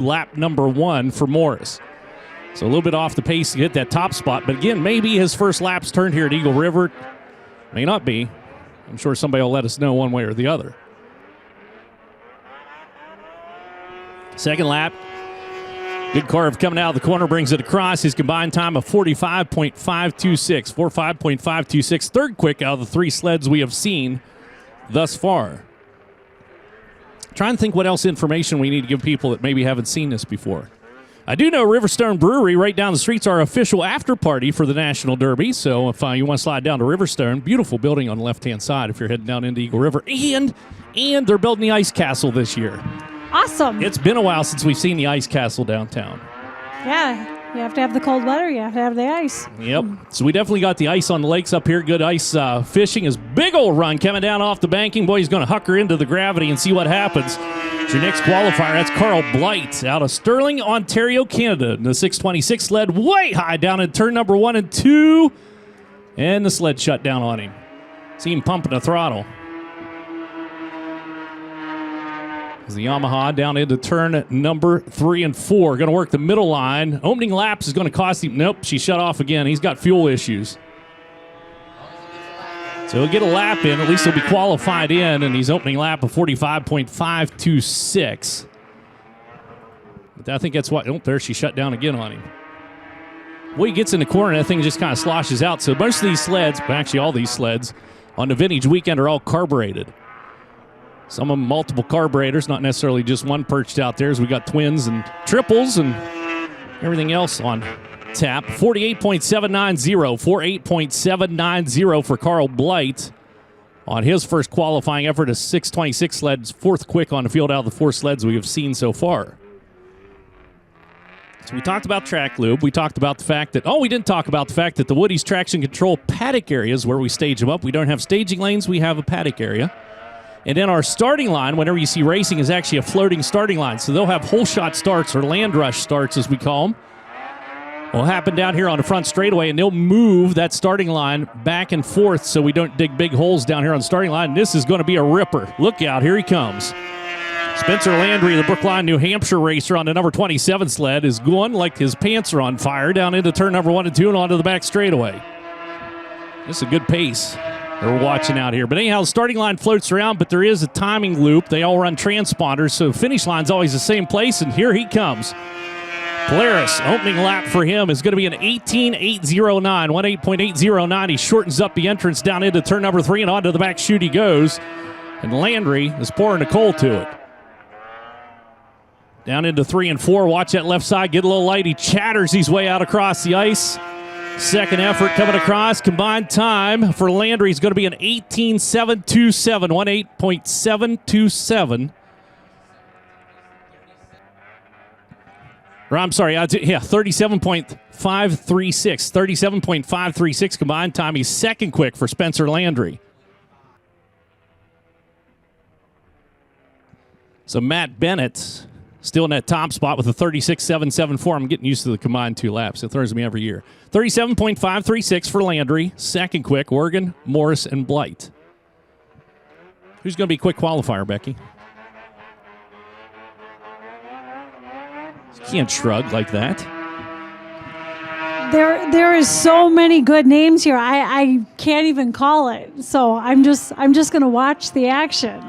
lap number 1 for Morris. So a little bit off the pace to get that top spot. But again, maybe his first lap's turned here at Eagle River. May not be. I'm sure somebody will let us know one way or the other. Second lap. Good carve coming out of the corner, brings it across. His combined time of 45.526. 45.526. Third quick out of the 3 sleds we have seen thus far. Trying to think what else information we need to give people that maybe haven't seen this before. I do know Riverstone Brewery right down the street's our official after party for the National Derby. So if you want to slide down to Riverstone, beautiful building on the left-hand side if you're heading down into Eagle River. And they're building the ice castle this year. Awesome. It's been a while since we've seen the ice castle downtown. Yeah. You have to have the cold weather. You have to have the ice. Yep. So we definitely got the ice on the lakes up here. Good ice fishing. His big old run coming down off the banking. Boy, he's going to huck her into the gravity and see what happens. It's your next qualifier. That's Carl Blight out of Sterling, Ontario, Canada. And the 626 sled way high down in turn number 1 and 2. And the sled shut down on him. See him pumping the throttle. The Yamaha down into turn number 3 and 4. Going to work the middle line. Opening laps is going to cost him. Nope, she shut off again. He's got fuel issues. So he'll get a lap in. At least he'll be qualified in. And he's opening lap of 45.526. But I think that's what. Oh, there she shut down again on him. When he gets in the corner, that thing just kind of sloshes out. So most of these sleds, but actually all these sleds, on the vintage weekend are all carbureted. Some of them multiple carburetors, not necessarily just one perched out there, as we got twins and triples and everything else on tap. 48.790, 48.790 for Carl Blight on his first qualifying effort. A 626 sled's 4th quick on the field out of the 4 sleds we have seen so far. So we talked about track lube. We talked about the fact that, we didn't talk about the fact that the Woody's traction control paddock areas where we stage them up. We don't have staging lanes, we have a paddock area. And then our starting line, whenever you see racing, is actually a floating starting line. So they'll have hole shot starts or land rush starts, as we call them. Will happen down here on the front straightaway, and they'll move that starting line back and forth so we don't dig big holes down here on the starting line. And this is going to be a ripper. Look out, here he comes. Spencer Landry, the Brookline, New Hampshire racer on the number 27 sled, is going like his pants are on fire down into turn number 1 and 2 and onto the back straightaway. This is a good pace we're watching out here. But anyhow, the starting line floats around, but there is a timing loop. They all run transponders, so finish line's always the same place, and here he comes. Polaris, opening lap for him is going to be an 18.809, 18.809. He shortens up the entrance down into turn number 3, and onto the back chute he goes. And Landry is pouring the coal to it. Down into 3 and 4. Watch that left side get a little light. He chatters his way out across the ice. Second effort coming across. Combined time for Landry is going to be an 18.727, 18.727. Or I'm sorry, 37.536. 37.536 combined time. He's second quick for Spencer Landry. So Matt Bennett still in that top spot with a 36.774. I'm getting used to the combined 2 laps. It throws me every year. 37.536 for Landry. Second quick, Oregon, Morris, and Blight. Who's going to be quick qualifier, Becky? You can't shrug like that. There is so many good names here. I can't even call it. So I'm just going to watch the action.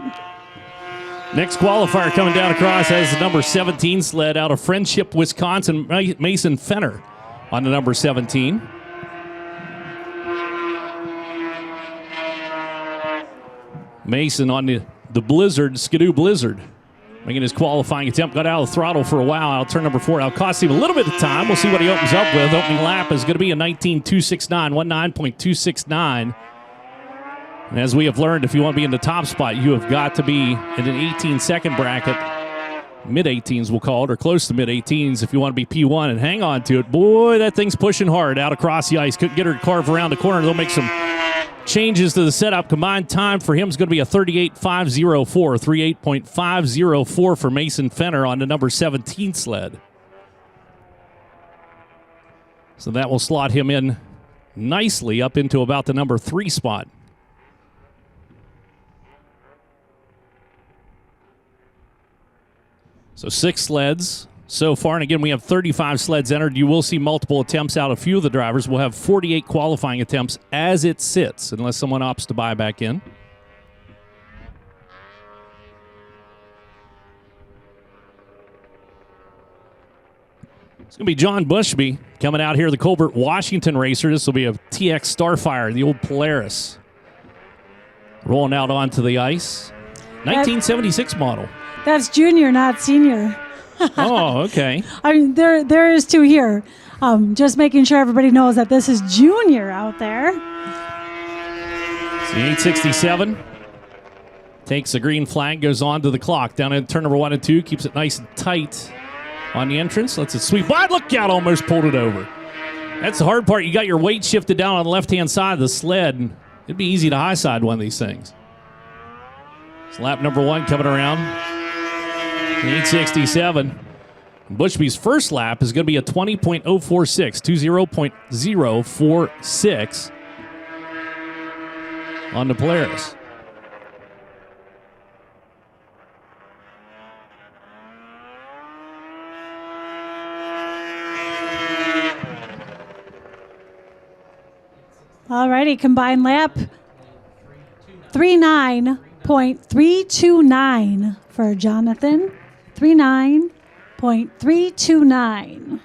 Next qualifier coming down across has the number 17 sled out of Friendship, Wisconsin, Mason Fenner on the number 17. Mason on the Blizzard, Skidoo Blizzard, making his qualifying attempt. Got out of the throttle for a while. Out turn number 4. It'll cost him a little bit of time. We'll see what he opens up with. Opening lap is going to be a 19.269, 19.269. And as we have learned, if you want to be in the top spot, you have got to be in an 18-second bracket. Mid-18s, we'll call it, or close to mid-18s if you want to be P1 and hang on to it. Boy, that thing's pushing hard out across the ice. Couldn't get her to carve around the corner. They'll make some changes to the setup. Combined time for him is going to be a 38.504, 38.504 for Mason Fenner on the number 17 sled. So that will slot him in nicely up into about the number 3 spot. So 6 sleds, so far. And again, we have 35 sleds entered. You will see multiple attempts out of a few of the drivers. We'll have 48 qualifying attempts as it sits, unless someone opts to buy back in. It's going to be John Bushby coming out here, the Colbert Washington racer. This will be a TX Starfire, the old Polaris. Rolling out onto the ice. 1976 model. That's junior, not senior. Oh, okay. I mean, there is two here. Just making sure everybody knows that this is junior out there. So the 867 takes the green flag, goes on to the clock. Down in turn number 1 and 2, keeps it nice and tight on the entrance. Lets it sweep wide. Look out, almost pulled it over. That's the hard part. You got your weight shifted down on the left-hand side of the sled. It'd be easy to high side one of these things. So lap number 1 coming around. The 867. Bushby's first lap is going to be a 20.046, 20.046 on the Polaris. All righty, combined lap 39.329 for Jonathan. 39.329.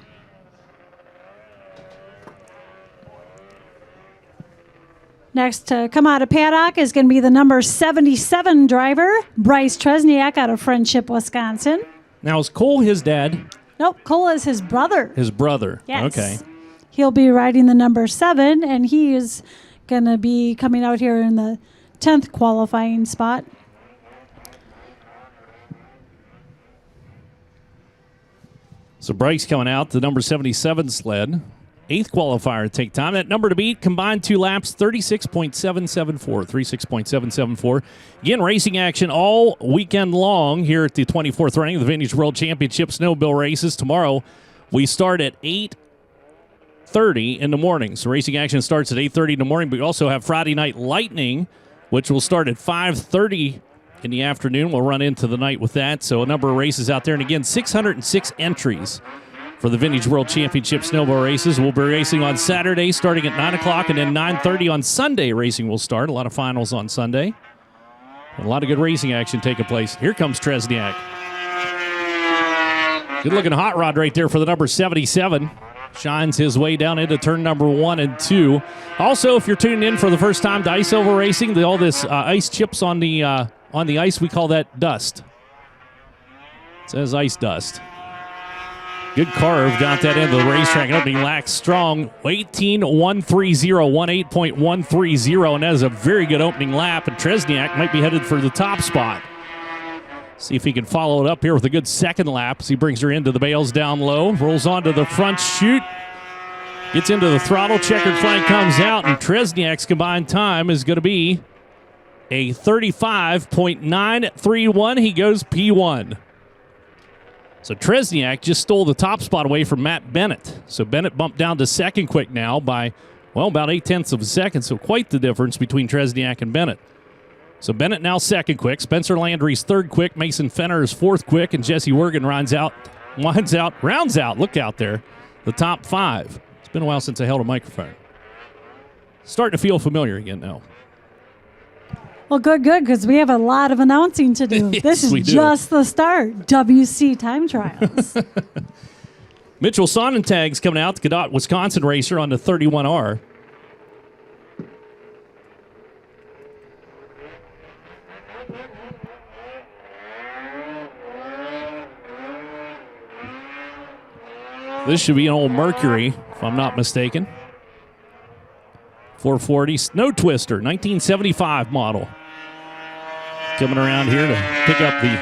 Next to come out of paddock is going to be the number 77 driver, Bryce Tresniak out of Friendship, Wisconsin. Now, is Cole his dad? Nope, Cole is his brother. His brother. Yes. Okay. He'll be riding the number 7, and he is going to be coming out here in the 10th qualifying spot. So Bryce coming out, the number 77 sled. 8th qualifier to take time. That number to beat, combined 2 laps, 36.774. 36.774. Again, racing action all weekend long here at the 24th running of the Vintage World Championship Snowmobile races. Tomorrow, we start at 8:30 in the morning. So racing action starts at 8:30 in the morning, but we also have Friday Night Lightning, which will start at 5:30 in the afternoon. We'll run into the night with that. So a number of races out there. And again, 606 entries for the Vintage World Championship Snowmobile races. We'll be racing on Saturday starting at 9 o'clock, and then 9:30 on Sunday racing will start. A lot of finals on Sunday. A lot of good racing action taking place. Here comes Tresniak. Good-looking hot rod right there for the number 77. Shines his way down into turn number 1 and 2. Also, if you're tuning in for the first time to Ice Oval Racing, all this ice chips on the ice, we call that dust. It says ice dust. Good carve down at that end of the racetrack. Opening lap strong. 18.130, 18.130, and that is a very good opening lap. And Tresniak might be headed for the top spot. See if he can follow it up here with a good second lap as he brings her into the bales down low. Rolls onto the front chute. Gets into the throttle. Checkered flag comes out, and Tresniak's combined time is going to be a 35.931. He goes P1. So Tresniak just stole the top spot away from Matt Bennett. So Bennett bumped down to second quick now by, well, about 0.8 of a second. So quite the difference between Tresniak and Bennett. So Bennett now second quick. Spencer Landry's third quick. Mason Fenner is fourth quick. And Jesse Wergen rounds out, look out there, the top 5. It's been a while since I held a microphone. Starting to feel familiar again now. Well, good, because we have a lot of announcing to do. Yes, this is just the start. WC time trials. Mitchell Sonnentag's coming out, the Cadott, Wisconsin racer on the 31R. This should be an old Mercury, if I'm not mistaken. 440 Snow Twister, 1975 model. Coming around here to pick up the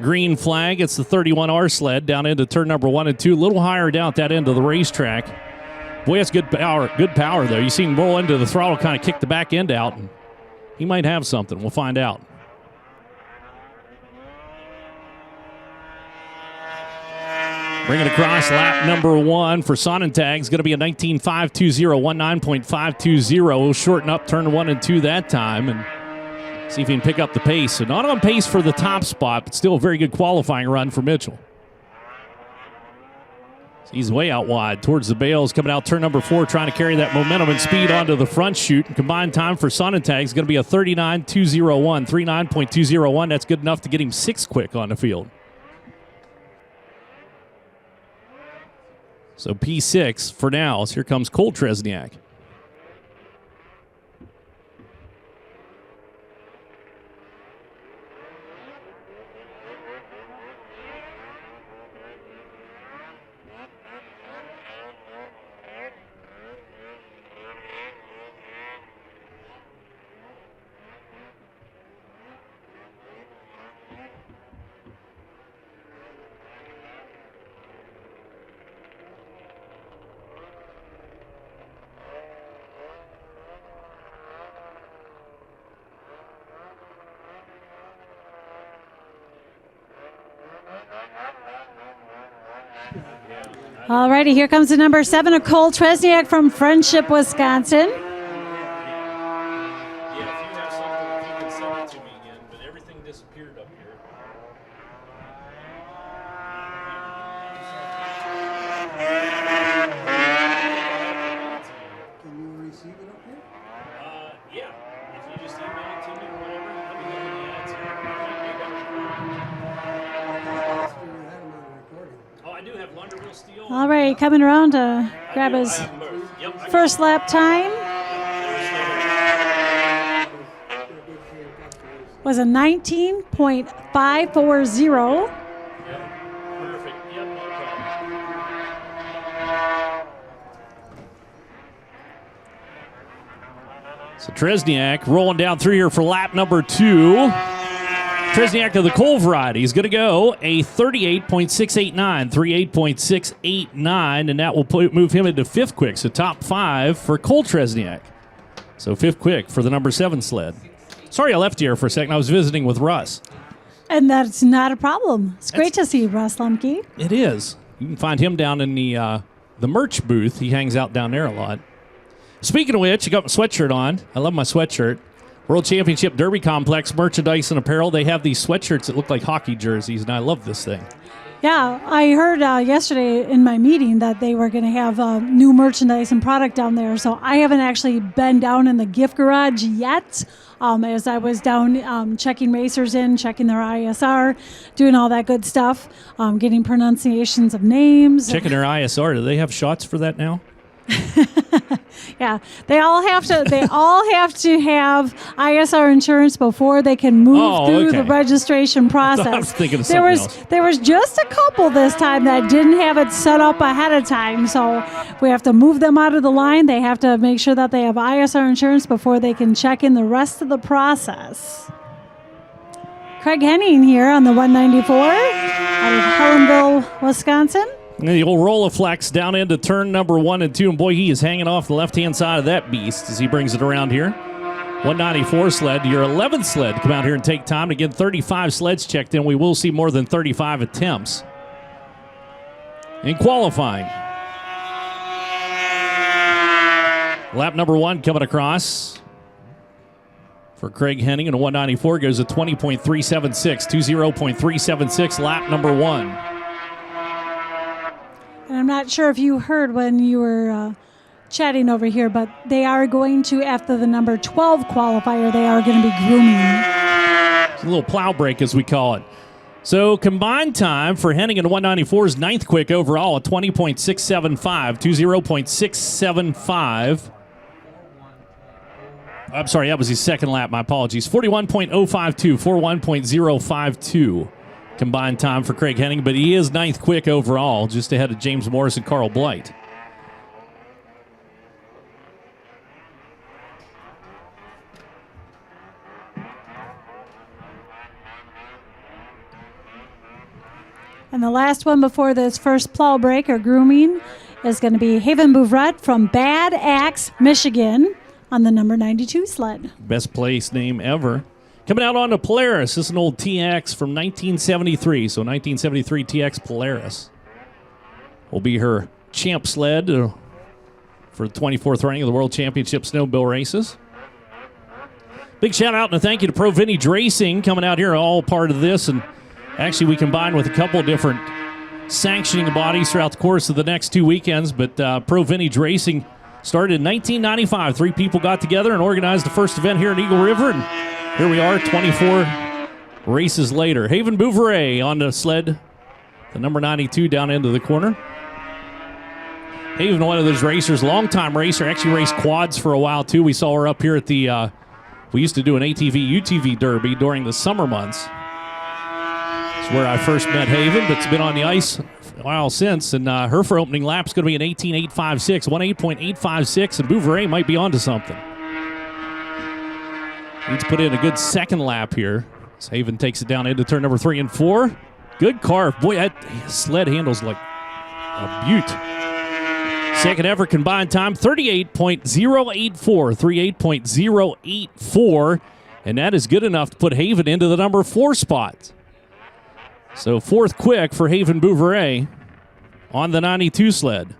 green flag. It's the 31R sled down into turn number 1 and 2. A little higher down at that end of the racetrack. Boy, that's good power. Good power, though. You see him roll into the throttle, kind of kick the back end out. And he might have something. We'll find out. Bringing across lap number 1 for Sonnentag is going to be a 19.520, 19.520. We'll shorten up turn 1 and 2 that time and see if he can pick up the pace. So not on pace for the top spot, but still a very good qualifying run for Mitchell. He's way out wide towards the bales, coming out turn number 4, trying to carry that momentum and speed onto the front chute. And combined time for Sonnentag is going to be a 39.201. 39.201. That's good enough to get him 6th quick on the field. So P6 for now. So here comes Cole Tresniak. All righty, here comes the number 7 of Cole Tresniak from Friendship, Wisconsin. Yeah, if you have something, if you can send it to me again, but everything disappeared up here. Can you receive it up here? Yeah, if you just email it to me or whatever, let me know when the ads are. Last year you had them on the recording. Oh, I do have Lunderville Steel. All right, coming around to grab his first lap time. Was a 19.540. Perfect. Yep, no problem. So Tresniak rolling down through here for lap number 2. Tresniak of the Cole variety is going to go a 38.689, 38.689, and that will move him into 5th quick. So top 5 for Cole Tresniak. So 5th quick for the number 7 sled. Sorry I left you here for a second. I was visiting with Russ. And that's not a problem. It's great to see Russ Lemke. It is. You can find him down in the merch booth. He hangs out down there a lot. Speaking of which, I got my sweatshirt on. I love my sweatshirt. World Championship Derby Complex merchandise and apparel. They have these sweatshirts that look like hockey jerseys, and I love this thing. Yeah, I heard yesterday in my meeting that they were going to have new merchandise and product down there. So I haven't actually been down in the gift garage yet. As I was down checking racers in, checking their ISR, doing all that good stuff, getting pronunciations of names. Checking their ISR. Do they have shots for that now? Yeah, they all have to. They all have to have ISR insurance before they can move through the registration process. I was thinking of something else. There was just a couple this time that didn't have it set up ahead of time, so we have to move them out of the line. They have to make sure that they have ISR insurance before they can check in the rest of the process. Craig Henning here on the 194 out of Helenville, Wisconsin. And the old Rolleiflex down into turn number 1 and 2. And boy, he is hanging off the left-hand side of that beast as he brings it around here. 194 sled, your 11th sled. Come out here and take time to get 35 sleds checked in. We will see more than 35 attempts in qualifying. Lap number 1 coming across for Craig Henning, and a 194 goes a 20.376, 20.376 lap number 1. And I'm not sure if you heard when you were chatting over here, but they are going to, after the number 12 qualifier, they are going to be grooming. It's a little plow break, as we call it. So combined time for Henning and 194 is 9th quick overall, a 20.675, 20.675. I'm sorry, that was his second lap. My apologies. 41.052, 41.052. Combined time for Craig Henning, but he is 9th quick overall, just ahead of James Morris and Carl Blight. And the last one before this first plow break or grooming is going to be Haven Bouvret from Bad Axe, Michigan on the number 92 sled. Best place name ever. Coming out on the Polaris. This is an old TX from 1973. So 1973 TX Polaris will be her champ sled for the 24th running of the World Championship Snowmobile races. Big shout out and a thank you to Pro Vintage Racing coming out here, all part of this. And actually we combined with a couple of different sanctioning bodies throughout the course of the next 2 weekends. But Pro Vintage Racing started in 1995. 3 people got together and organized the first event here in Eagle River. And here we are 24 races later. Haven Bouveret on the sled, the number 92 down into the corner. Haven, one of those racers, longtime racer, actually raced quads for a while too. We saw her up here at the, we used to do an ATV, UTV derby during the summer months. That's where I first met Haven, but it's been on the ice a while since. And her for opening lap is going to be an 18.856, 18.856, and Bouveret might be onto something. Needs to put in a good second lap here. As Haven takes it down into turn number 3 and 4. Good carve. Boy, that sled handles like a beaut. Second ever combined time, 38.084. 38.084. And that is good enough to put Haven into the number 4 spot. So 4th quick for Haven Bouveret on the 92 sled.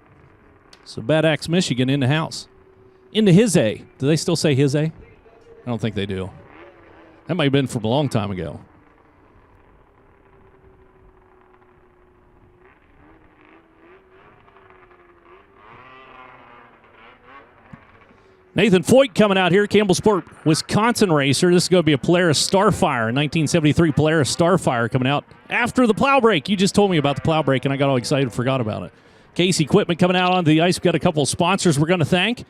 So Bad Axe, Michigan in the house. Into his A. Do they still say his A? I don't think they do. That might have been from a long time ago. Nathan Foyt coming out here, Campbellsport, Wisconsin racer. This is going to be a Polaris Starfire, 1973 Polaris Starfire coming out after the plow break. You just told me about the plow break, and I got all excited, forgot about it. Case Equipment coming out onto the ice. We've got a couple of sponsors we're going to thank.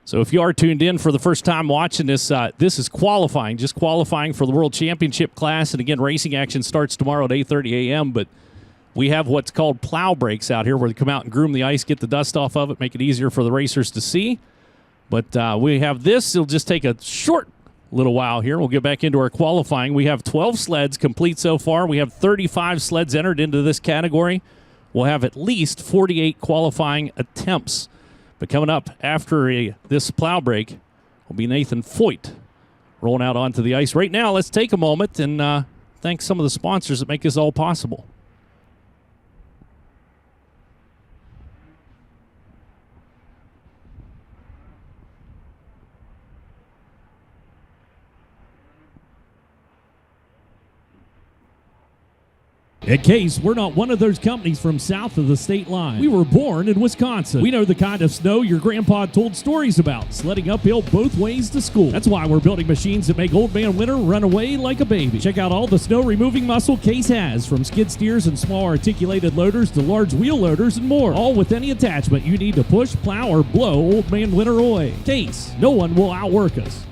So if you are tuned in for the first time watching this, this is qualifying, just qualifying for the World Championship class. And again, racing action starts tomorrow at 8:30 a.m., but we have what's called plow breaks out here where they come out and groom the ice, get the dust off of it, make it easier for the racers to see. But we have this. It'll just take a short little while here. We'll get back into our qualifying. We have 12 sleds complete so far. We have 35 sleds entered into this category. We'll have at least 48 qualifying attempts. But coming up after this plow break will be Nathan Foyt rolling out onto the ice. Right now, let's take a moment and thank some of the sponsors that make this all possible. At Case, we're not one of those companies from south of the state line. We were born in Wisconsin. We know the kind of snow your grandpa told stories about, sledding uphill both ways to school. That's why we're building machines that make Old Man Winter run away like a baby. Check out all the snow-removing muscle Case has, from skid steers and small articulated loaders to large wheel loaders and more, all with any attachment you need to push, plow, or blow Old Man Winter away. Case, no one will outwork us.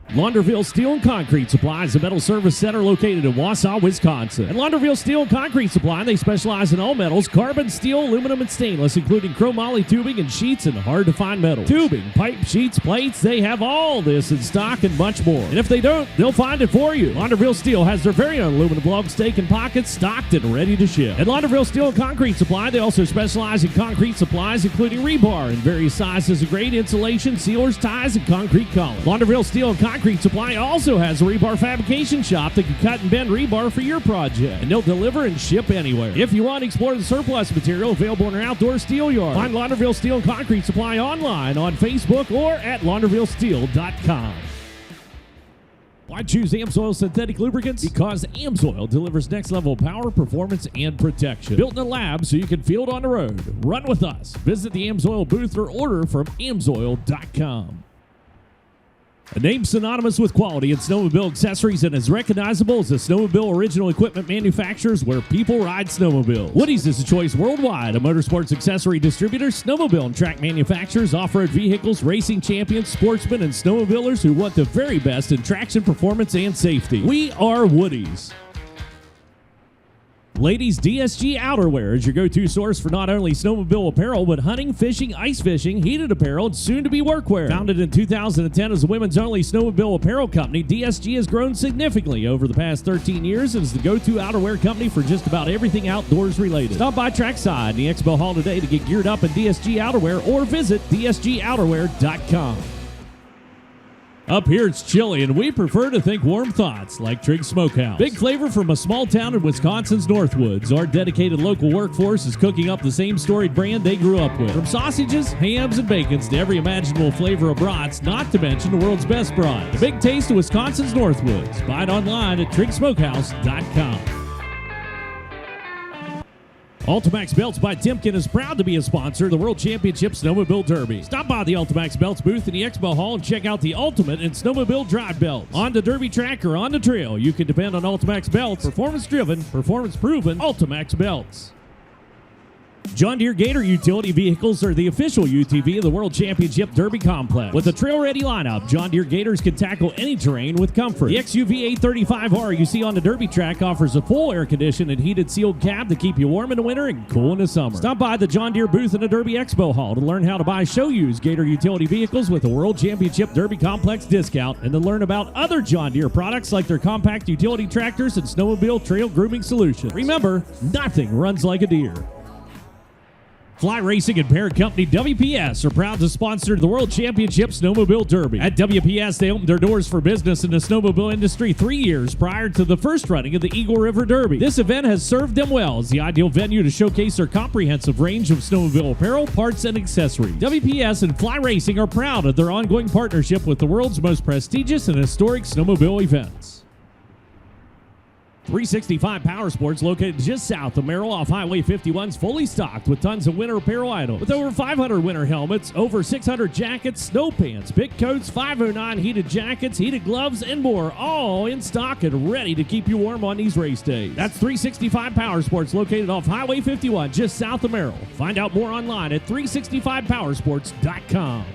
Launderville Steel and Concrete Supply is a metal service center located in Wausau, Wisconsin. At Launderville Steel and Concrete Supply, they specialize in all metals, carbon, steel, aluminum, and stainless, including chromoly tubing and sheets and hard-to-find metal. Tubing, pipe, sheets, plates, they have all this in stock and much more. And if they don't, they'll find it for you. Launderville Steel has their very own aluminum lug stake and pockets stocked and ready to ship. At Launderville Steel and Concrete Supply, they also specialize in concrete supplies, including rebar in various sizes and grade, insulation, sealers, ties, and concrete columns. Launderville Steel and Concrete Supply also has a rebar fabrication shop that can cut and bend rebar for your project, and they'll deliver and ship anywhere. If you want to explore the surplus material available in our outdoor steel yard, find Launderville Steel and Concrete Supply online on Facebook or at laundervillesteel.com. Why choose AMSOIL synthetic lubricants? Because AMSOIL delivers next-level power, performance, and protection. Built in a lab so you can field on the road. Run with us. Visit the AMSOIL booth or order from AMSOIL.com. A name synonymous with quality and snowmobile accessories and as recognizable as the snowmobile original equipment manufacturers where people ride snowmobiles. Woody's is a choice worldwide, a motorsports accessory distributor. Snowmobile and track manufacturers, off-road vehicles, racing champions, sportsmen, and snowmobilers who want the very best in traction, performance, and safety. We are Woody's. Ladies, DSG Outerwear is your go-to source for not only snowmobile apparel, but hunting, fishing, ice fishing, heated apparel, and soon-to-be workwear. Founded in 2010 as a women's-only snowmobile apparel company, DSG has grown significantly over the past 13 years and is the go-to outerwear company for just about everything outdoors related. Stop by Trackside in the Expo Hall today to get geared up in DSG Outerwear or visit dsgouterwear.com. Up here it's chilly, and we prefer to think warm thoughts like Trigg Smokehouse. Big flavor from a small town in Wisconsin's Northwoods. Our dedicated local workforce is cooking up the same storied brand they grew up with. From sausages, hams, and bacons to every imaginable flavor of brats, not to mention the world's best brats. The big taste of Wisconsin's Northwoods. Buy it online at triggsmokehouse.com. Ultimax Belts by Timken is proud to be a sponsor of the World Championship Snowmobile Derby. Stop by the Ultimax Belts booth in the Expo Hall and check out the ultimate in snowmobile drive belts. On the Derby track or on the trail, you can depend on Ultimax Belts. Performance driven, performance proven, Ultimax Belts. John Deere Gator utility vehicles are the official UTV of the World Championship Derby Complex. With a trail-ready lineup, John Deere Gators can tackle any terrain with comfort. The XUV 835R you see on the Derby track offers a full air-conditioned and heated sealed cab to keep you warm in the winter and cool in the summer. Stop by the John Deere booth in the Derby Expo Hall to learn how to buy show-used Gator utility vehicles with a World Championship Derby Complex discount and to learn about other John Deere products like their compact utility tractors and snowmobile trail grooming solutions. Remember, nothing runs like a deer. FloRacing and parent company WPS are proud to sponsor the World Championship Snowmobile Derby. At WPS, they opened their doors for business in the snowmobile industry 3 years prior to the first running of the Eagle River Derby. This event has served them well as the ideal venue to showcase their comprehensive range of snowmobile apparel, parts, and accessories. WPS and FloRacing are proud of their ongoing partnership with the world's most prestigious and historic snowmobile events. 365 Power Sports, located just south of Merrill off Highway 51, is fully stocked with tons of winter apparel items. With over 500 winter helmets, over 600 jackets, snow pants, big coats, 509 heated jackets, heated gloves, and more, all in stock and ready to keep you warm on these race days. That's 365 Power Sports, located off Highway 51, just south of Merrill. Find out more online at 365powersports.com.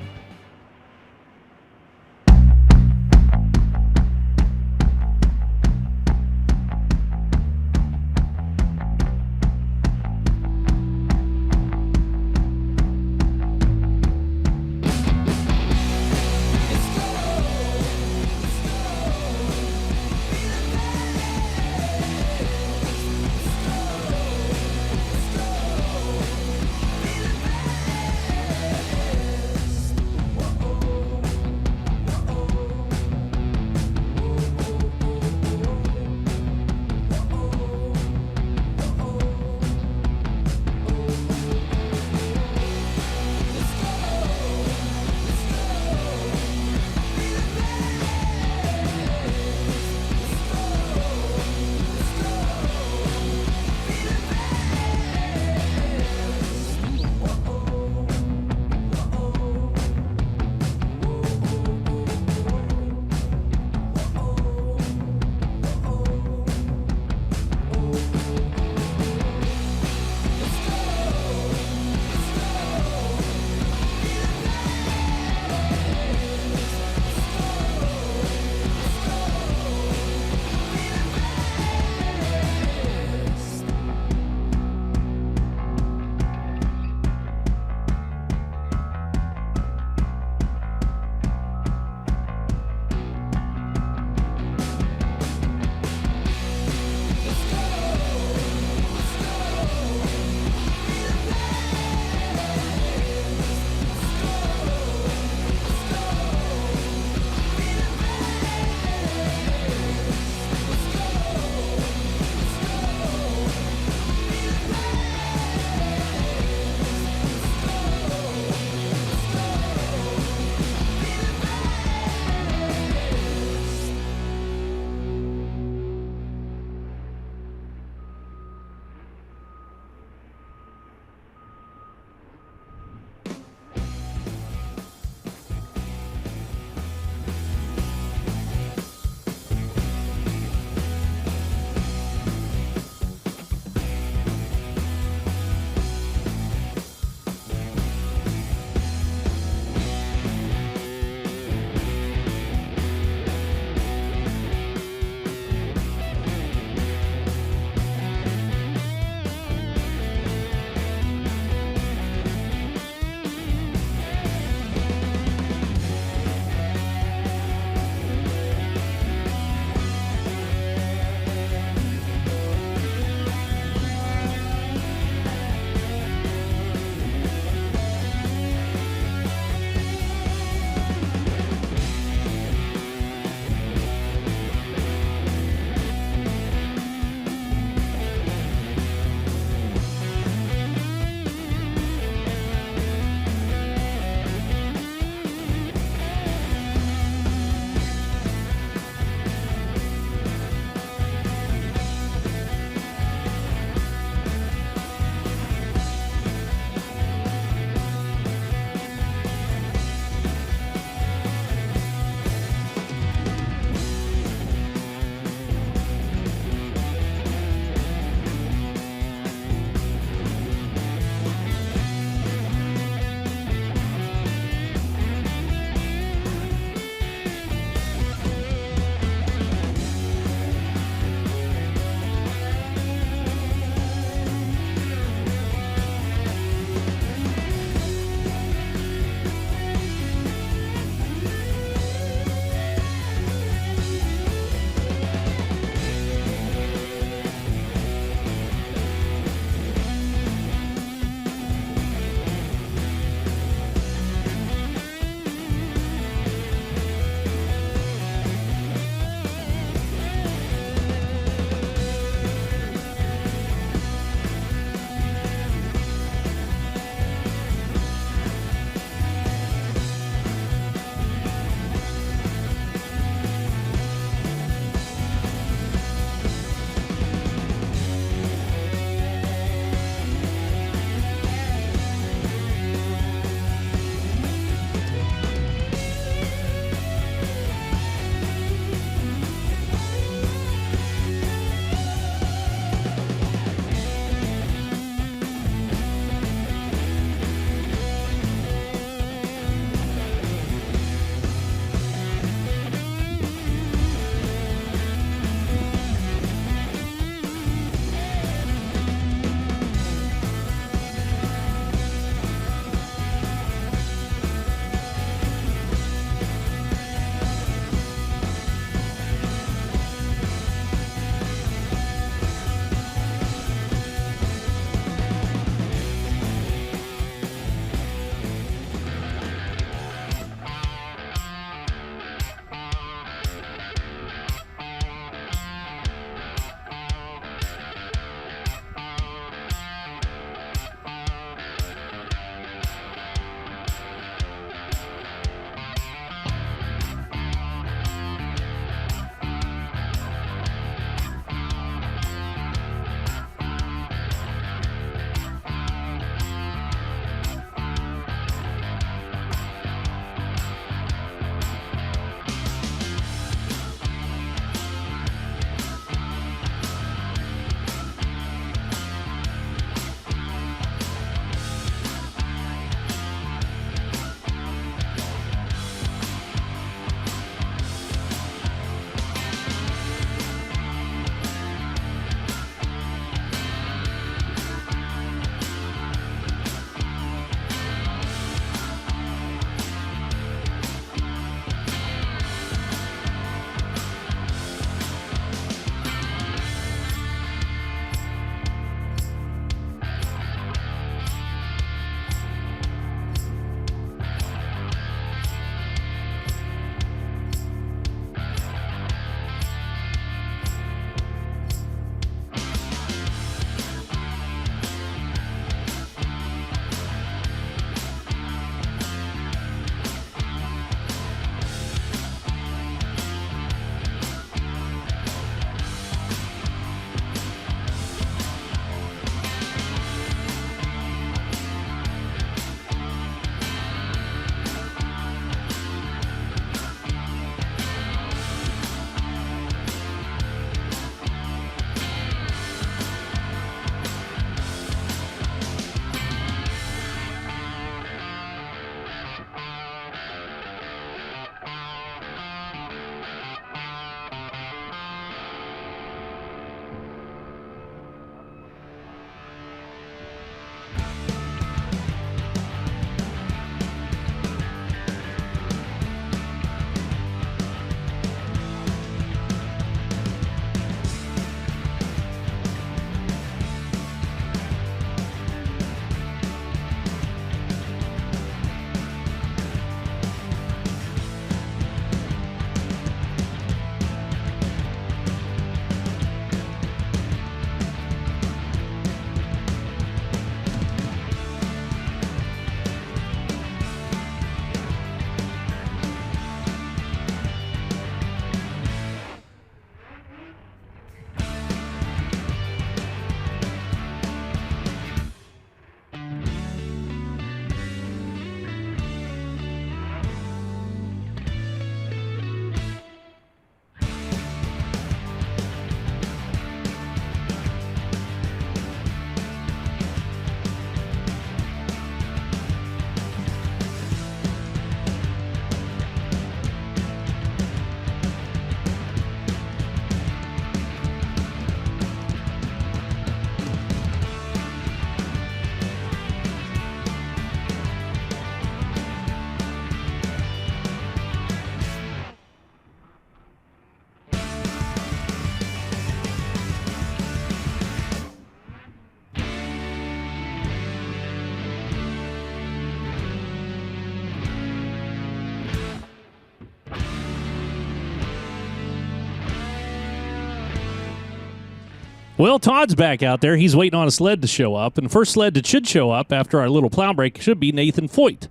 Well, Todd's back out there. He's waiting on a sled to show up. And the first sled that should show up after our little plow break should be Nathan Foyt.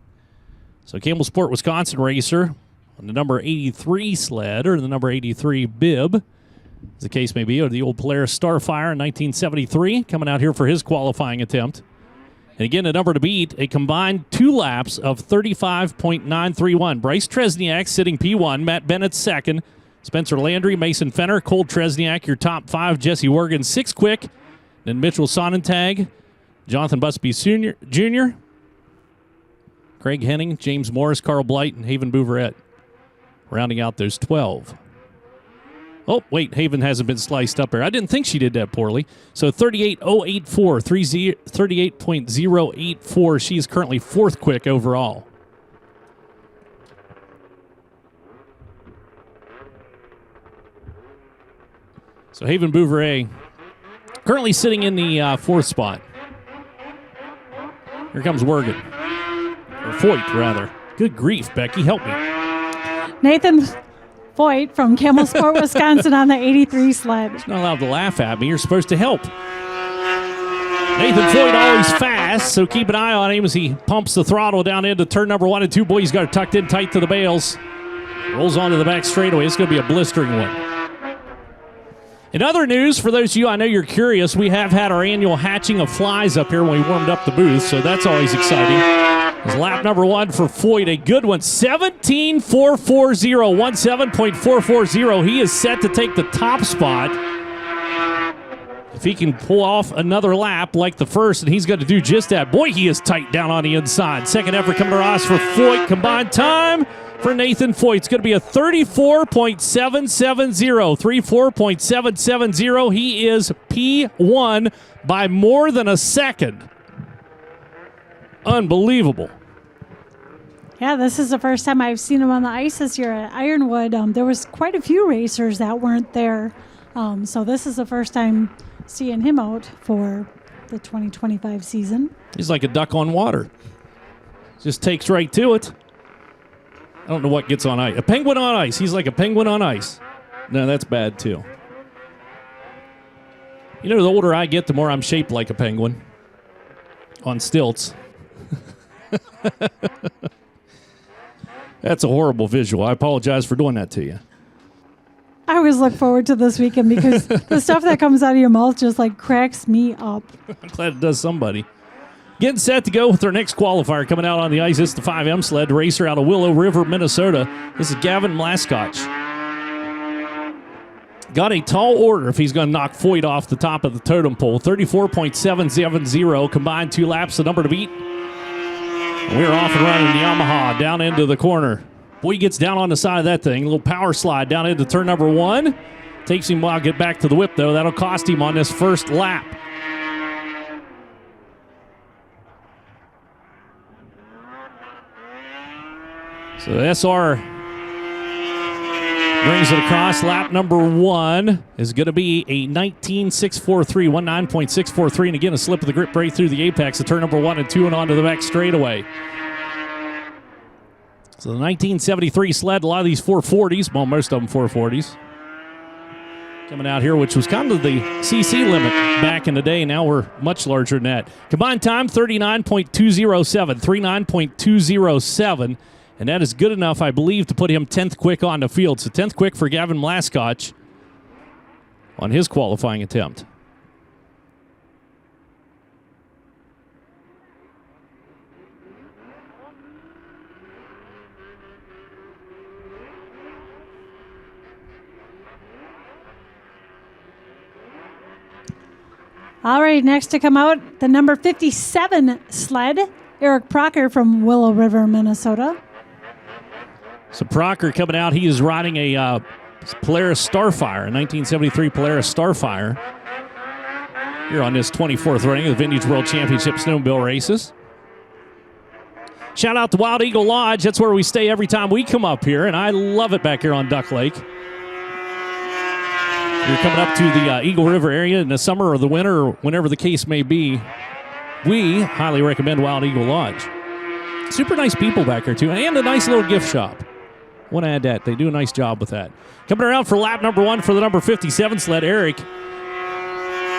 So Campbell Sport Wisconsin racer on the number 83 sled, or the number 83 bib, as the case may be, or the old Polaris Starfire in 1973, coming out here for his qualifying attempt. And again, a number to beat, a combined 2 laps of 35.931. Bryce Tresniak sitting P1, Matt Bennett second, Spencer Landry, Mason Fenner, Cole Tresniak, your top 5, Jesse Wergen 6 quick, then Mitchell Sonnentag, Jonathan Busby Jr., Craig Henning, James Morris, Carl Blight, and Haven Bouveret, rounding out those 12. Oh, wait, Haven hasn't been sliced up here. I didn't think she did that poorly. So 38.084, 38.084. She is currently 4th quick overall. So Haven Bouveret currently sitting in the 4th spot. Here comes Wergen. Or Foyt, rather. Good grief, Becky. Help me. Nathan Foyt from Campbell Sport, Wisconsin on the 83 sled. You're not allowed to laugh at me. You're supposed to help. Nathan Foyt always fast, so keep an eye on him as he pumps the throttle down into turn number 1 and 2. Boy, he's got it tucked in tight to the bales. Rolls onto the back straightaway. It's going to be a blistering one. In other news, for those of you, I know you're curious, we have had our annual hatching of flies up here when we warmed up the booth, so that's always exciting. It's lap number 1 for Foyt, a good one, 17.440, 17.440. He is set to take the top spot. If he can pull off another lap like the first, and he's going to do just that. Boy, he is tight down on the inside. Second effort coming to us for Foyt. Combined time for Nathan Foyt. It's going to be a 34.770. 34.770. He is P1 by more than a second. Unbelievable. Yeah, this is the first time I've seen him on the ice this year at Ironwood. There was quite a few racers that weren't there. So this is the first time seeing him out for the 2025 season. He's like a duck on water. Just takes right to it. I don't know what gets on ice. A penguin on ice. He's like a penguin on ice. No, that's bad too. You know, the older I get, the more I'm shaped like a penguin. On stilts. That's a horrible visual. I apologize for doing that to you. I always look forward to this weekend because the stuff that comes out of your mouth just like cracks me up. I'm glad it does somebody. Getting set to go with our next qualifier coming out on the ice. This is the 5M sled racer out of Willow River, Minnesota. This is Gavin Mlaskach. Got a tall order if he's going to knock Foyt off the top of the totem pole. 34.770 combined 2 laps, the number to beat. We're off and running the Yamaha down into the corner. Boy, he gets down on the side of that thing. A little power slide down into turn number 1. Takes him a while to get back to the whip, though. That'll cost him on this first lap. So SR brings it across. Lap number 1 is going to be a 19.643, 19.643. And again, a slip of the grip right through the apex of turn number 1 and 2 and onto the back straightaway. So the 1973 sled, a lot of these 440s, well, most of them 440s. Coming out here, which was kind of the CC limit back in the day. Now we're much larger than that. Combined time, 39.207, 39.207. And that is good enough, I believe, to put him 10th quick on the field. So 10th quick for Gavin Mlaskach on his qualifying attempt. All right, next to come out, the number 57 sled, Eric Procker from Willow River, Minnesota. So Procker coming out, he is riding a Polaris Starfire, a 1973 Polaris Starfire. Here on this 24th running of the Vintage World Championship Snowmobile races. Shout out to Wild Eagle Lodge. That's where we stay every time we come up here, and I love it back here on Duck Lake. You're coming up to the Eagle River area in the summer or the winter or whenever the case may be. We highly recommend Wild Eagle Lodge. Super nice people back there, too, and a nice little gift shop. Want to add that. They do a nice job with that. Coming around for lap number 1 for the number 57 sled, Eric.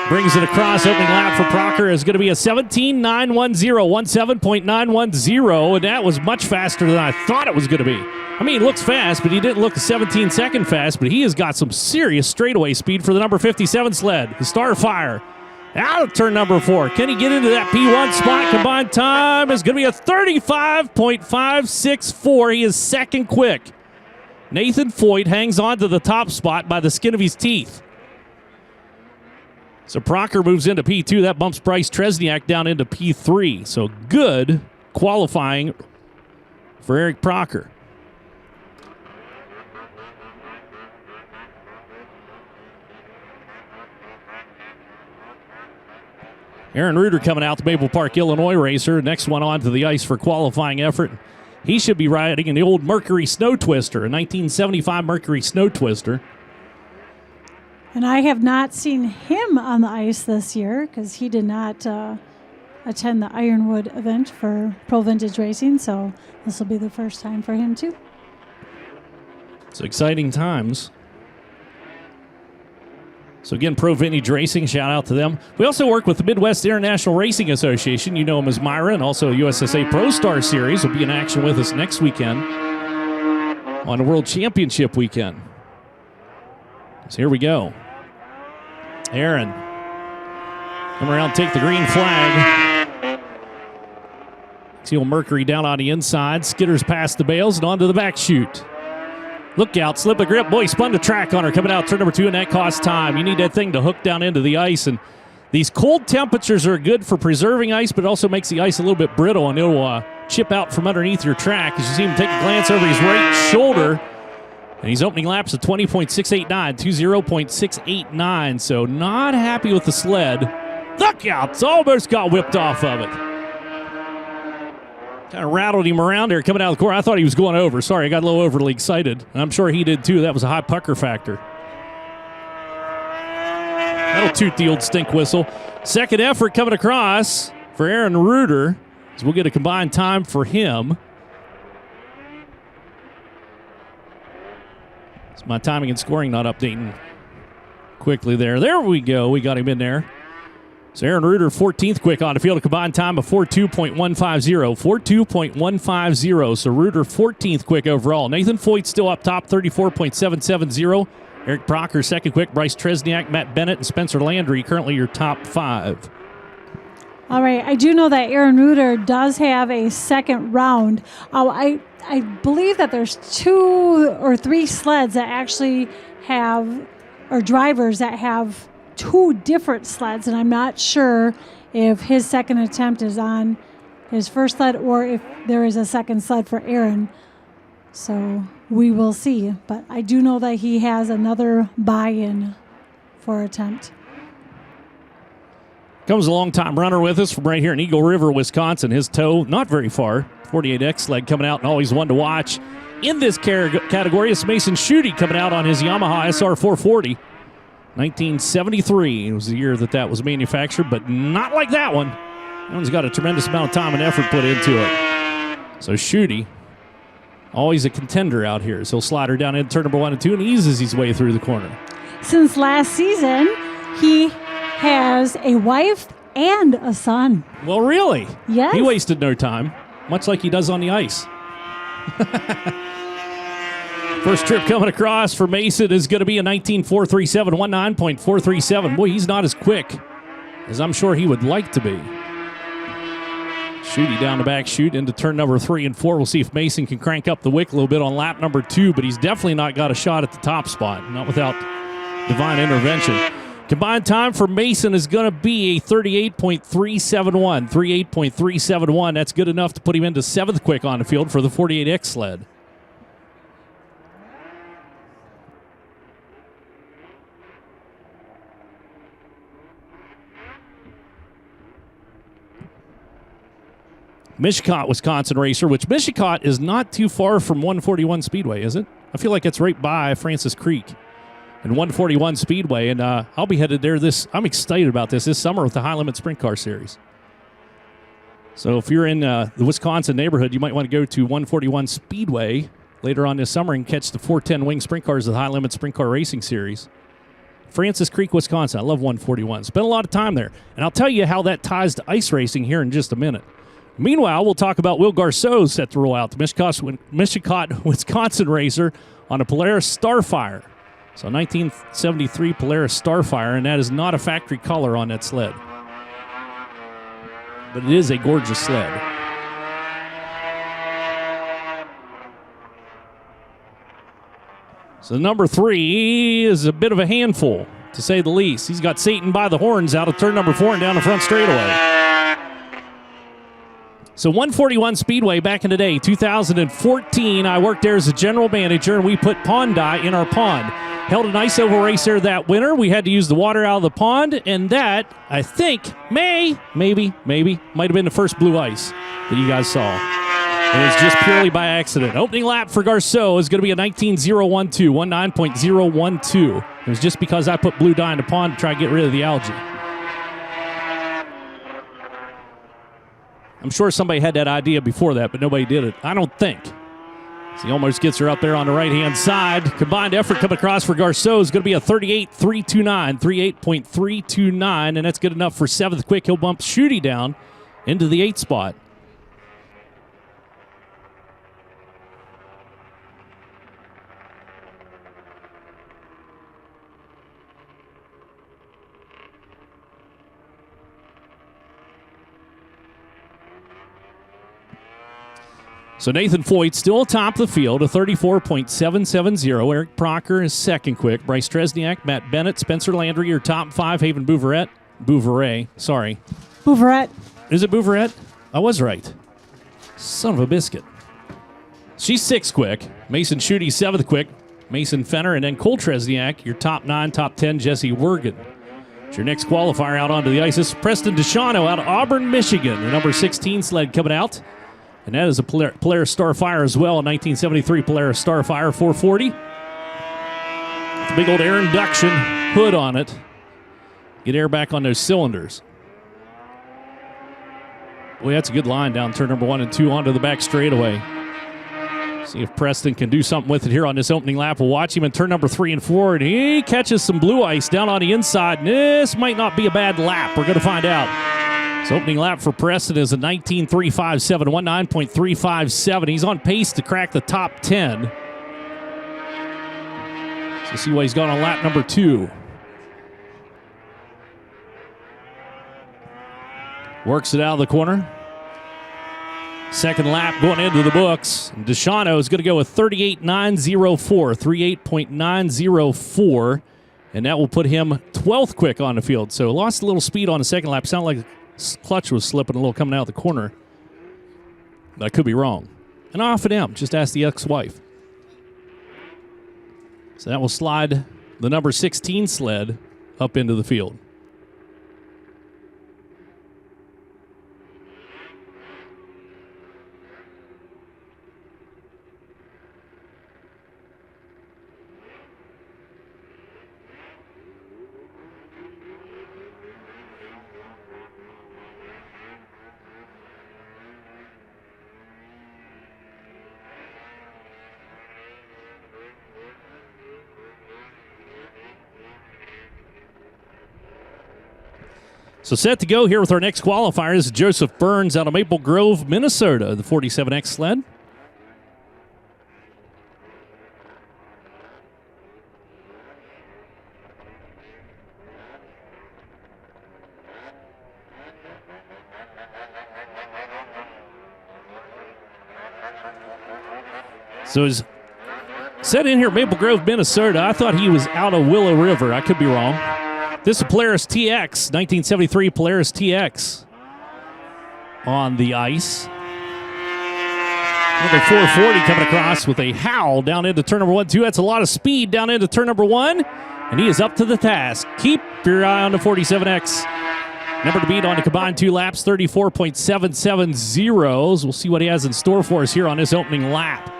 Brings it across. Opening lap for Proctor is going to be a 17.910, 17.910, and that was much faster than I thought it was going to be. I mean, he looks fast, but he didn't look a 17-second fast, but he has got some serious straightaway speed for the number 57 sled. The Starfire out of turn number 4. Can he get into that P1 spot? Combined time is going to be a 35.564. He is second quick. Nathan Foyt hangs on to the top spot by the skin of his teeth. So Proctor moves into P2. That bumps Bryce Tresniak down into P3. So good qualifying for Eric Proctor. Aaron Reuter coming out, the Maple Park, Illinois racer. Next one on to the ice for qualifying effort. He should be riding in the old Mercury Snow Twister, a 1975 Mercury Snow Twister. And I have not seen him on the ice this year because he did not attend the Ironwood event for Pro Vintage Racing, so this will be the first time for him too. It's exciting times. So again, Pro Vintage Racing, shout out to them. We also work with the Midwest International Racing Association. You know him as Myra, and also USSA Pro Star Series will be in action with us next weekend on the World Championship weekend. So here we go. Aaron, come around, take the green flag. See old Mercury down on the inside. Skitters past the bales and onto the back chute. Look out, slip of grip. Boy, he spun the track on her coming out turn number 2, and that costs time. You need that thing to hook down into the ice, and these cold temperatures are good for preserving ice, but it also makes the ice a little bit brittle, and it'll chip out from underneath your track. As you see him take a glance over his right shoulder, and he's opening laps at 20.689, 20.689, so not happy with the sled. Look out, it's almost got whipped off of it. Kind of rattled him around there coming out of the corner. I thought he was going over. Sorry, I got a little overly excited. And I'm sure he did too. That was a high pucker factor. That'll toot the old stink whistle. Second effort coming across for Aaron Reuter. So we'll get a combined time for him. It's my timing and scoring not updating quickly there. There we go. We got him in there. So Aaron Reuter, 14th quick on the field, a combined time of 42.150. 42.150. So Reuter, 14th quick overall. Nathan Foyt still up top, 34.770. Eric Proctor, second quick. Bryce Tresniak, Matt Bennett, and Spencer Landry, currently your top 5. All right, I do know that Aaron Reuter does have a second round. I believe that there's 2 or 3 sleds that actually have, or drivers that have 2 different sleds, and I'm not sure if his second attempt is on his first sled or if there is a second sled for Aaron. So we will see. But I do know that he has another buy-in for attempt. Comes a long-time runner with us from right here in Eagle River, Wisconsin. His toe, not very far. 48X sled coming out and always one to watch. In this category is Mason Schutte coming out on his Yamaha SR 440. 1973 was the year that was manufactured, but not like that one. That one's got a tremendous amount of time and effort put into it. So Schutte, always a contender out here. So he'll slide her down into turn number 1 and 2 and eases his way through the corner. Since last season, he has a wife and a son. Well, really? Yes. He wasted no time, much like he does on the ice. First trip coming across for Mason is going to be a 19.437, 19.437. Boy, he's not as quick as I'm sure he would like to be. Schutte down the back chute into turn number 3 and 4. We'll see if Mason can crank up the wick a little bit on lap number 2, but he's definitely not got a shot at the top spot, not without divine intervention. Combined time for Mason is going to be a 38.371, 38.371. That's good enough to put him into 7th quick on the field for the 48X sled. Mishicot, Wisconsin racer, which Mishicot is not too far from 141 Speedway, is it? I feel like it's right by Francis Creek and 141 Speedway, and I'll be headed there I'm excited about this summer with the High Limit Sprint Car Series. So if you're in the Wisconsin neighborhood, you might want to go to 141 Speedway later on this summer and catch the 410 Wing Sprint Cars of the High Limit Sprint Car Racing Series. Francis Creek, Wisconsin. I love 141. Spent a lot of time there. And I'll tell you how that ties to ice racing here in just a minute. Meanwhile, we'll talk about Will Garceau set to roll out, the Michigan, Wisconsin racer on a Polaris Starfire. So 1973 Polaris Starfire, and that is not a factory color on that sled. But it is a gorgeous sled. So number 3 is a bit of a handful, to say the least. He's got Satan by the horns out of turn number 4 and down the front straightaway. So 141 Speedway back in the day, 2014, I worked there as a general manager, and we put pond dye in our pond. Held a nice oval race there that winter. We had to use the water out of the pond, and that, I think, maybe, might have been the first blue ice that you guys saw. And it was just purely by accident. Opening lap for Garceau is going to be a 19.012. It was just because I put blue dye in the pond to try to get rid of the algae. I'm sure somebody had that idea before that, but nobody did it. I don't think. So he almost gets her up there on the right-hand side. Combined effort coming across for Garceau is going to be a 38.329, 38.329, and that's good enough for 7th quick. He'll bump Schutte down into the 8th spot. So Nathan Foyt still atop the field, a 34.770. Eric Procker is second quick. Bryce Tresniak, Matt Bennett, Spencer Landry are top 5. Haven Bouveret. Is it Bouveret? I was right. Son of a biscuit. She's 6th quick. Mason Schutte 7th quick. Mason Fenner, and then Cole Tresniak, your top 9, top 10, Jesse Wergen. It's your next qualifier out onto the ice. This is Preston DeShano out of Auburn, Michigan. The number 16 sled coming out. And that is a Polaris Starfire as well, a 1973 Polaris Starfire 440. With a big old air induction hood on it. Get air back on those cylinders. Boy, that's a good line down turn number 1 and 2 onto the back straightaway. See if Preston can do something with it here on this opening lap. We'll watch him in turn number 3 and 4, and he catches some blue ice down on the inside. And this might not be a bad lap. We're going to find out. So opening lap for Preston is a 19.357, 19.357. He's on pace to crack the top 10. So see what he's got on lap number 2. Works it out of the corner. Second lap going into the books. DeShano is going to go with 38.904, 38.904. And that will put him 12th quick on the field. So lost a little speed on the second lap. Sounded like clutch was slipping a little coming out of the corner. But I could be wrong. And I often am. Just ask the ex-wife. So that will slide the number 16 sled up into the field. So set to go here with our next qualifier. This is Joseph Burns out of Maple Grove, Minnesota, the 47X sled. So he's set in here, Maple Grove, Minnesota. I thought he was out of Willow River. I could be wrong. This is a Polaris TX, 1973 Polaris TX on the ice. Number 440 coming across with a howl down into turn number 1, 2. That's a lot of speed down into turn number 1, and he is up to the task. Keep your eye on the 47X. Number to beat on the combined 2 laps, 34.770. We'll see what he has in store for us here on this opening lap.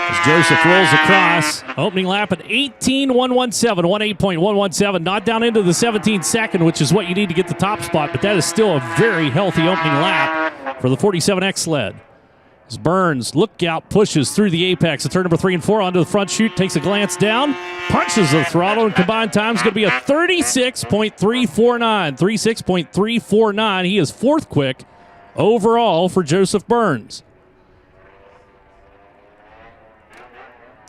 As Joseph rolls across, opening lap at 18.117, 18.117, not down into the 17th second, which is what you need to get the top spot, but that is still a very healthy opening lap for the 47X sled. As Burns, look out, pushes through the apex of turn number 3 and 4 onto the front chute, takes a glance down, punches the throttle, and combined time is going to be a 36.349. 36.349. He is fourth quick overall for Joseph Burns.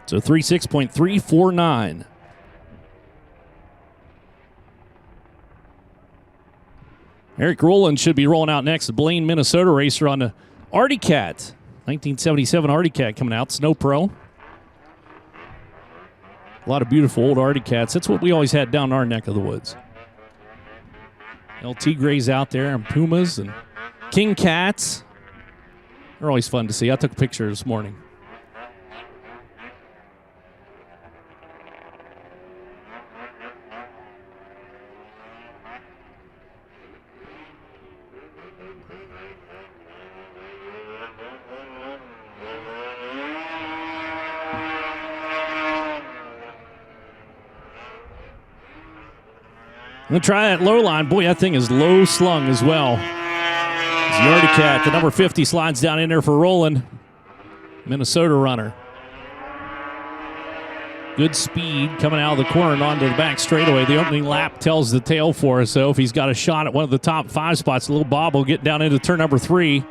So 36.349. Eric Rowland should be rolling out next. The Blaine, Minnesota racer on the Artie Cat. 1977 Artie Cat coming out. Snow Pro. A lot of beautiful old Artie Cats. That's what we always had down our neck of the woods. LT Grays out there and Pumas and King Cats. They're always fun to see. I took a picture this morning. I'm going to try that low line. Boy, that thing is low slung as well. It's the Artie Cat. The number 50 slides down in there for Rowland. Minnesota runner. Good speed coming out of the corner and onto the back straightaway. The opening lap tells the tale for us, though. If he's got a shot at one of the top 5 spots, a little bob will get down into turn number 3.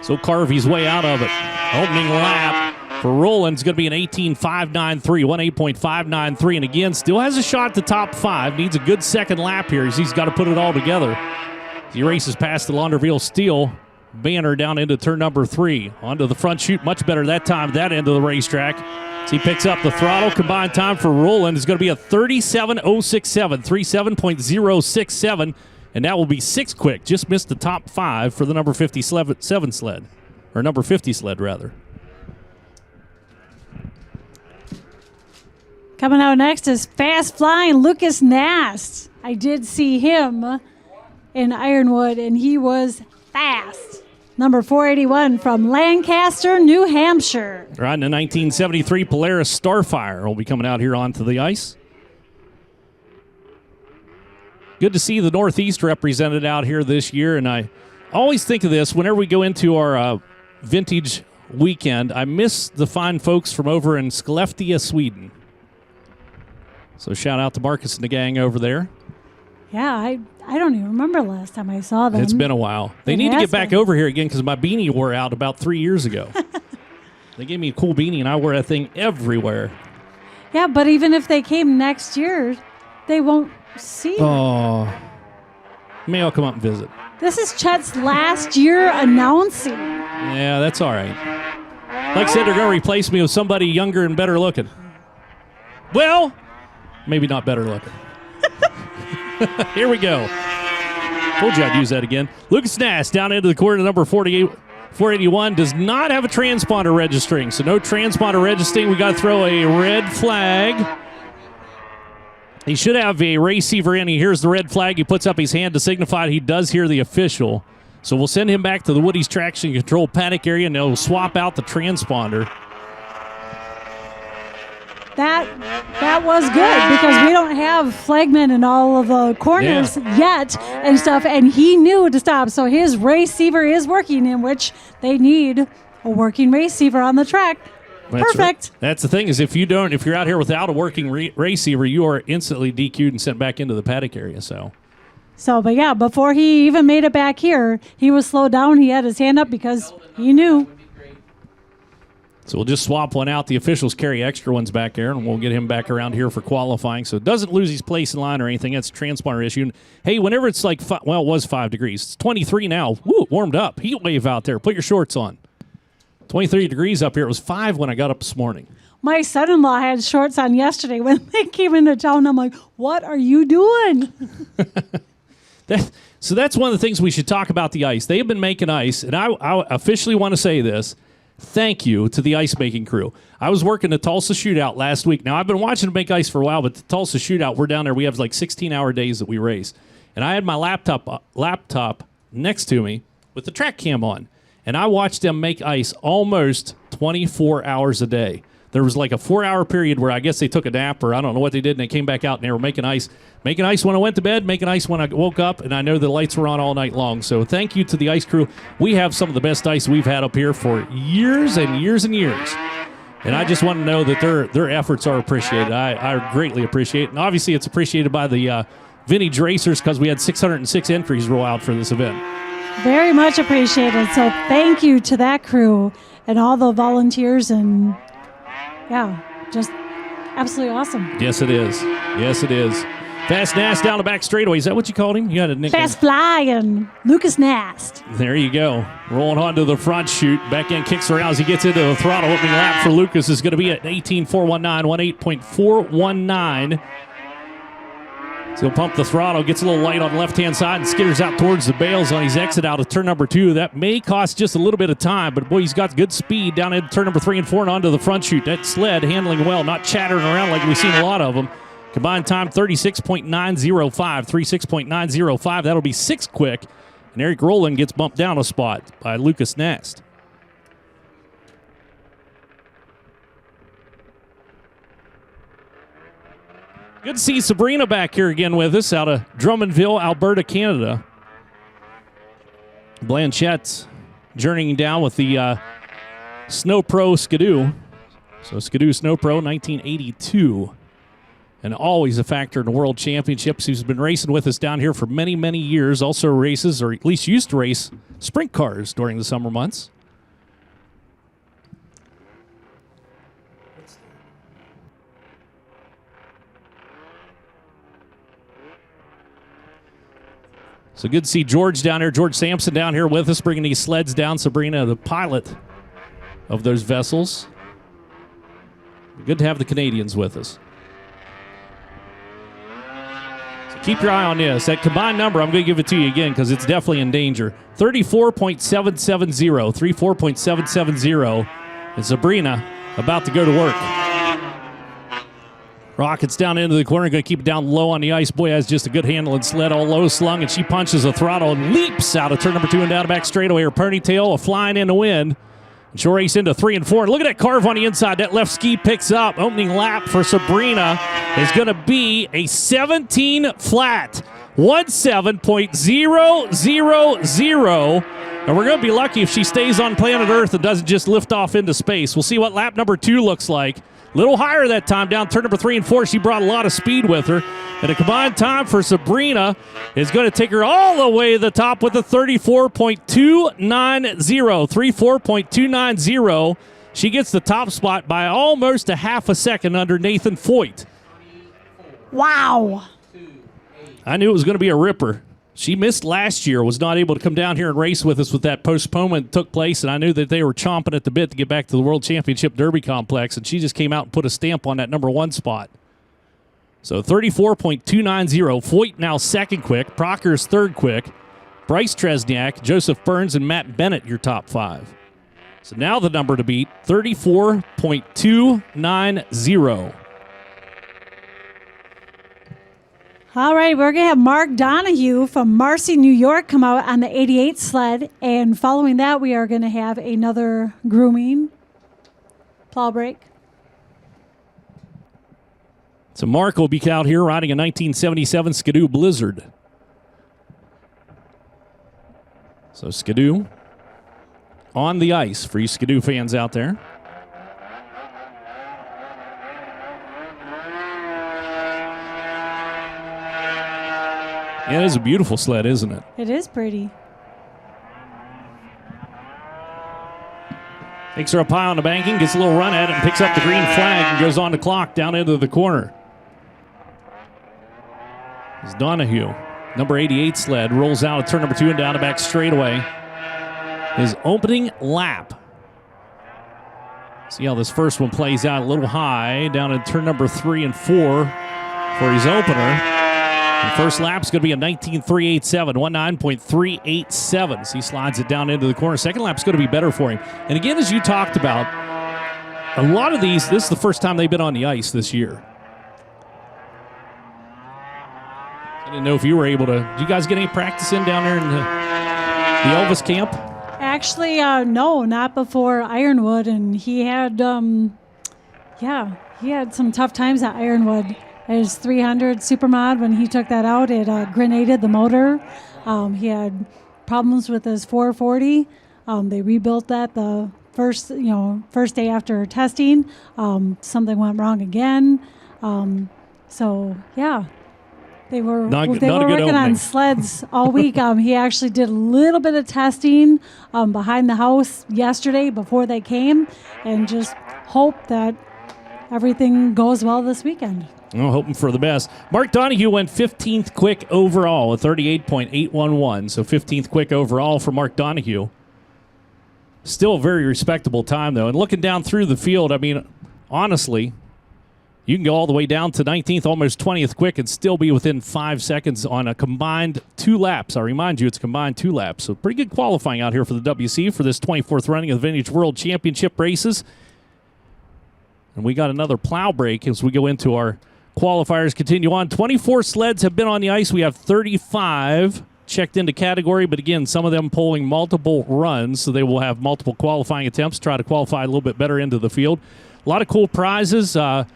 So carve his way out of it. Opening lap for Rowland's going to be an 18.593, 18.593, and again, still has a shot at the top 5. Needs a good second lap here as he's got to put it all together. He races past the Launderville Steel banner down into turn number 3. Onto the front chute, much better that time at that end of the racetrack. As he picks up the throttle, combined time for Rowland is going to be a 37.067, 37.067, and that will be 6th quick. Just missed the top 5 for the number 57 sled, or number 50 sled, rather. Coming out next is fast-flying Lucas Nast. I did see him in Ironwood, and he was fast. Number 481 from Lancaster, New Hampshire. Riding a 1973 Polaris Starfire will be coming out here onto the ice. Good to see the Northeast represented out here this year, and I always think of this whenever we go into our vintage weekend. I miss the fine folks from over in Skellefteå, Sweden. So shout out to Marcus and the gang over there. Yeah, I don't even remember last time I saw them. It's been a while. They need to get back over here again because my beanie wore out about 3 years ago. They gave me a cool beanie, and I wear that thing everywhere. Yeah, but even if they came next year, they won't see it. Oh. Maybe I'll come up and visit. This is Chet's last year announcing. Yeah, that's all right. Like I said, they're going to replace me with somebody younger and better looking. Well, maybe not better looking. Here we go. Told you I'd use that again. Lucas Nast down into the corner, number 481, does not have a transponder registering. So no transponder registering. We got to throw a red flag. He should have a receiver in. He hears the red flag. He puts up his hand to signify he does hear the official. So we'll send him back to the Woody's traction control paddock area, and they'll swap out the transponder. That was good because we don't have flagmen in all of the corners yet and stuff, and he knew to stop. So his receiver is working, in which they need a working receiver on the track. That's Perfect. Right. That's the thing is if you're out here without a working receiver, you are instantly DQ'd and sent back into the paddock area. So, but yeah, before he even made it back here, he was slowed down. He had his hand up because he knew. So we'll just swap one out. The officials carry extra ones back there, and we'll get him back around here for qualifying. So it doesn't lose his place in line or anything. That's a transponder issue. And hey, whenever it's like, it was 5 degrees. It's 23 now. Woo, warmed up. Heat wave out there. Put your shorts on. 23 degrees up here. It was 5 when I got up this morning. My son-in-law had shorts on yesterday when they came into town. I'm like, what are you doing? So that's one of the things we should talk about the ice. They have been making ice, and I officially want to say this. Thank you to the ice making crew. I was working the Tulsa Shootout last week. Now, I've been watching them make ice for a while, but the Tulsa Shootout, we're down there. We have like 16-hour days that we race. And I had my laptop next to me with the track cam on. And I watched them make ice almost 24 hours a day. there was like a 4-hour period where I guess they took a nap or I don't know what they did, and they came back out and they were making ice. Making ice when I went to bed, making ice when I woke up, and I know the lights were on all night long. So thank you to the ice crew. We have some of the best ice we've had up here for years and years and years. And I just want to know that their efforts are appreciated. I greatly appreciate it. And obviously it's appreciated by the vintage racers because we had 606 entries roll out for this event. Very much appreciated. So thank you to that crew and all the volunteers, and yeah, just absolutely awesome. Yes, it is. Yes, it is. Fast Nast down the back straightaway. Is that what you called him? You had a nickname. Fast Fly and Lucas Nast. There you go. Rolling on to the front chute. Back end kicks around as he gets into the throttle. Opening lap for Lucas is going to be at 18.419, 18.419. So he'll pump the throttle, gets a little light on the left-hand side, and skitters out towards the bales on his exit out of turn number 2. That may cost just a little bit of time, but boy, he's got good speed down into turn number 3 and 4 and onto the front chute. That sled handling well, not chattering around like we've seen a lot of them. Combined time 36.905, 36.905. That'll be 6 quick. And Eric Rowland gets bumped down a spot by Lucas Nast. Good to see Sabrina back here again with us out of Drummondville, Alberta, Canada. Blanchett's journeying down with the Snow Pro Skidoo. So Skidoo Snow Pro 1982. And always a factor in the World Championships. He's been racing with us down here for many, many years. Also races, or at least used to race, sprint cars during the summer months. So good to see George down here, George Sampson down here with us, bringing these sleds down. Sabrina, the pilot of those vessels. Good to have the Canadians with us. Keep your eye on this. That combined number, I'm going to give it to you again because it's definitely in danger. 34.770. 34.770. And Sabrina about to go to work. Rockets down into the corner. Going to keep it down low on the ice. Boy has just a good handle and sled all low slung. And she punches the throttle and leaps out of turn number 2 and down the back straightaway. Her ponytail flying in the wind. And she'll race into 3 and 4. And look at that carve on the inside. That left ski picks up. Opening lap for Sabrina is going to be a 17 flat. 17.000. And we're going to be lucky if she stays on planet Earth and doesn't just lift off into space. We'll see what lap number 2 looks like. A little higher that time down turn number 3 and 4. She brought a lot of speed with her. And a combined time for Sabrina is going to take her all the way to the top with a 34.290. 34.290. She gets the top spot by almost a half a second under Nathan Foyt. Wow. I knew it was going to be a ripper. She missed last year, was not able to come down here and race with us with that postponement that took place, and I knew that they were chomping at the bit to get back to the World Championship Derby Complex, and she just came out and put a stamp on that number 1 spot. So 34.290. Foyt now second quick. Procker's third quick. Bryce Tresniak, Joseph Burns, and Matt Bennett your top 5. So now the number to beat, 34.290. All right, we're going to have Mark Donahue from Marcy, New York come out on the 88 sled. And following that, we are going to have another grooming plow break. So Mark will be out here riding a 1977 Skidoo Blizzard. So Skidoo on the ice for you Skidoo fans out there. Yeah, it is a beautiful sled, isn't it? It is pretty. Takes her up high on the banking, gets a little run at it, and picks up the green flag and goes on the clock down into the corner. It's Donahue. Number 88 sled rolls out of turn number 2 and down the back straightaway. His opening lap. See how this first one plays out a little high down in turn number 3 and 4 for his opener. And first lap's going to be a 19.387, 19.387. So he slides it down into the corner. Second lap's going to be better for him. And again, as you talked about, a lot of these, this is the first time they've been on the ice this year. I didn't know if you were able to. Did you guys get any practice in down there in the Elvis camp? Actually, no, not before Ironwood. And he had Yeah, he had some tough times at Ironwood. His 300 Supermod, when he took that out, it grenaded the motor. He had problems with his 440. They rebuilt that the first day after testing. Something went wrong again. So yeah, they were working on sleds all week. He actually did a little bit of testing behind the house yesterday before they came, and just hope that everything goes well this weekend. Well, hoping for the best. Mark Donahue went 15th quick overall, a 38.811. So 15th quick overall for Mark Donahue. Still a very respectable time, though. And looking down through the field, I mean, honestly, you can go all the way down to 19th, almost 20th quick, and still be within 5 seconds on a combined 2 laps. I remind you, it's combined 2 laps. So pretty good qualifying out here for the WC for this 24th running of the Vintage World Championship races. And we got another plow break as we go into our qualifiers. Continue on. 24 sleds have been on the ice. We have 35 checked into category, but again, some of them pulling multiple runs, so they will have multiple qualifying attempts, try to qualify a little bit better into the field. A lot of cool prizes up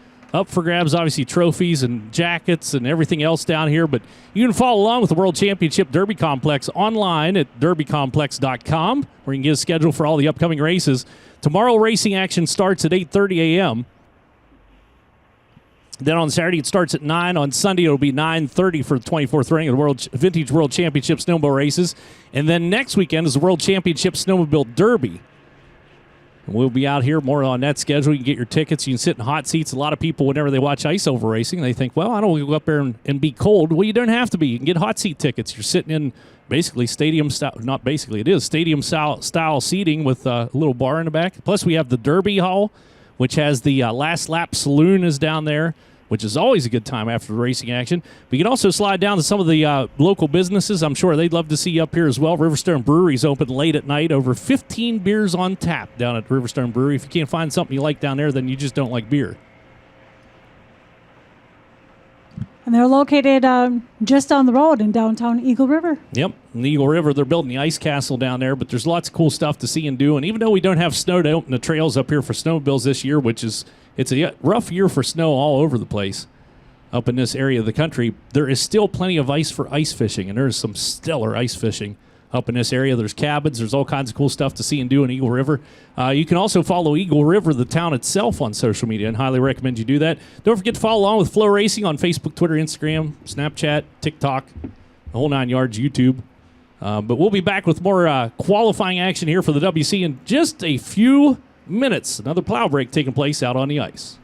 for grabs, obviously trophies and jackets and everything else down here, but you can follow along with the World Championship Derby Complex online at derbycomplex.com, where you can get a schedule for all the upcoming races. Tomorrow, racing action starts at 8:30 a.m., Then on Saturday, it starts at 9. On Sunday, it'll be 9:30 for the 24th running of the Vintage World Championship Snowmobile races. And then next weekend is the World Championship Snowmobile Derby. And we'll be out here more on that schedule. You can get your tickets. You can sit in hot seats. A lot of people, whenever they watch ice over racing, they think, well, I don't want to go up there and be cold. Well, you don't have to be. You can get hot seat tickets. You're sitting in basically stadium style, not basically, it is stadium style seating with a little bar in the back. Plus, we have the Derby Hall, which has the last lap saloon is down there, which is always a good time after the racing action. But you can also slide down to some of the local businesses. I'm sure they'd love to see you up here as well. Riverstone Brewery's open late at night. Over 15 beers on tap down at Riverstone Brewery. If you can't find something you like down there, then you just don't like beer. And they're located just down the road in downtown Eagle River. Yep, in the Eagle River. They're building the ice castle down there, but there's lots of cool stuff to see and do. And even though we don't have snow to open the trails up here for snowmobiles this year, which is it's a rough year for snow all over the place up in this area of the country, there is still plenty of ice for ice fishing, and there's some stellar ice fishing up in this area. There's cabins. There's all kinds of cool stuff to see and do in Eagle River. You can also follow Eagle River, the town itself, on social media, and highly recommend you do that. Don't forget to follow along with FloRacing on Facebook, Twitter, Instagram, Snapchat, TikTok, the whole 9 yards, YouTube. But we'll be back with more qualifying action here for the WC in just a few minutes. Another plow break taking place out on the ice.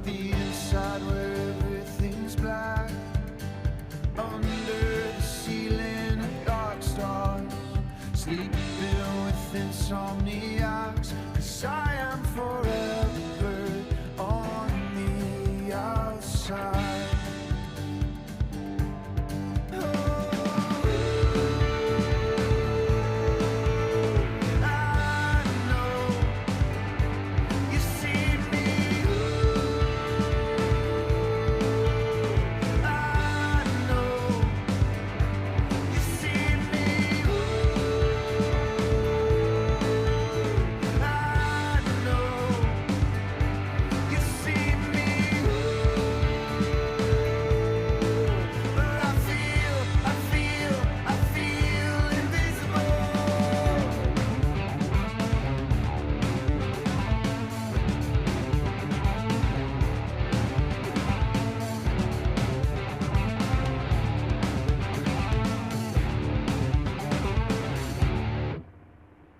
the inside where everything's black. Under the ceiling of dark stars, sleeping with insomniacs, 'cause I am forever on the outside.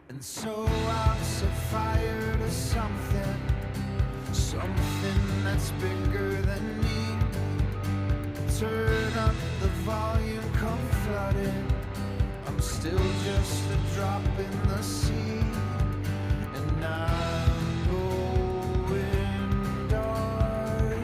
And so I'll set fire to something that's bigger than me. Turn up the volume, come flooding. I'm still just a drop in the sea, and I'm going dark.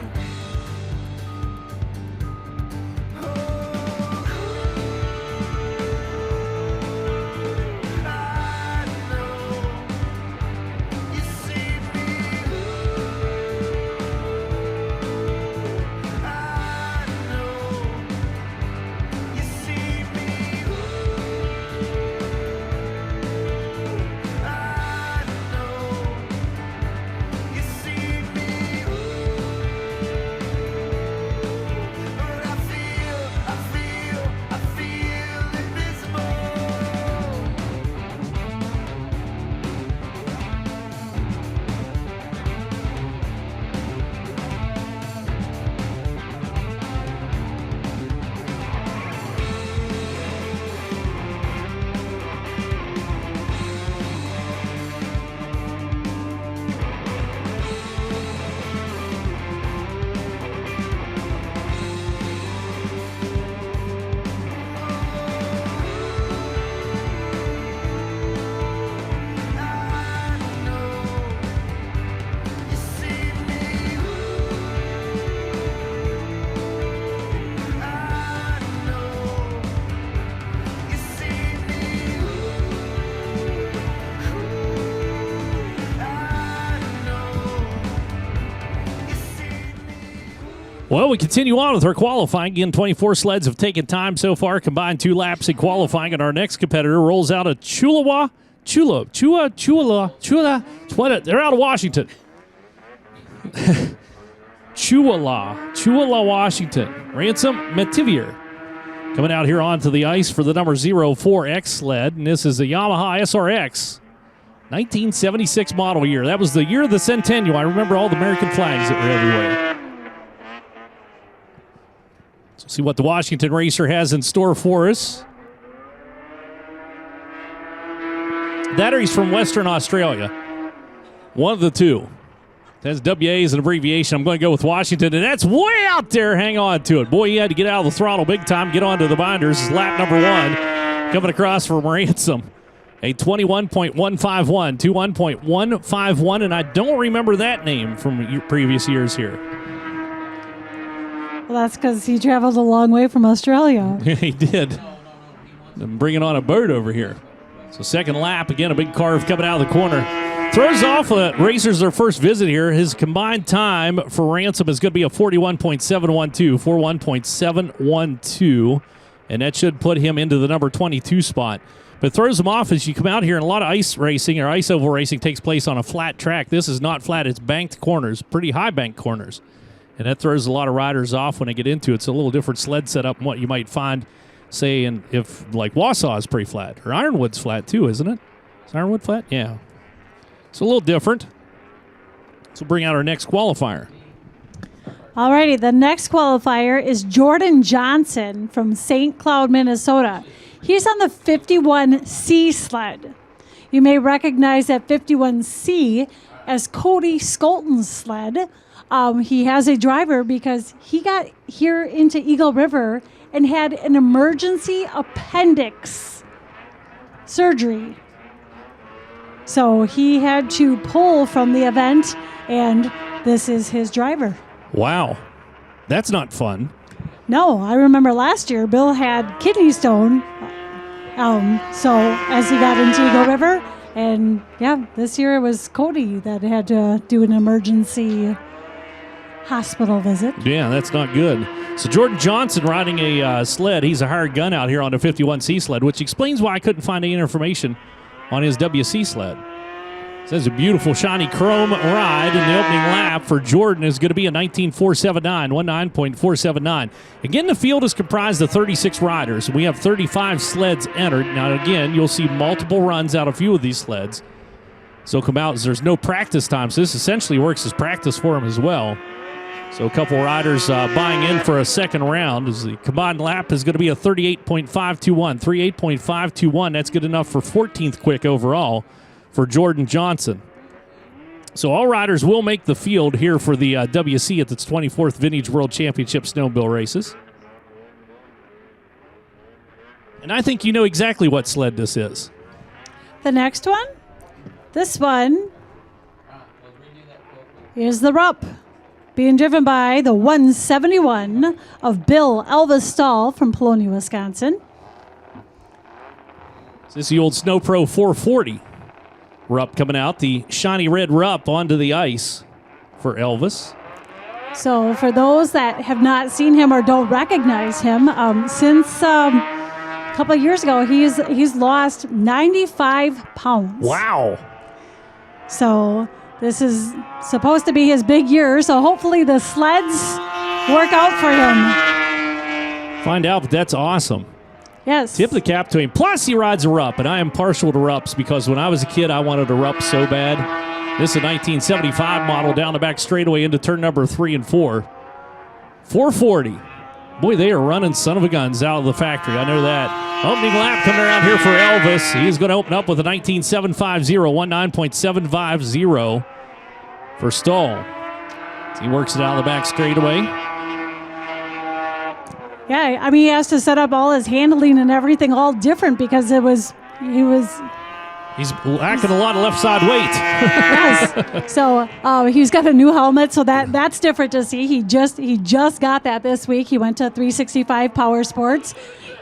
Well, we continue on with our qualifying. Again, 24 sleds have taken time so far, combined 2 laps in qualifying, and our next competitor rolls out of Chula. They're out of Washington. Chula, Washington. Ransom Metivier coming out here onto the ice for the number 04X sled, and this is a Yamaha SRX 1976 model year. That was the year of the Centennial. I remember all the American flags that were everywhere. So see what the Washington racer has in store for us. That or he's from Western Australia. One of the two. That's WA is an abbreviation. I'm going to go with Washington, and that's way out there. Hang on to it. Boy, he had to get out of the throttle big time, get onto the binders. This is lap number 1. Coming across from Ransom. A 21.151, 21.151, and I don't remember that name from previous years here. Well, that's because he traveled a long way from Australia. He did. I'm bringing on a bird over here. So second lap, again, a big carve coming out of the corner. Throws off racers their first visit here. His combined time for Ransom is going to be a 41.712, 41.712, and that should put him into the number 22 spot. But throws him off as you come out here, and a lot of ice racing or ice oval racing takes place on a flat track. This is not flat. It's banked corners, pretty high banked corners. And that throws a lot of riders off when they get into it. It's a little different sled setup than what you might find, say, if like Wausau is pretty flat. Or Ironwood's flat too, isn't it? Is Ironwood flat? Yeah. It's a little different. So bring out our next qualifier. Alrighty, the next qualifier is Jordan Johnson from St. Cloud, Minnesota. He's on the 51C sled. You may recognize that 51C as Cody Skolton's sled. he has a driver because he got here into Eagle River and had an emergency appendix surgery. So he had to pull from the event, and this is his driver. Wow. That's not fun. No, I remember last year Bill had kidney stone. So as he got into Eagle River, and yeah, this year it was Cody that had to do an emergency hospital visit. Yeah, that's not good. So Jordan Johnson riding a sled. He's a hired gun out here on a 51C sled, which explains why I couldn't find any information on his WC sled. Says a beautiful shiny chrome ride in the opening lap for Jordan is going to be a 19.479, 19.479. Again, the field is comprised of 36 riders. We have 35 sleds entered. Now, again, you'll see multiple runs out of a few of these sleds. So come out as there's no practice time. So this essentially works as practice for him as well. So a couple riders buying in for a second round as the combined lap is going to be a 38.521. 38.521. That's good enough for 14th quick overall for Jordan Johnson. So all riders will make the field here for the WC at its 24th Vintage World Championship Snowmobile races. And I think you know exactly what sled this is. The next one, this one is the Rupp, being driven by the 171 of Bill Elvis Stahl from Polonia, Wisconsin. This is the old Snow Pro 440. Rupp coming out, the shiny red Rupp onto the ice for Elvis. So for those that have not seen him or don't recognize him, since a couple of years ago, he's lost 95 pounds. Wow. So this is supposed to be his big year, so hopefully the sleds work out for him. Find out, but that's awesome. Yes. Tip the cap to him. Plus, he rides a Rupp, and I am partial to Rupps because when I was a kid, I wanted a Rupp so bad. This is a 1975 model down the back straightaway into turn number 3 and 4. 440. Boy, they are running son of a guns out of the factory. I know that. Opening lap coming around here for Elvis. He's going to open up with a 19.750, 19.750 for Stahl. He works it out of the back straightaway. Yeah, I mean, he has to set up all his handling and everything all different because He's lacking a lot of left side weight. Yes. So he's got a new helmet, so that's different to see. He just got that this week. He went to 365 Power Sports.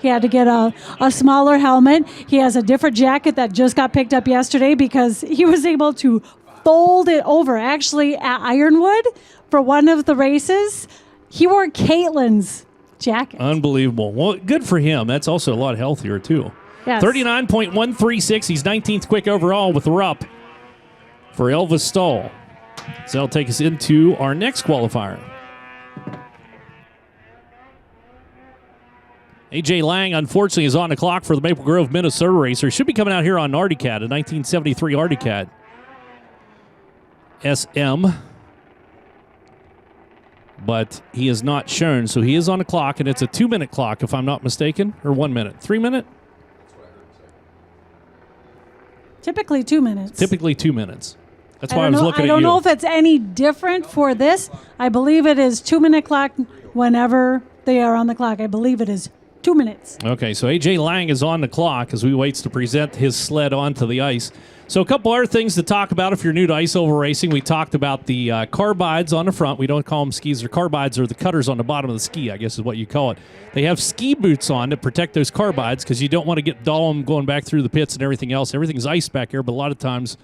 He had to get a smaller helmet. He has a different jacket that just got picked up yesterday because he was able to fold it over. Actually, at Ironwood, for one of the races, he wore Caitlin's jacket. Unbelievable. Well, good for him. That's also a lot healthier, too. Yes. 39.136. He's 19th quick overall with the Rupp for Elvis Stahl. So that'll take us into our next qualifier. AJ Lang, unfortunately, is on the clock for the Maple Grove, Minnesota racer. Should be coming out here on an Arctic Cat, a 1973 Arctic Cat SM. But he is not shown, so he is on the clock, and it's a 2-minute clock, if I'm not mistaken, or 1 minute. 3 minute? Typically 2 minutes. Typically 2 minutes. That's why I was looking at you. I don't know if it's any different for this. I believe it is 2-minute clock whenever they are on the clock. I believe it is 2 minutes. Okay, so AJ Lang is on the clock as we waits to present his sled onto the ice. So a couple other things to talk about if you're new to ice oval racing. We talked about the carbides on the front. We don't call them skis or carbides, or the cutters on the bottom of the ski, I guess is what you call it. They have ski boots on to protect those carbides because you don't want to get dull going back through the pits and everything else. Everything's ice back here, but a lot of times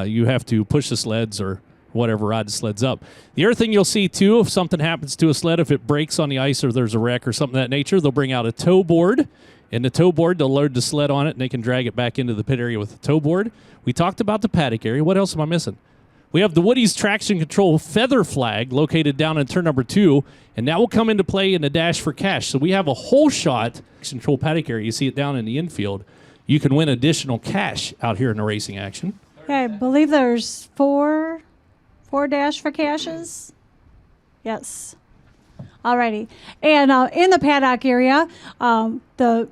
you have to push the sleds or whatever, ride the sleds up. The other thing you'll see, too, if something happens to a sled, if it breaks on the ice or there's a wreck or something of that nature, they'll bring out a tow board. In the tow board, they'll load the sled on it, and they can drag it back into the pit area with the tow board. We talked about the paddock area. What else am I missing? We have the Woody's Traction Control feather flag located down in turn number 2, and that will come into play in the Dash for Cash. So we have a whole shot control paddock area. You see it down in the infield. You can win additional cash out here in the racing action. Yeah, I believe there's four Dash for Cashes. Yes. Alrighty. And in the paddock area, the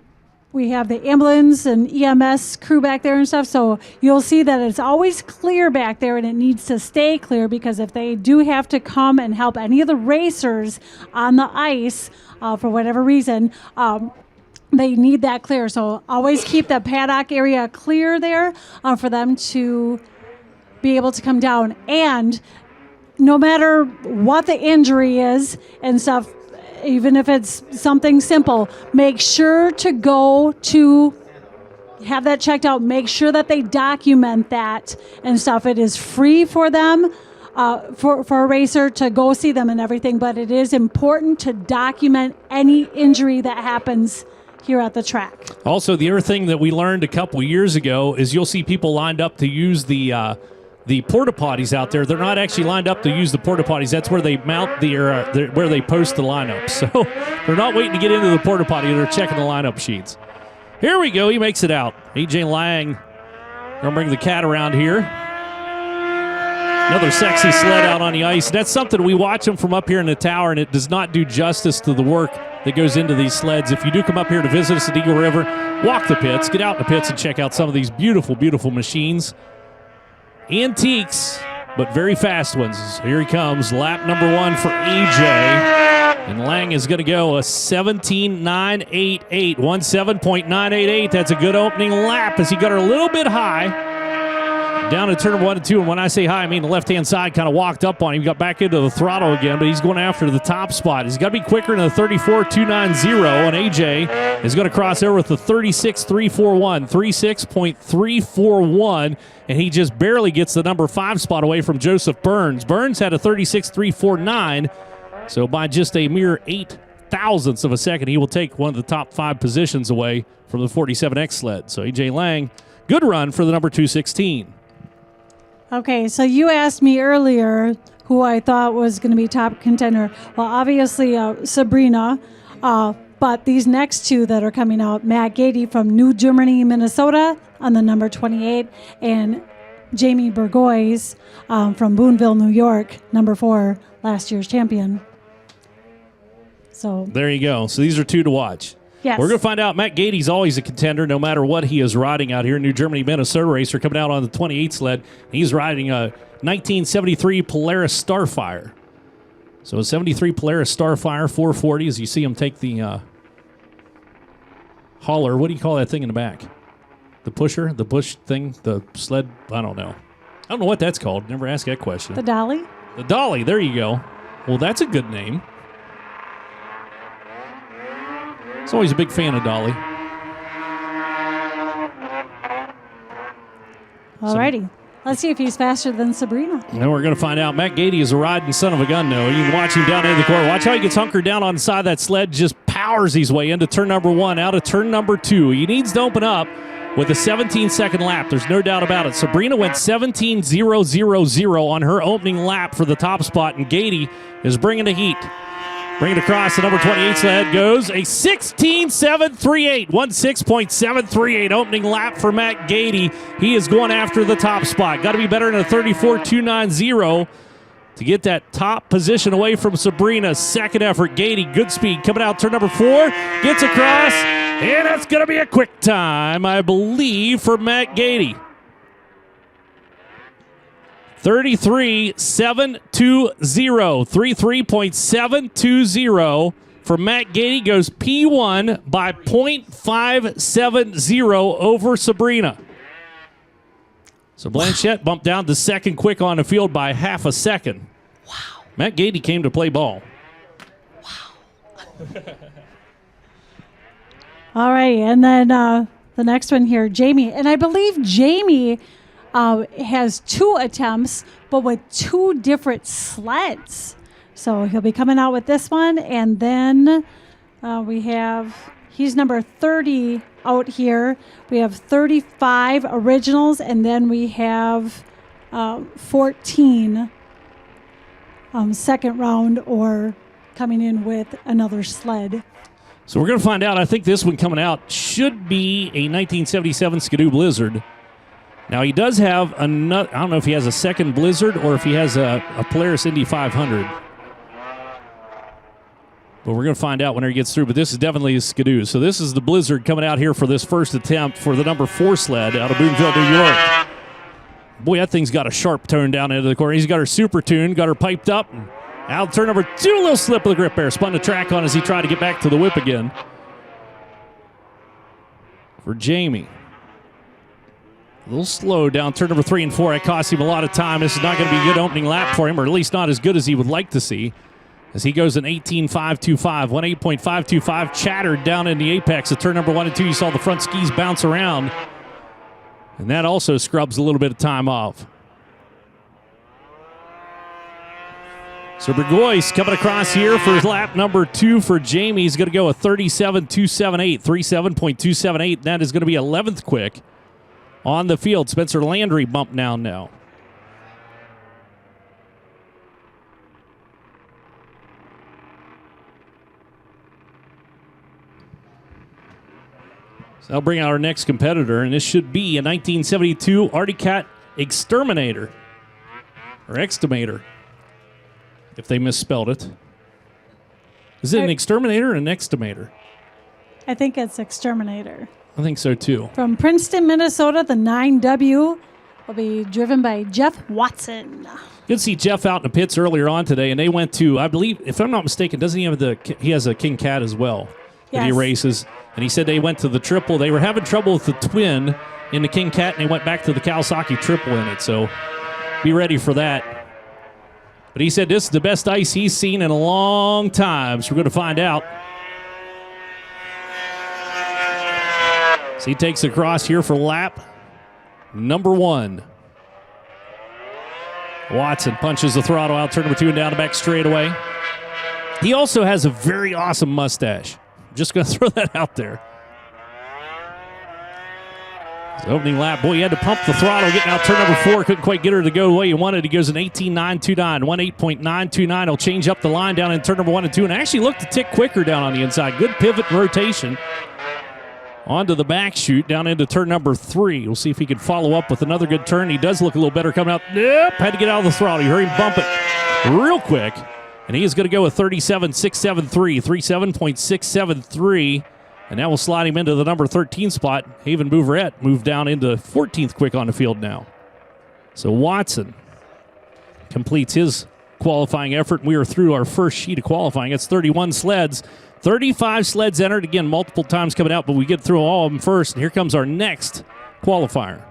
we have the ambulance and EMS crew back there and stuff. So you'll see that it's always clear back there, and it needs to stay clear, because if they do have to come and help any of the racers on the ice for whatever reason, they need that clear. So always keep the paddock area clear there for them to be able to come down. And no matter what the injury is and stuff, even if it's something simple, make sure to go to have that checked out. Make sure that they document that and stuff. It is free for them, for a racer to go see them and everything, but it is important to document any injury that happens here at the track. Also, the other thing that we learned a couple years ago is you'll see people lined up to use the porta potties out there. They're not actually lined up to use the porta potties. That's where they mount where they post the lineup. So they're not waiting to get into the porta potty. They're checking the lineup sheets. Here we go. He makes it out. AJ Lang gonna bring the cat around here. Another sexy sled out on the ice. That's something we watch them from up here in the tower, and it does not do justice to the work that goes into these sleds. If you do come up here to visit us at Eagle River, walk the pits, get out in the pits, and check out some of these beautiful, beautiful machines. Antiques, but very fast ones. Here he comes, lap number 1 for AJ. And Lang is going to go a 17.988, 17.988. That's a good opening lap as he got her a little bit high. Down to turn 1 and 2, and when I say high, I mean the left-hand side kind of walked up on him. He got back into the throttle again, but he's going after the top spot. He's got to be quicker than the 34.290, and AJ is going to cross over with the 36.341, 36.341, and he just barely gets the number 5 spot away from Joseph Burns. Burns had a 36.349, so by just a mere 8 thousandths of a second, he will take one of the top 5 positions away from the 47X sled. So AJ Lang, good run for the number 216. Okay, so you asked me earlier who I thought was going to be top contender. Well, obviously Sabrina, but these next two that are coming out, Matt Gady from New Germany, Minnesota on the number 28, and Jamie Burgoyes from Boonville, New York, number 4, last year's champion. So there you go. So these are 2 to watch. Yes. We're going to find out. Matt Gady's always a contender no matter what he is riding out here. New Germany, Minnesota racer coming out on the 28 sled. He's riding a 1973 Polaris Starfire. So a 73 Polaris Starfire 440 as you see him take the hauler. What do you call that thing in the back? The pusher? The push thing? The sled? I don't know. I don't know what that's called. Never asked that question. the dolly. The Dolly. There you go. Well, that's a good name. It's always a big fan of Dolly. Alrighty. Let's see if he's faster than Sabrina. And we're going to find out. Matt Gady is a riding son of a gun, though. You can watch him down in the corner. Watch how he gets hunkered down on the side of that sled, just powers his way into turn number 1, out of turn number 2. He needs to open up with a 17-second lap. There's no doubt about it. Sabrina went 17.000 on her opening lap for the top spot, and Gady is bringing the heat. Bring it across. The number 28 sled goes a 16.738, 16.738 opening lap for Matt Gady. He is going after the top spot. Got to be better than a 34.290 to get that top position away from Sabrina. Second effort, Gady, good speed. Coming out turn number 4, gets across, and that's going to be a quick time, I believe, for Matt Gady. 33.720, 33.720 for Matt Gady, goes P1 by 0.570 over Sabrina. So Blanchette bumped down to second quick on the field by half a second. Wow. Matt Gady came to play ball. All right, and then the next one here, Jamie. And I believe Jamie has 2 attempts, but with 2 different sleds. So he'll be coming out with this one, and then he's number 30 out here. We have 35 originals, and then we have 14 second round or coming in with another sled. So we're going to find out. I think this one coming out should be a 1977 Skidoo Blizzard. Now, he does have another, I don't know if he has a second Blizzard or if he has a Polaris Indy 500. But we're going to find out whenever he gets through. But this is definitely a skidoo. So this is the Blizzard coming out here for this first attempt for the number 4 sled out of Boonville, New York. Boy, that thing's got a sharp turn down into the corner. He's got her super tuned, got her piped up. Out turn number 2, a little slip of the grip there. Spun the track on as he tried to get back to the whip again. For Jamie. A little slow down turn number 3 and 4. That cost him a lot of time. This is not going to be a good opening lap for him, or at least not as good as he would like to see. As he goes an 18.525, 18.525, chattered down in the apex at turn number 1 and 2. You saw the front skis bounce around. And that also scrubs a little bit of time off. So Burgoyce coming across here for his lap number 2 for Jamie. He's going to go a 37.278, 37.278. That is going to be 11th quick on the field. Spencer Landry bumped down now. So I'll bring out our next competitor, and this should be a 1972 Artie Cat Exterminator, or Exterminator, if they misspelled it. Is it an Exterminator or an Exterminator? I think it's Exterminator. I think so, too. From Princeton, Minnesota, the 9W will be driven by Jeff Watson. Good to see Jeff out in the pits earlier on today, and they went to, I believe, if I'm not mistaken, doesn't he have he has a King Cat as well that he races. And he said they went to the triple. They were having trouble with the twin in the King Cat, and they went back to the Kawasaki triple in it. So be ready for that. But he said this is the best ice he's seen in a long time. So we're going to find out. So he takes across here for lap number 1. Watson punches the throttle out, turn number 2 and down the back straightaway. He also has a very awesome mustache. Just going to throw that out there. His opening lap. Boy, he had to pump the throttle getting out turn number 4. Couldn't quite get her to go the way he wanted. He goes an 18.929, 18.929. He'll change up the line down in turn number 1 and 2 and actually looked a tick quicker down on the inside. Good pivot and rotation. Onto the back chute down into turn number 3. We'll see if he can follow up with another good turn. He does look a little better coming out. Yep, had to get out of the throttle. You heard him bump it real quick. And he is going to go with 37.673, 37.673. And that will slide him into the number 13 spot. Haven Bouveret moved down into 14th quick on the field now. So Watson completes his qualifying effort. We are through our first sheet of qualifying. It's 31 sleds. 35 sleds entered. Again, multiple times coming out, but we get through all of them first. And here comes our next qualifier.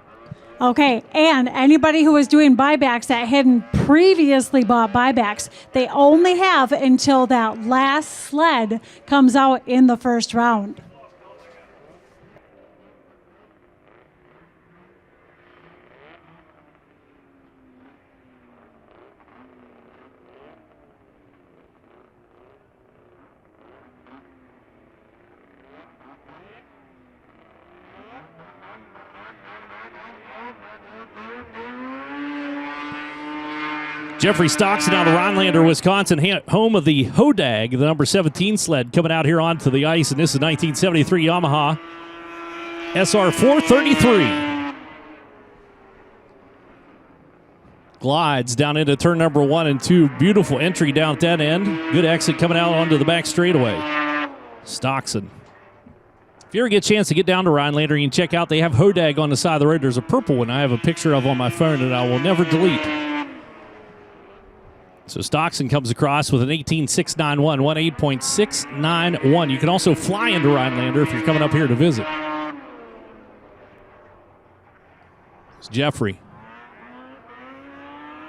Okay, and anybody who is doing buybacks that hadn't previously bought buybacks, they only have until that last sled comes out in the first round. Jeffrey Stockton out of Rhinelander, Wisconsin, home of the Hodag, the number 17 sled, coming out here onto the ice. And this is 1973 Yamaha SR 433. Glides down into turn number 1 and 2. Beautiful entry down at that end. Good exit coming out onto the back straightaway. Stockton. If you ever get a chance to get down to Rhinelander, you can check out, they have Hodag on the side of the road. There's a purple one I have a picture of on my phone that I will never delete. So Stockton comes across with an 18.691, 18.691. You can also fly into Rhinelander if you're coming up here to visit. It's Jeffrey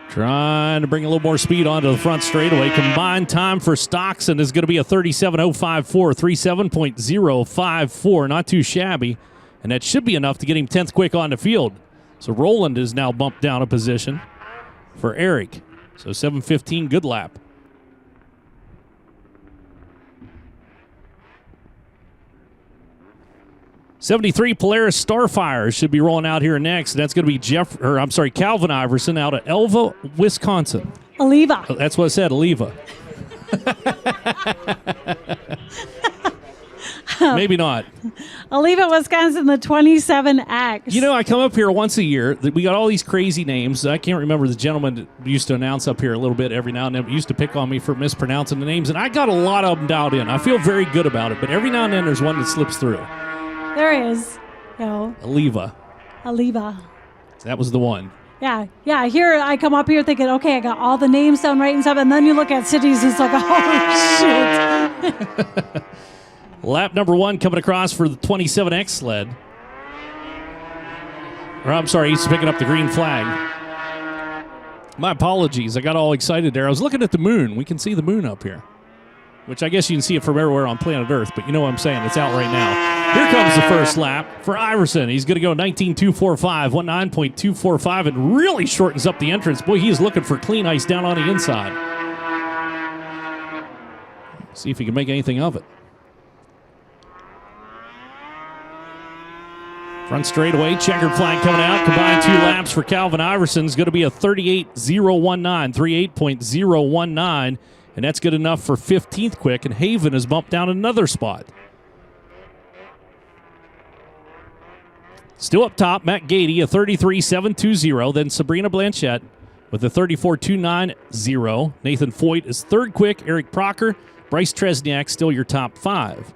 trying to bring a little more speed onto the front straightaway. Combined time for Stockton is going to be a 37.054, 37.054. Not too shabby. And that should be enough to get him 10th quick on the field. So Roland is now bumped down a position for Eric. So 7:15, good lap. '73 Polaris Starfire should be rolling out here next. That's going to be Calvin Iverson out of Elva, Wisconsin. Oliva. That's what I said, Oliva. Maybe not. Oliva, Wisconsin, the 27X. You know, I come up here once a year. We got all these crazy names. I can't remember the gentleman that used to announce up here a little bit every now and then. Used to pick on me for mispronouncing the names, and I got a lot of them dialed in. I feel very good about it, but every now and then there's one that slips through. There is. You know, Oliva. That was the one. Yeah. Here I come up here thinking, okay, I got all the names down right and stuff, and then you look at cities, it's like, oh shit. Lap number 1 coming across for the 27X sled. Or I'm sorry, he's picking up the green flag. My apologies. I got all excited there. I was looking at the moon. We can see the moon up here, which I guess you can see it from everywhere on planet Earth, but you know what I'm saying. It's out right now. Here comes the first lap for Iverson. He's going to go 19.245, 19.245, and really shortens up the entrance. Boy, he is looking for clean ice down on the inside. See if he can make anything of it. Front straightaway, checkered flag coming out. Combined 2 laps for Calvin Iverson is going to be a 38.019, 38.019, and that's good enough for 15th quick, and Haven has bumped down another spot. Still up top, Matt Gady, a 33.720, then Sabrina Blanchette with a 34.290. Nathan Foyt is third quick, Eric Procker, Bryce Tresniak still your top 5.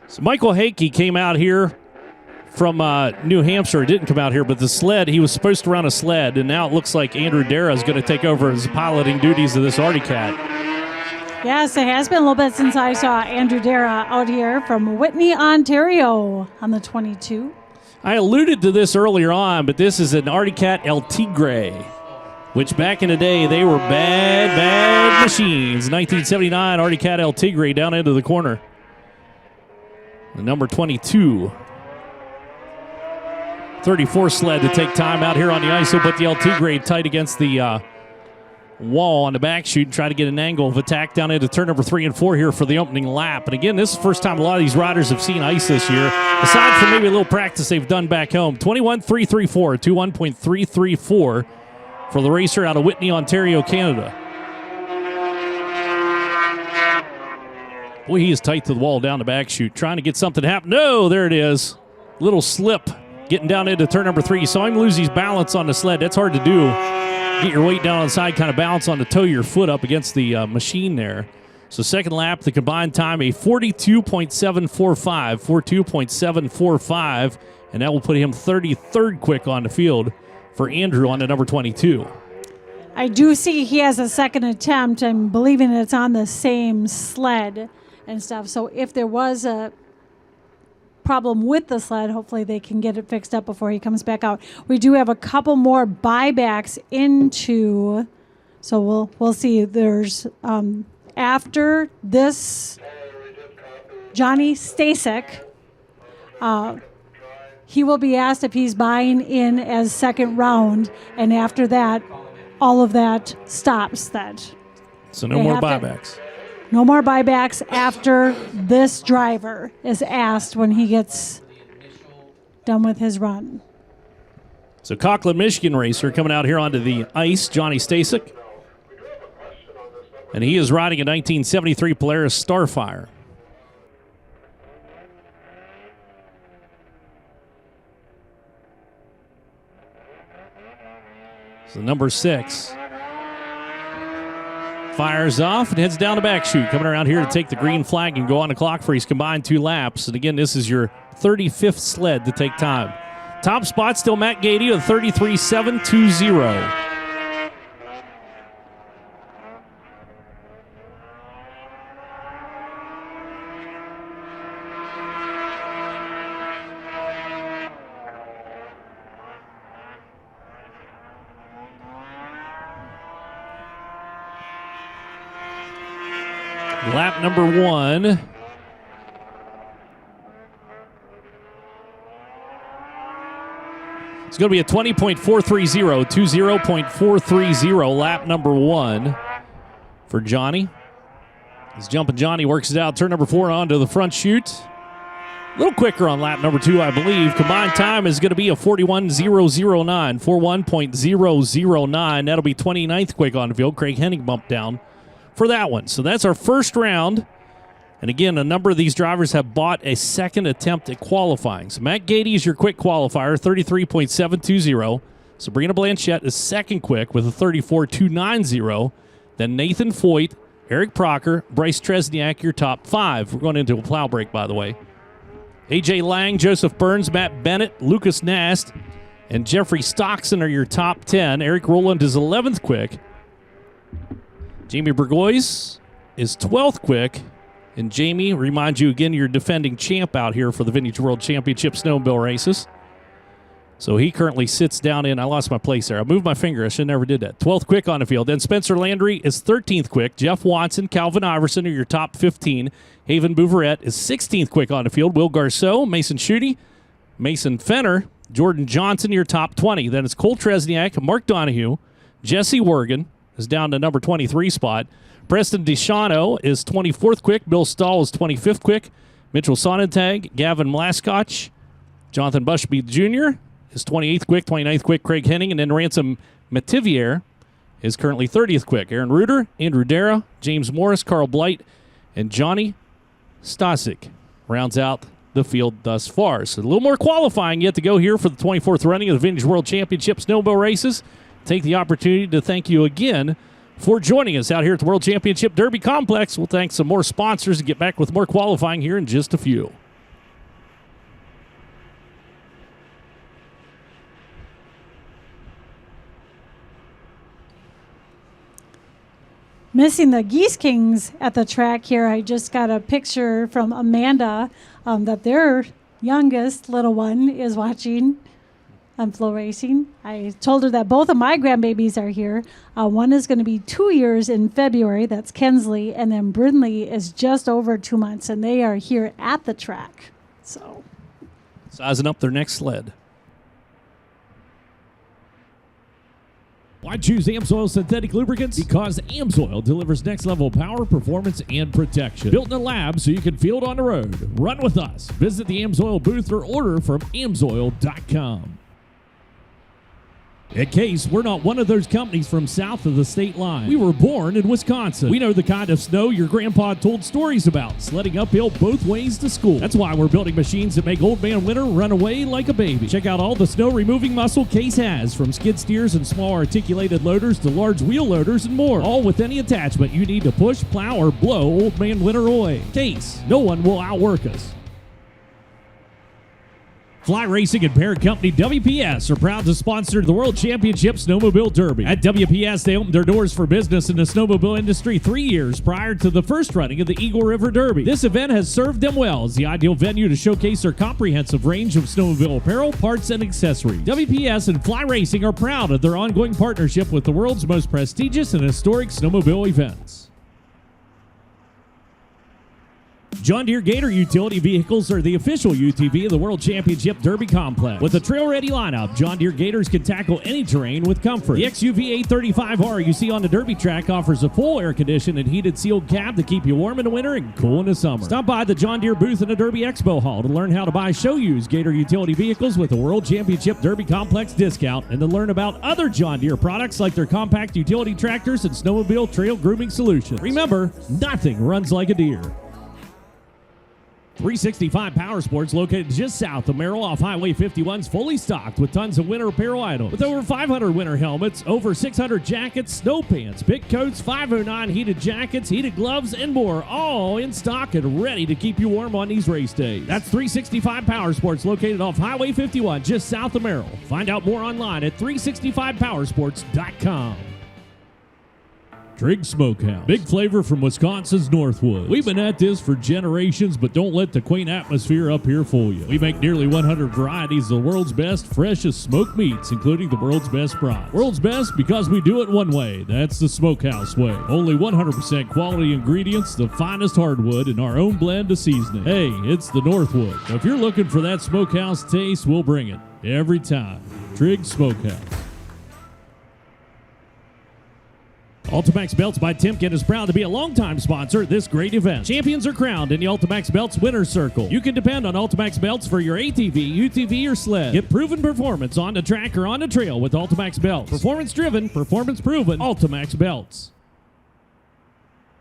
So Michael Hakey came out here from New Hampshire. Didn't come out here, but the sled, he was supposed to run a sled, and now it looks like Andrew Dara is going to take over his piloting duties of this Artie Cat. Yes, it has been a little bit since I saw Andrew Dara out here from Whitney, Ontario on the 22. I alluded to this earlier on, but this is an Artie Cat El Tigre, which back in the day, they were bad machines. 1979 Artie Cat El Tigre down into the corner. The number 22. 34 sled to take time out here on the ice. He'll put the El Tigre tight against the wall on the back chute and try to get an angle of attack down into turn number 3 and 4 here for the opening lap. And again, this is the first time a lot of these riders have seen ice this year. Aside from maybe a little practice they've done back home. 21.334, 21.334 for the racer out of Whitney, Ontario, Canada. Boy, he is tight to the wall down the back chute, trying to get something to happen. No, there it is. Little slip getting down into turn number 3. You saw him lose his balance on the sled. That's hard to do. Get your weight down on the side, kind of balance on the toe of your foot up against the machine there. So second lap, the combined time, a 42.745, 42.745, and that will put him 33rd quick on the field for Andrew on the number 22. I do see he has a second attempt. I'm believing it's on the same sled and stuff. So if there was a problem with the sled, hopefully they can get it fixed up before he comes back out. We do have a couple more buybacks into, so we'll see. There's after this, Johnny Stasek, he will be asked if he's buying in as second round, and after that, all of that stops. That so no more buybacks. No more buybacks after this driver is asked when he gets done with his run. So Conklin, Michigan racer coming out here onto the ice, Johnny Stasek. And he is riding a 1973 Polaris Starfire. So number 6. Fires off and heads down the back chute. Coming around here to take the green flag and go on the clock for his combined 2 laps. And again, this is your 35th sled to take time. Top spot still Matt Gady with 33.720. Lap number 1. It's going to be a 20.430, 20.430 lap number 1 for Johnny. As Jumpin' Johnny works it out, turn number 4 onto the front chute. A little quicker on lap number 2, I believe. Combined time is going to be a 41.009, 41.009. That'll be 29th quick on the field. Craig Henning bumped down for that one. So that's our first round. And again, a number of these drivers have bought a second attempt at qualifying. So Matt Gady is your quick qualifier, 33.720. Sabrina Blanchette is second quick with a 34.290. Then Nathan Foyt, Eric Procker, Bryce Tresniak, your top 5. We're going into a plow break, by the way. A.J. Lang, Joseph Burns, Matt Bennett, Lucas Nast, and Jeffrey Stockson are your top 10. Eric Rowland is 11th quick. Jamie Burgoyes is 12th quick. And Jamie, remind you again, you're defending champ out here for the Vintage World Championship Snowmobile races. So he currently sits down in, I lost my place there. I moved my finger. I should have never did that. 12th quick on the field. Then Spencer Landry is 13th quick. Jeff Watson, Calvin Iverson are your top 15. Haven Bouveret is 16th quick on the field. Will Garceau, Mason Schutte, Mason Fenner, Jordan Johnson, your top 20. Then it's Cole Tresniak, Mark Donahue, Jesse Wergen is down to number 23 spot. Preston DeShano is 24th quick. Bill Stahl is 25th quick. Mitchell Sonnentag, Gavin Mlaskach, Jonathan Bushby Jr. is 28th quick, 29th quick, Craig Henning, and then Ransom Metivier is currently 30th quick. Aaron Reuter, Andrew Dara, James Morris, Carl Blight, and Johnny Stasik rounds out the field thus far. So a little more qualifying yet to go here for the 24th running of the Vintage World Championship Snowmobile races. Take the opportunity to thank you again for joining us out here at the World Championship Derby Complex. We'll thank some more sponsors and get back with more qualifying here in just a few. Missing the Geese Kings at the track here. I just got a picture from Amanda that their youngest little one is watching on FloRacing. I told her that both of my grandbabies are here. One is going to be 2 years in February. That's Kensley. And then Brindley is just over 2 months, and they are here at the track. So, sizing up their next sled. Why choose AMSOIL synthetic lubricants? Because AMSOIL delivers next-level power, performance, and protection. Built in a lab so you can feel it on the road. Run with us. Visit the AMSOIL booth or order from AMSOIL.com. At Case, we're not one of those companies from south of the state line. We were born in Wisconsin. We know the kind of snow your grandpa told stories about, sledding uphill both ways to school. That's why we're building machines that make Old Man Winter run away like a baby. Check out all the snow-removing muscle Case has, from skid steers and small articulated loaders to large wheel loaders and more, all with any attachment you need to push, plow, or blow Old Man Winter away. Case, no one will outwork us. FloRacing and parent company WPS are proud to sponsor the World Championship Snowmobile Derby. At WPS, they opened their doors for business in the snowmobile industry 3 years prior to the first running of the Eagle River Derby. This event has served them well as the ideal venue to showcase their comprehensive range of snowmobile apparel, parts, and accessories. WPS and FloRacing are proud of their ongoing partnership with the world's most prestigious and historic snowmobile events. John Deere Gator utility vehicles are the official UTV of the World Championship Derby Complex. With a trail-ready lineup, John Deere Gators can tackle any terrain with comfort. The XUV 835R you see on the Derby track offers a full air-conditioned and heated sealed cab to keep you warm in the winter and cool in the summer. Stop by the John Deere booth in the Derby Expo Hall to learn how to buy show-used Gator utility vehicles with a World Championship Derby Complex discount and to learn about other John Deere products like their compact utility tractors and snowmobile trail grooming solutions. Remember, nothing runs like a deer. 365 Power Sports, located just south of Merrill off Highway 51, is fully stocked with tons of winter apparel items. With over 500 winter helmets, over 600 jackets, snow pants, big coats, 509 heated jackets, heated gloves, and more, all in stock and ready to keep you warm on these race days. That's 365 Power Sports, located off Highway 51, just south of Merrill. Find out more online at 365powersports.com. Trigg Smokehouse. Big flavor from Wisconsin's Northwoods. We've been at this for generations, but don't let the quaint atmosphere up here fool you. We make nearly 100 varieties of the world's best, freshest smoked meats, including the world's best brats. World's best because we do it one way. That's the Smokehouse way. Only 100% quality ingredients, the finest hardwood, and our own blend of seasoning. Hey, it's the Northwood. So if you're looking for that Smokehouse taste, we'll bring it. Every time. Trigg Smokehouse. Ultimax Belts by Timken is proud to be a longtime sponsor of this great event. Champions are crowned in the Ultimax Belts Winner's Circle. You can depend on Ultimax Belts for your ATV, UTV, or sled. Get proven performance on the track or on the trail with Ultimax Belts. Performance driven, performance proven, Ultimax Belts.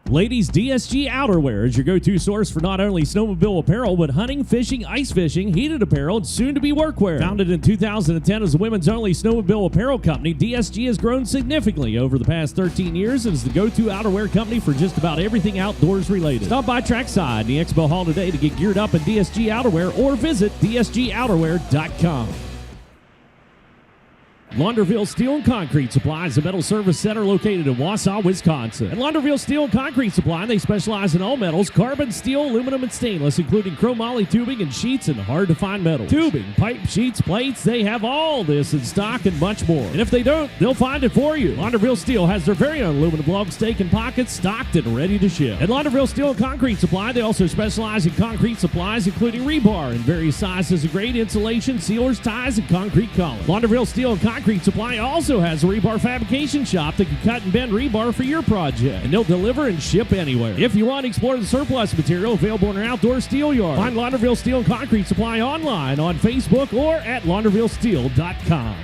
Ladies, DSG Outerwear is your go-to source for not only snowmobile apparel, but hunting, fishing, ice fishing, heated apparel, and soon-to-be workwear. Founded in 2010 as a women's only snowmobile apparel company, DSG has grown significantly over the past 13 years and is the go-to outerwear company for just about everything outdoors related. Stop by Trackside in the Expo Hall today to get geared up in DSG Outerwear or visit dsgouterwear.com. Launderville Steel and Concrete Supply is a metal service center located in Wausau, Wisconsin. At Launderville Steel and Concrete Supply, they specialize in all metals, carbon, steel, aluminum, and stainless, including chromoly tubing and sheets and hard-to-find metals. Tubing, pipe, sheets, plates, they have all this in stock and much more. And if they don't, they'll find it for you. Launderville Steel has their very own aluminum log stake and pockets stocked and ready to ship. At Launderville Steel and Concrete Supply, they also specialize in concrete supplies, including rebar in various sizes of grade, insulation, sealers, ties, and concrete columns. Launderville Steel and Concrete Supply also has a rebar fabrication shop that can cut and bend rebar for your project, and they'll deliver and ship anywhere. If you want to explore the surplus material available in our outdoor steel yard, find Launderville Steel and Concrete Supply online on Facebook or at laundervillesteel.com.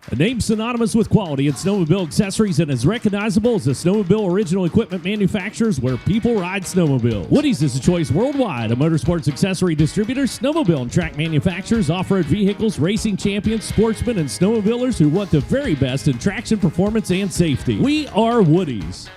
A name synonymous with quality and snowmobile accessories and as recognizable as the snowmobile original equipment manufacturers where people ride snowmobile. Woody's is a choice worldwide, a motorsports accessory distributor, snowmobile and track manufacturers, off-road vehicles, racing champions, sportsmen, and snowmobilers who want the very best in traction, performance, and safety. We are Woody's.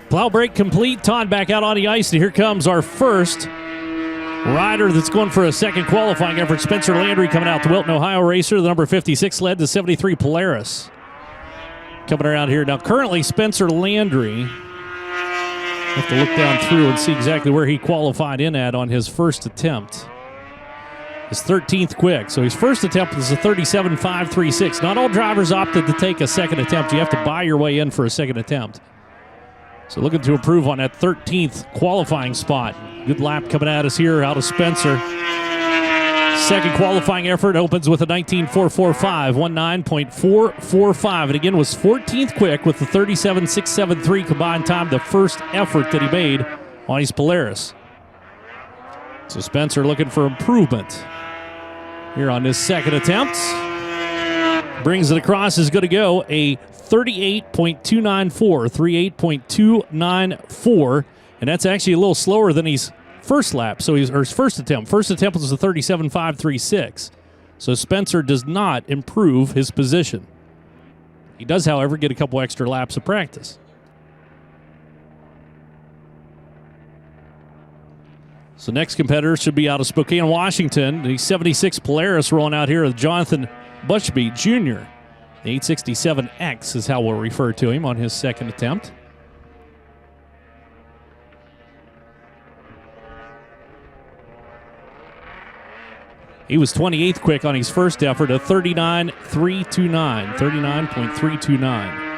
Plow break complete. Todd back out on the ice, and here comes our first rider that's going for a second qualifying effort. Spencer Landry coming out, the Wilton, Ohio racer. The number 56 led to 73 Polaris. Coming around here. Now, currently, Spencer Landry, have to look down through and see exactly where he qualified in at on his first attempt. His 13th quick. So his first attempt was a 37.536. Not all drivers opted to take a second attempt. You have to buy your way in for a second attempt. So looking to improve on that 13th qualifying spot. Good lap coming at us here out of Spencer. Second qualifying effort opens with a 19.445, 19.445. And again was 14th quick with the 37.673 combined time, the first effort that he made on his Polaris. So Spencer looking for improvement here on this second attempt. Brings it across, is going to go a 38.294, 38.294, and that's actually a little slower than his first lap. So his first attempt. First attempt was a 37.536. So Spencer does not improve his position. He does, however, get a couple extra laps of practice. So next competitor should be out of Spokane, Washington. The 76 Polaris rolling out here with Jonathan Bushby Jr. The 867X is how we'll refer to him on his second attempt. He was 28th quick on his first effort, a 39.329, 39.329.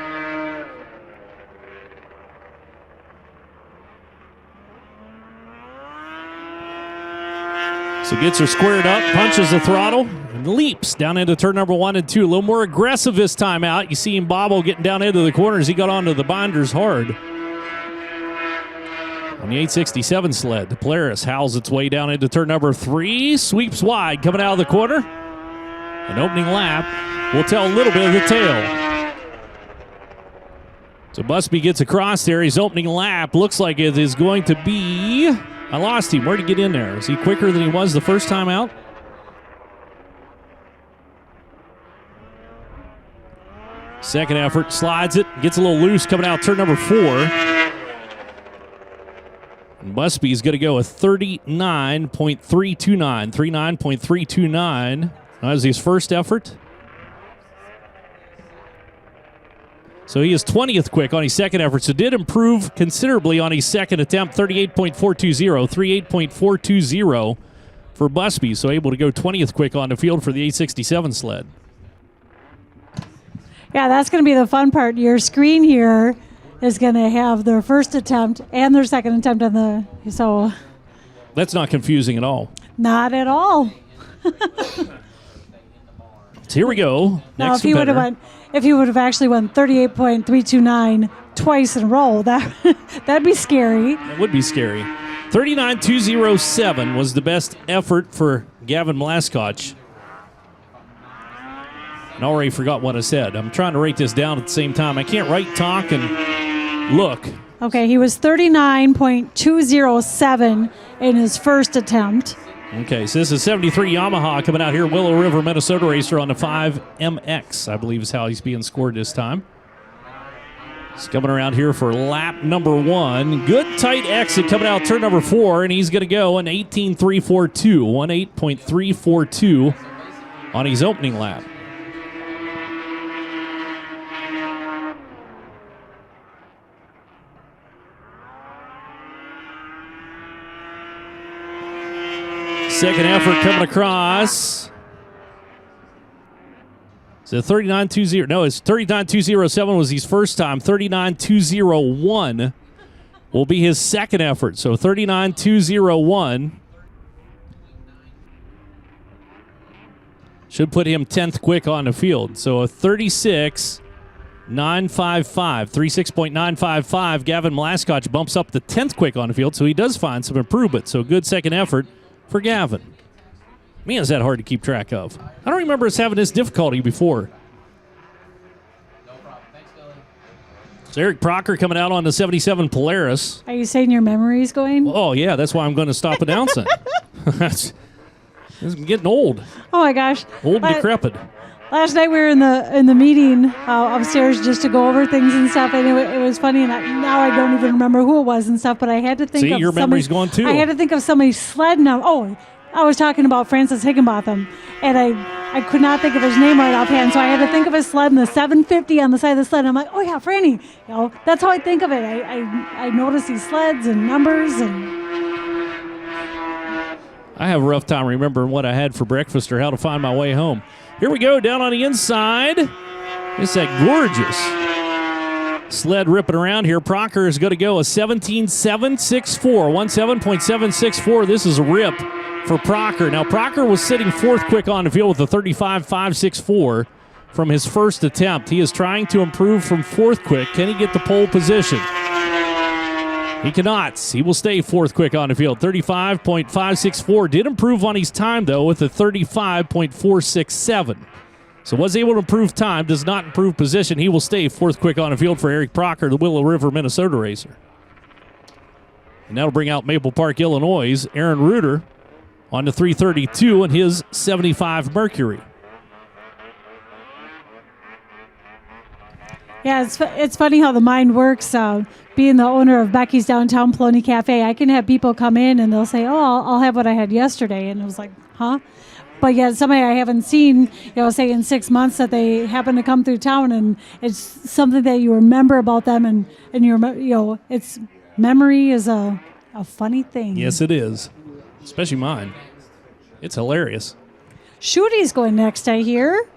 So gets her squared up, punches the throttle, and leaps down into turn number 1 and 2. A little more aggressive this time out. You see him bobble getting down into the corners. He got onto the binders hard. On the 867 sled, the Polaris howls its way down into turn number 3. Sweeps wide, coming out of the corner. An opening lap will tell a little bit of the tale. So Busby gets across there. His opening lap looks like it is going to be... I lost him. Where'd he get in there? Is he quicker than he was the first time out? Second effort, slides it, gets a little loose coming out turn number 4. And Busby's going to go a 39.329, 39.329. That was his first effort. So he is 20th quick on his second effort, so did improve considerably on his second attempt, 38.420, 38.420 for Busby, so able to go 20th quick on the field for the 867 sled. Yeah, that's going to be the fun part. Your screen here is going to have their first attempt and their second attempt on the... So that's not confusing at all. Not at all. So here we go. Now, if he would have actually won 38.329 twice in a row, that'd be scary. That would be scary. 39.207 was the best effort for Gavin Mlaskotch. And I already forgot what I said. I'm trying to write this down at the same time. I can't write, talk, and look. Okay, he was 39.207 in his first attempt. Okay, so this is 73 Yamaha coming out here, Willow River, Minnesota racer on the 5MX, I believe is how he's being scored this time. He's coming around here for lap number 1. Good tight exit coming out turn number 4, and he's going to go an 18.342, 18.342 on his opening lap. Second effort coming across. So 39.20. No, it's 39.207 was his first time. 39.201 will be his second effort. So 39.201 should put him 10th quick on the field. So a 36.955, 36.955. Gavin Mlaskotch bumps up the 10th quick on the field, so he does find some improvement. So good second effort for Gavin. Man, is that hard to keep track of. I don't remember us having this difficulty before. No problem. Thanks, Billy. So Eric Procker coming out on the 77 Polaris. Are you saying your memory's going? Oh, yeah, that's why I'm going to stop announcing. I'm getting old. Oh, my gosh. Old and decrepit. Last night we were in the meeting upstairs just to go over things and stuff, and it was funny. And now I don't even remember who it was and stuff. But I had to think. See, of your memory's going too. I had to think of somebody's sled now. Oh, I was talking about Francis Higginbotham, and I could not think of his name right offhand, so I had to think of his sled and the 750 on the side of the sled. And I'm like, oh yeah, Franny. That's how I think of it. I notice these sleds and numbers and. I have a rough time remembering what I had for breakfast or how to find my way home. Here we go, down on the inside. It's that gorgeous sled ripping around here. Proctor is going to go a 17.764, 17.764. This is a rip for Proctor. Now, Proctor was sitting fourth quick on the field with a 35.564 from his first attempt. He is trying to improve from fourth quick. Can he get the pole position? He cannot. He will stay fourth quick on the field. 35.564. Did improve on his time, though, with a 35.467. So was able to improve time, does not improve position. He will stay fourth quick on the field for Eric Proctor, the Willow River, Minnesota racer. And that'll bring out Maple Park, Illinois' Aaron Reuter on the 332 and his 75 Mercury. Yeah, it's funny how the mind works. Being the owner of Becky's Downtown Poloni Cafe, I can have people come in and they'll say, oh, I'll have what I had yesterday. And it was like, huh? But yet somebody I haven't seen, say in 6 months that they happen to come through town and it's something that you remember about them and it's memory is a funny thing. Yes, it is. Especially mine. It's hilarious. Shooty's going next, I hear.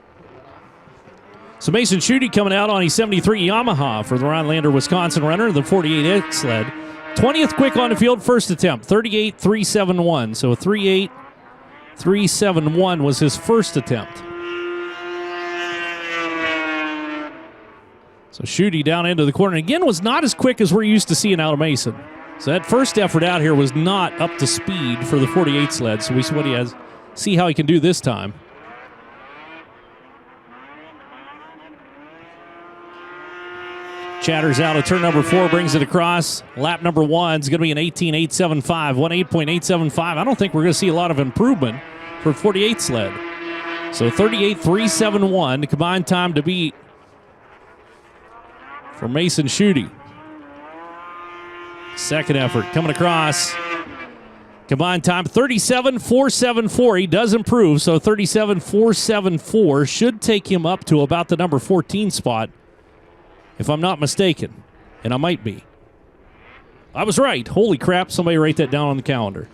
So Mason Schutte coming out on a 73 Yamaha for the Rhinelander, Wisconsin runner, the 48X sled. 20th quick on the field, first attempt, 38.371. So a 38.371 was his first attempt. So Schutte down into the corner. Again, was not as quick as we're used to seeing out of Mason. So that first effort out here was not up to speed for the 48 sled. So we see what he has. See how he can do this time. Chatters out of turn number 4, brings it across. Lap number 1 is going to be an 18.875, 18.875. I don't think we're going to see a lot of improvement for 48 sled. So 38.371, the combined time to beat for Mason Schutte. Second effort coming across. Combined time 37.474. He does improve, so 37.474 should take him up to about the number 14 spot, if I'm not mistaken, and I might be. I was right. Holy crap, somebody write that down on the calendar.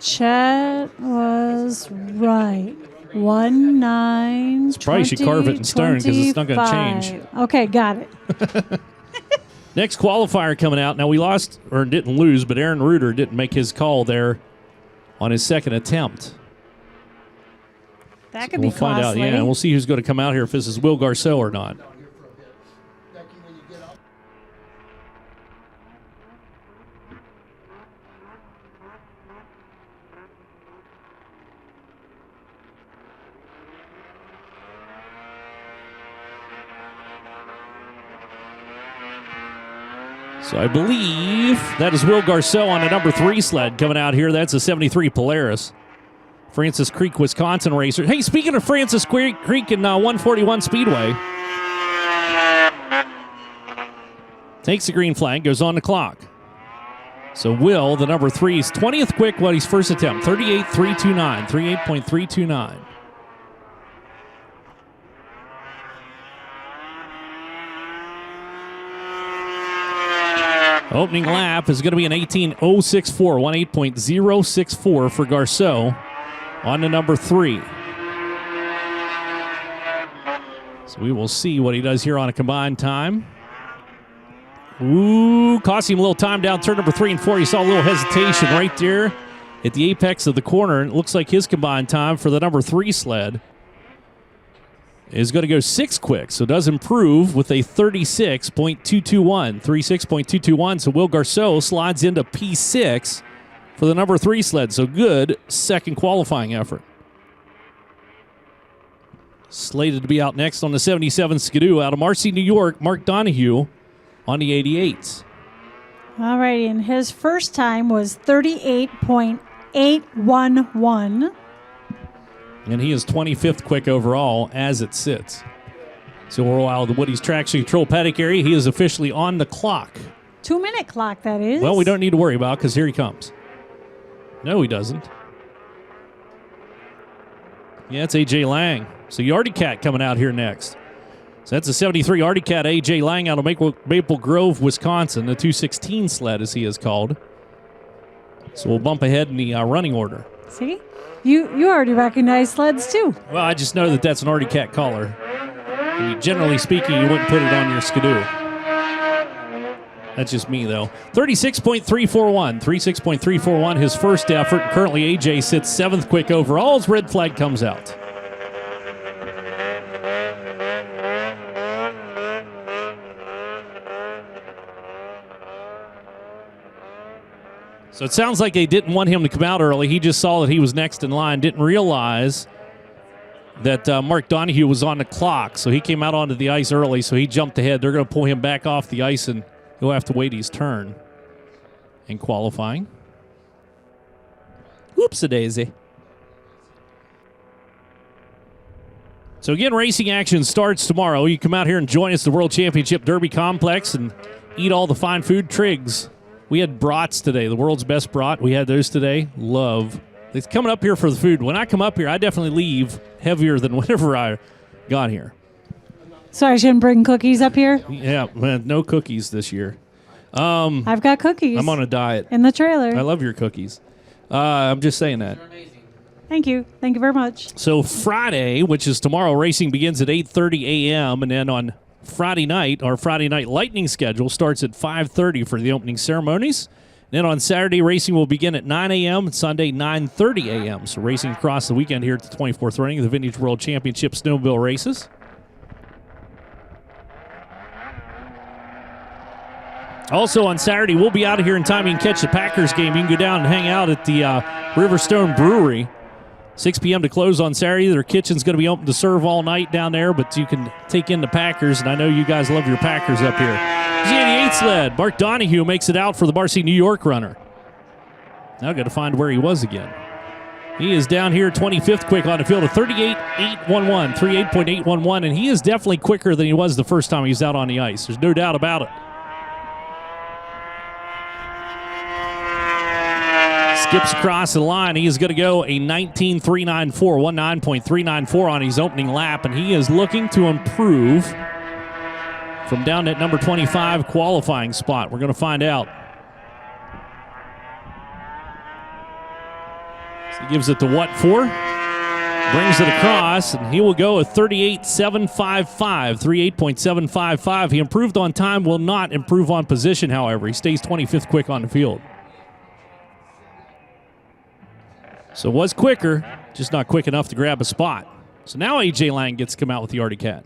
Chet was right. 19. Probably should carve it in stone because it's not going to change. Okay, got it. Next qualifier coming out. Now we lost, or didn't lose, but Aaron Reuter didn't make his call there on his second attempt. That could be costly. We'll find out, yeah, and we'll see who's going to come out here, if this is Will Garceau or not. So I believe that is Will Garceau on the number 3 sled coming out here. That's a 73 Polaris. Francis Creek, Wisconsin racer. Hey, speaking of Francis Creek and 141 Speedway. Takes the green flag, goes on the clock. So Will, the number 3's 20th quick, his first attempt. 38.329, 38.329. Opening lap is going to be an 18.064, 18.064 for Garceau on the number 3. So we will see what he does here on a combined time. Ooh, cost him a little time down turn number 3 and 4. You saw a little hesitation right there at the apex of the corner. It looks like his combined time for the number 3 sled is going to go 6 quick, so does improve with a 36.221, 36.221. So Will Garceau slides into P6 for the number 3 sled. So good second qualifying effort. Slated to be out next on the 77 Skidoo out of Marcy, New York, Mark Donahue on the 88s. All right, and his first time was 38.811. And he is 25th quick overall as it sits. So while the Woody's traction control paddock area, he is officially on the clock. 2-minute clock, that is. Well, we don't need to worry about it because here he comes. No, he doesn't. Yeah, it's A.J. Lang. So Yardy Cat coming out here next. So that's a 73 Artie Cat A.J. Lang out of Maple Grove, Wisconsin, the 216 sled as he is called. So we'll bump ahead in the running order. See? You already recognize sleds too. Well, I just know that that's an Artie Cat collar. And generally speaking, you wouldn't put it on your Skidoo. That's just me, though. 36.341. 36.341, his first effort. Currently, A.J. sits 7th quick overall as red flag comes out. So it sounds like they didn't want him to come out early. He just saw that he was next in line, didn't realize that Mark Donahue was on the clock. So he came out onto the ice early, so he jumped ahead. They're going to pull him back off the ice, and he'll have to wait his turn in qualifying. Whoops-a-daisy. So again, racing action starts tomorrow. You come out here and join us at the World Championship Derby Complex and eat all the fine food. Triggs. We had brats today, the world's best brat. We had those today. Love. It's coming up here for the food. When I come up here, I definitely leave heavier than whenever I got here. So I shouldn't bring cookies up here? Yeah, man, no cookies this year. I've got cookies. I'm on a diet. In the trailer. I love your cookies. I'm just saying that. You're amazing. Thank you. Thank you very much. So Friday, which is tomorrow, racing begins at 8:30 a.m. And then on Friday night, our Friday night lightning schedule starts at 5:30 for the opening ceremonies. Then on Saturday, racing will begin at 9 a.m. and Sunday, 9:30 a.m. So racing across the weekend here at the 24th running of the Vintage World Championship Snowmobile races. Also on Saturday, we'll be out of here in time. You can catch the Packers game. You can go down and hang out at the Riverstone Brewery. 6 p.m. to close on Saturday. Their kitchen's going to be open to serve all night down there, but you can take in the Packers, and I know you guys love your Packers up here. Z88 sled. Mark Donahue makes it out for the Barcy New York runner. Now got to find where he was again. He is down here 25th quick on the field, a 38.811, 38.811, and he is definitely quicker than he was the first time he was out on the ice. There's no doubt about it. Skips across the line. He is going to go a 19.394, 19.394 on his opening lap, and he is looking to improve from down at number 25 qualifying spot. We're going to find out. So he gives it to what for? Brings it across, and he will go a 38.755, 38.755. He improved on time, will not improve on position, however. He stays 25th quick on the field. So was quicker, just not quick enough to grab a spot. So now A.J. Lang gets to come out with the Artie Cat.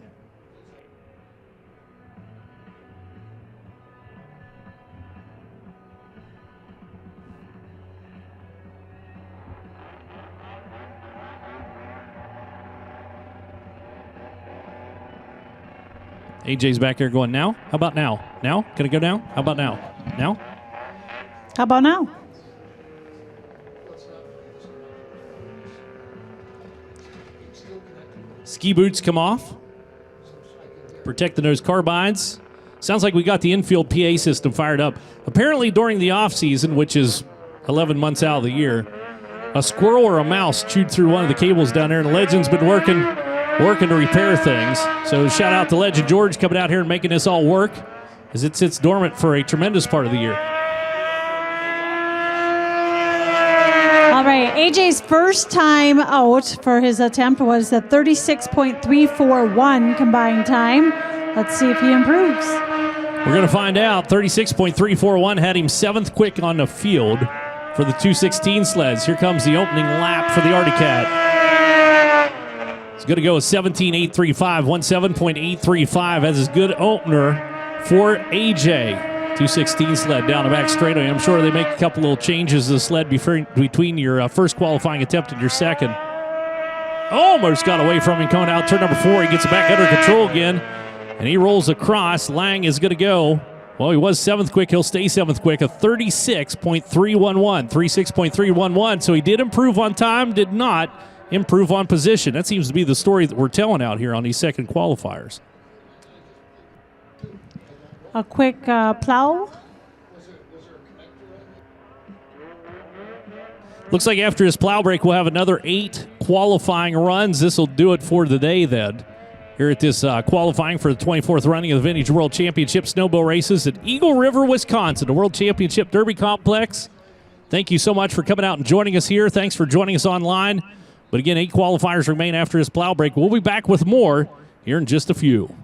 A.J.'s back here going, now? How about now? Now? Can I go now? How about now? Now? How about now? Ski boots come off. Protect the nose carbines. Sounds like we got the infield PA system fired up. Apparently during the off season, which is 11 months out of the year, a squirrel or a mouse chewed through one of the cables down there, and the Legend's been working to repair things. So shout out to Legend George coming out here and making this all work, as it sits dormant for a tremendous part of the year. All right, AJ's first time out for his attempt was a 36.341 combined time. Let's see if he improves. We're going to find out. 36.341 had him 7th quick on the field for the 216 sleds. Here comes the opening lap for the Artie Cat. He's going to go a 17.835, 17.835 as his good opener for AJ. 216 sled down the back straightaway. I'm sure they make a couple little changes to the sled between your first qualifying attempt and your second. Almost got away from him coming out turn number 4. He gets it back under control again, and he rolls across. Lang is going to go. Well, he was 7th quick. He'll stay 7th quick. A 36.311, 36.311. So he did improve on time, did not improve on position. That seems to be the story that we're telling out here on these second qualifiers. A quick plow. Looks like after his plow break, we'll have another 8 qualifying runs. This will do it for the day then. Here at this qualifying for the 24th running of the Vintage World Championship Snowmobile Races at Eagle River, Wisconsin, the World Championship Derby Complex. Thank you so much for coming out and joining us here. Thanks for joining us online. But again, 8 qualifiers remain after his plow break. We'll be back with more here in just a few.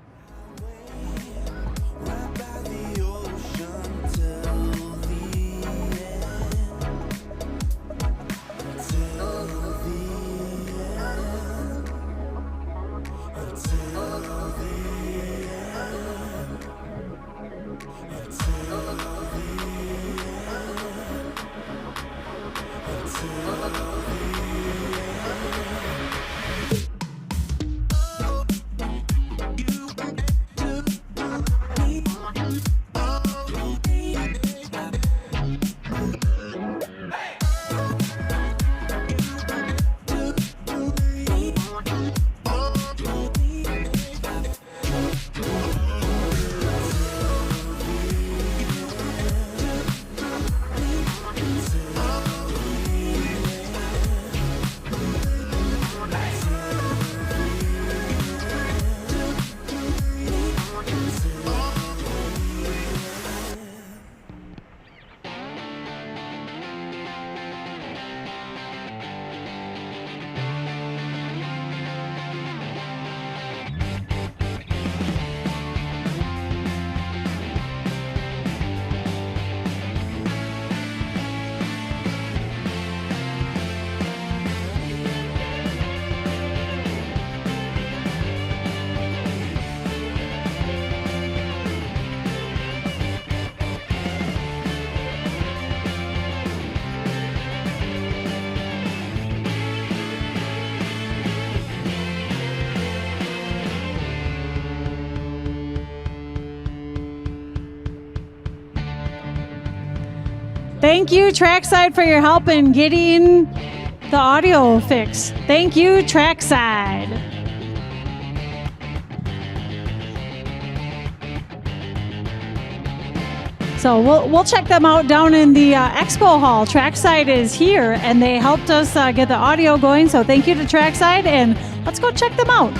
Thank you, Trackside, for your help in getting the audio fixed. Thank you, Trackside. So we'll check them out down in the expo hall. Trackside is here, and they helped us get the audio going. So thank you to Trackside, and let's go check them out.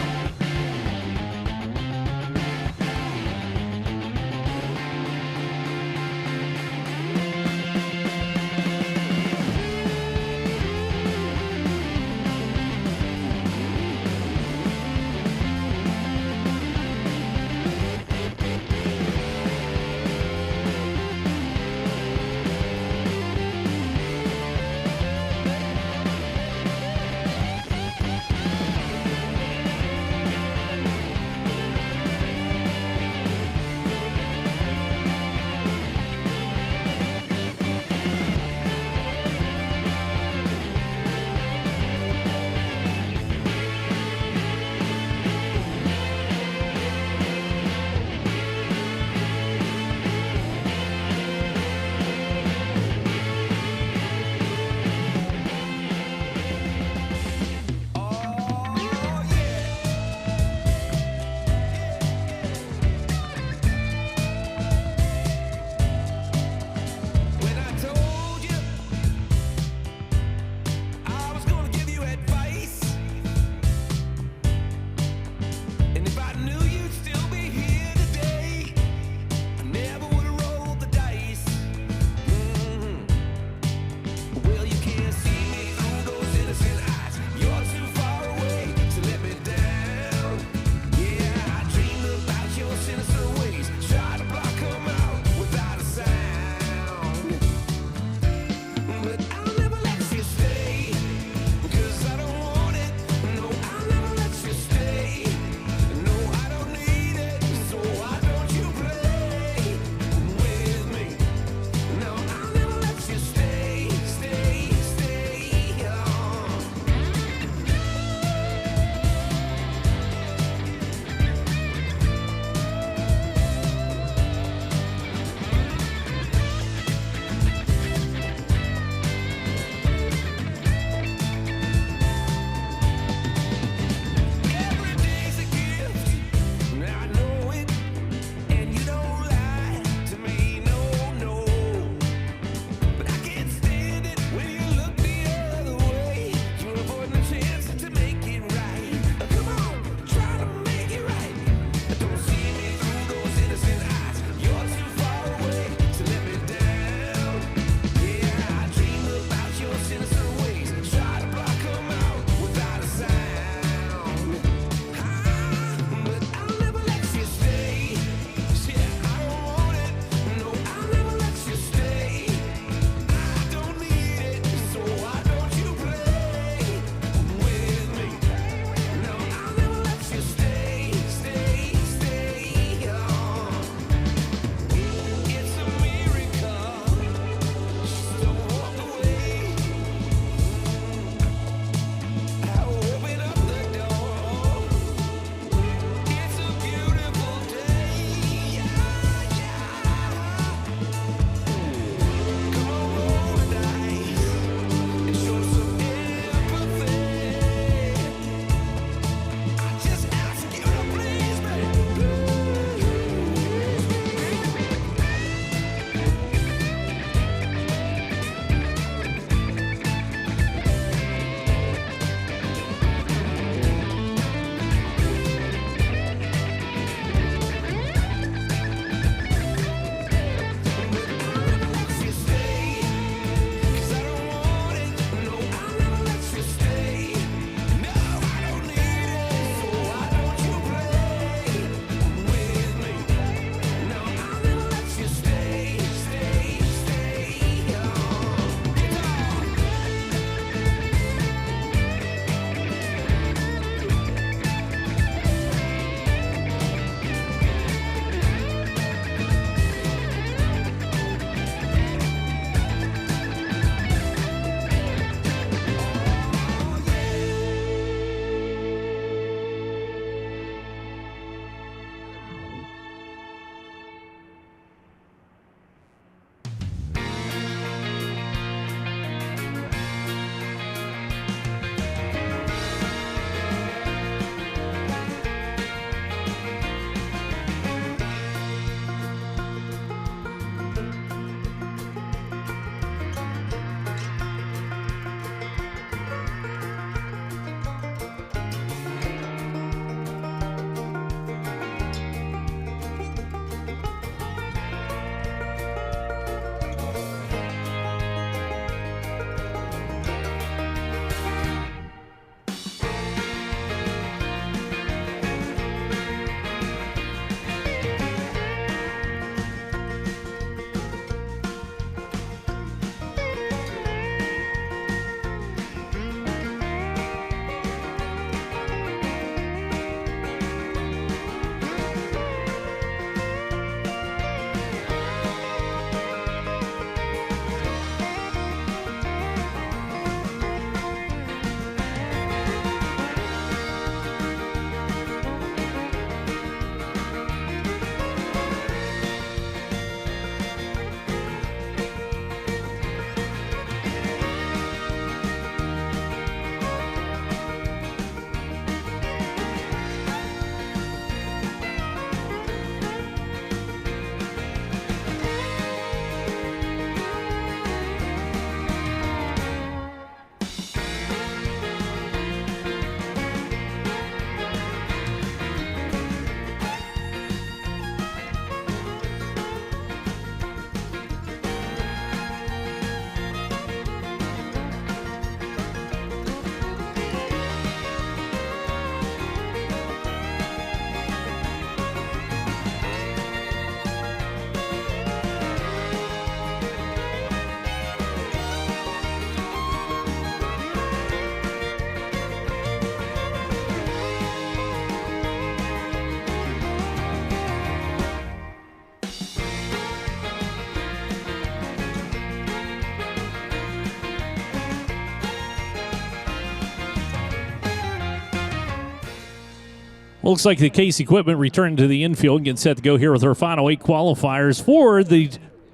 Looks like the Case equipment returning to the infield and getting set to go here with our final 8 qualifiers for the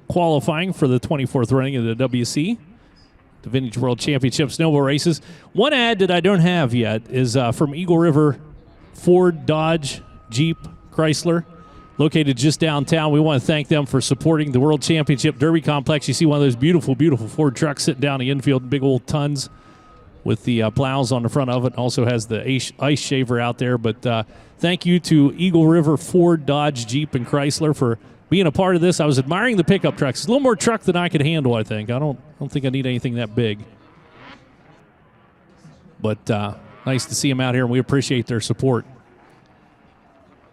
qualifying for the 24th running of the WC, the Vintage World Championship snowmobile races. One ad that I don't have yet is from Eagle River Ford, Dodge, Jeep, Chrysler, located just downtown. We want to thank them for supporting the World Championship Derby Complex. You see one of those beautiful, beautiful Ford trucks sitting down the infield, big old tons with the plows on the front of it. Also has the ice shaver out there. But thank you to Eagle River Ford, Dodge, Jeep, and Chrysler for being a part of this. I was admiring the pickup trucks. It's a little more truck than I could handle, I think. I don't think I need anything that big. But nice to see them out here, and we appreciate their support.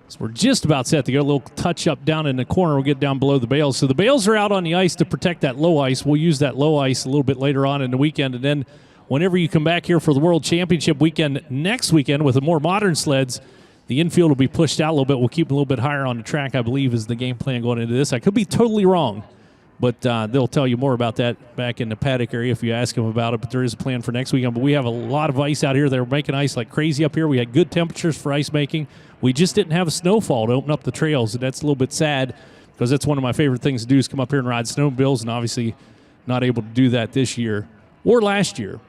So we're just about set to go. A little touch-up down in the corner. We'll get down below the bales. So the bales are out on the ice to protect that low ice. We'll use that low ice a little bit later on in the weekend. And then whenever you come back here for the World Championship weekend next weekend with the more modern sleds, the infield will be pushed out a little bit. We'll keep them a little bit higher on the track, I believe, is the game plan going into this. I could be totally wrong, but they'll tell you more about that back in the paddock area if you ask them about it. But there is a plan for next weekend. But we have a lot of ice out here. They're making ice like crazy up here. We had good temperatures for ice making. We just didn't have a snowfall to open up the trails, and that's a little bit sad because that's one of my favorite things to do is come up here and ride snowmobiles, and obviously not able to do that this year or last year.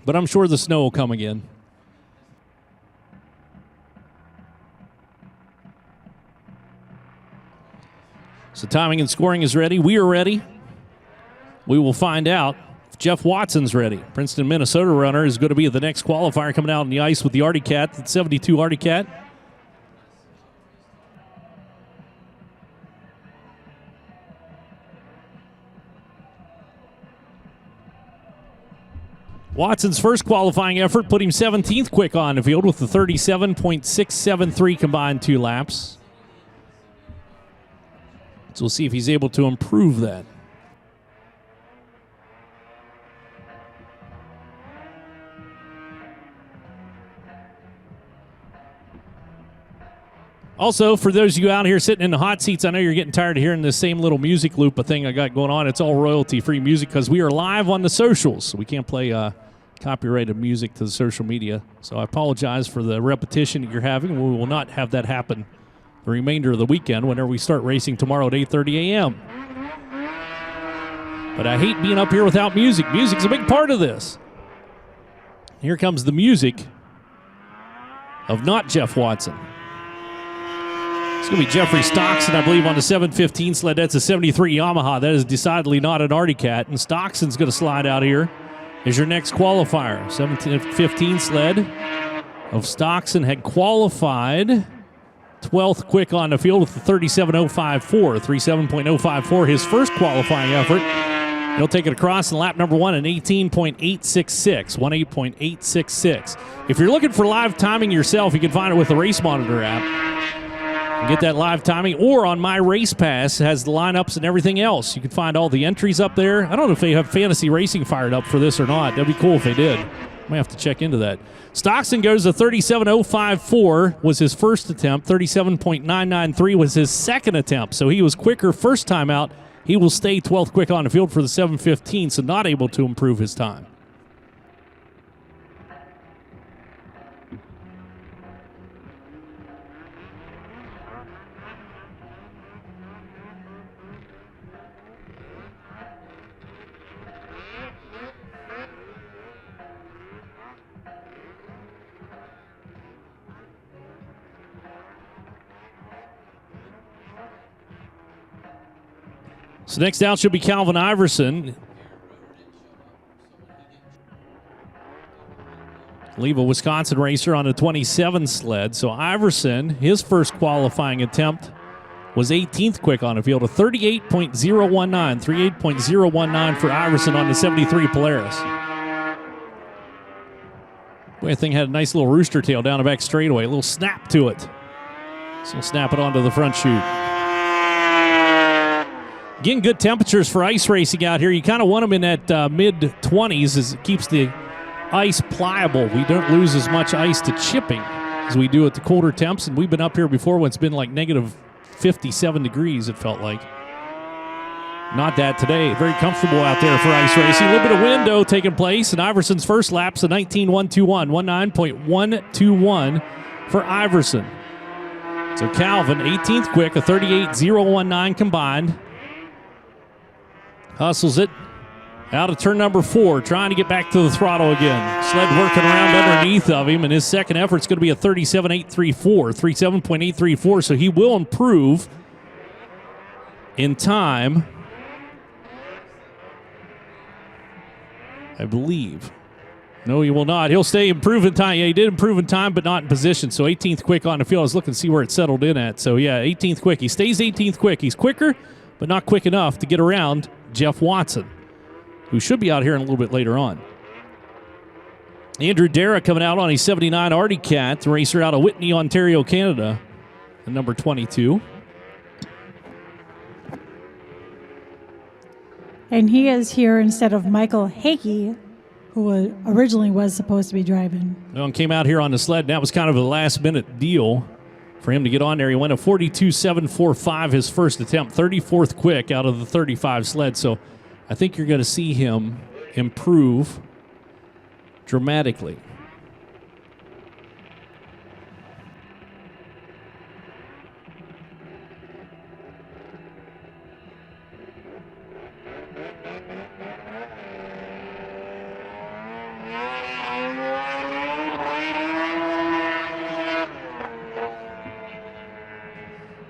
But I'm sure the snow will come again. So timing and scoring is ready. We are ready. We will find out if Jeff Watson's ready. Princeton, Minnesota runner is going to be the next qualifier coming out on the ice with the Artie Cat, the 72 Artie Cat. Watson's first qualifying effort put him 17th quick on the field with the 37.673 combined 2 laps. So we'll see if he's able to improve that. Also, for those of you out here sitting in the hot seats, I know you're getting tired of hearing the same little music loop thing I got going on. It's all royalty-free music because we are live on the socials. So we can't play copyrighted music to the social media. So I apologize for the repetition that you're having. We will not have that happen the remainder of the weekend whenever we start racing tomorrow at 8:30 a.m. But I hate being up here without music. Music's a big part of this. Here comes the music of not Jeff Watson. It's going to be Jeffrey Stockson, I believe, on the 715 sled. That's a 73 Yamaha. That is decidedly not an Artie Cat. And Stockson's going to slide out here as your next qualifier. 715 sled of Stockson had qualified 12th quick on the field with the 37.054, 37.054, his first qualifying effort. He'll take it across in lap number 1 in 18.866, 18.866. If you're looking for live timing yourself, you can find it with the Race Monitor app. Get that live timing, or on My Race Pass has the lineups and everything else. You can find all the entries up there. I don't know if they have Fantasy Racing fired up for this or not. That'd be cool if they did. Might have to check into that. Stockson goes to 37.054 was his first attempt. 37.993 was his second attempt. So he was quicker first time out. He will stay 12th quick on the field for the 715, so not able to improve his time. So next out should be Calvin Iverson. Leave a Wisconsin racer on a 27 sled. So Iverson, his first qualifying attempt was 18th quick on the field, a 38.019, 38.019 for Iverson on the 73 Polaris. Boy, that thing had a nice little rooster tail down the back straightaway, a little snap to it. So we'll snap it onto the front chute. Again, good temperatures for ice racing out here. You kind of want them in that mid-20s as it keeps the ice pliable. We don't lose as much ice to chipping as we do at the colder temps, and we've been up here before when it's been like negative 57 degrees, it felt like. Not that today. Very comfortable out there for ice racing. A little bit of wind, though, taking place, and Iverson's first lap's a 19.121, 19.121 for Iverson. So Calvin, 18th quick, a 38.019 combined. Hustles it out of turn number 4, trying to get back to the throttle again. Sled working around underneath of him, and his second effort's going to be a 37.834, so he will improve in time, I believe. No, he will not. He'll stay improve in time. Yeah, he did improve in time, but not in position. So 18th quick on the field. I was looking to see where it settled in at. So, yeah, 18th quick. He stays 18th quick. He's quicker, but not quick enough to get around Jeff Watson, who should be out here in a little bit later on. Andrew Dara coming out on a 79 Artie Cat, the racer out of Whitney, Ontario, Canada, the number 22. And he is here instead of Michael Hakey, who originally was supposed to be driving. Well, and came out here on the sled, and that was kind of a last-minute deal for him to get on there. He went a 42.745 his first attempt, 34th quick out of the 35 sled. So I think you're going to see him improve dramatically.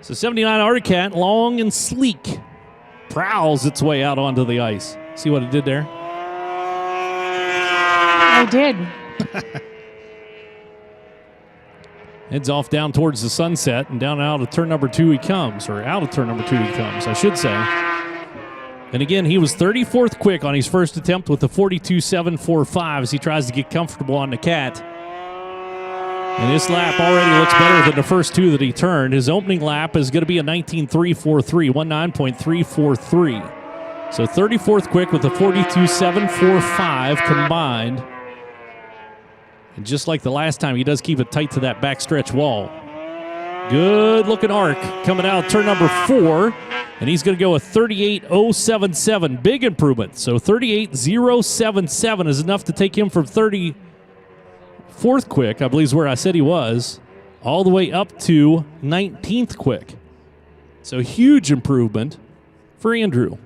So 79 Artie Cat, long and sleek, prowls its way out onto the ice. See what it did there? I did. Heads off down towards the sunset, and down out of turn number 2 he comes, or out of turn number 2 he comes, I should say. And again, he was 34th quick on his first attempt with the 42.745 as he tries to get comfortable on the Cat. And this lap already looks better than the first 2 that he turned. His opening lap is going to be a 19.343, 19.343. So 34th quick with a 42.745 combined. And just like the last time, he does keep it tight to that backstretch wall. Good looking arc coming out of turn number 4. And he's going to go a 38.077. Big improvement. So 38.077 is enough to take him from 34th quick, I believe is where I said he was, all the way up to 19th quick. So huge improvement for Andrew.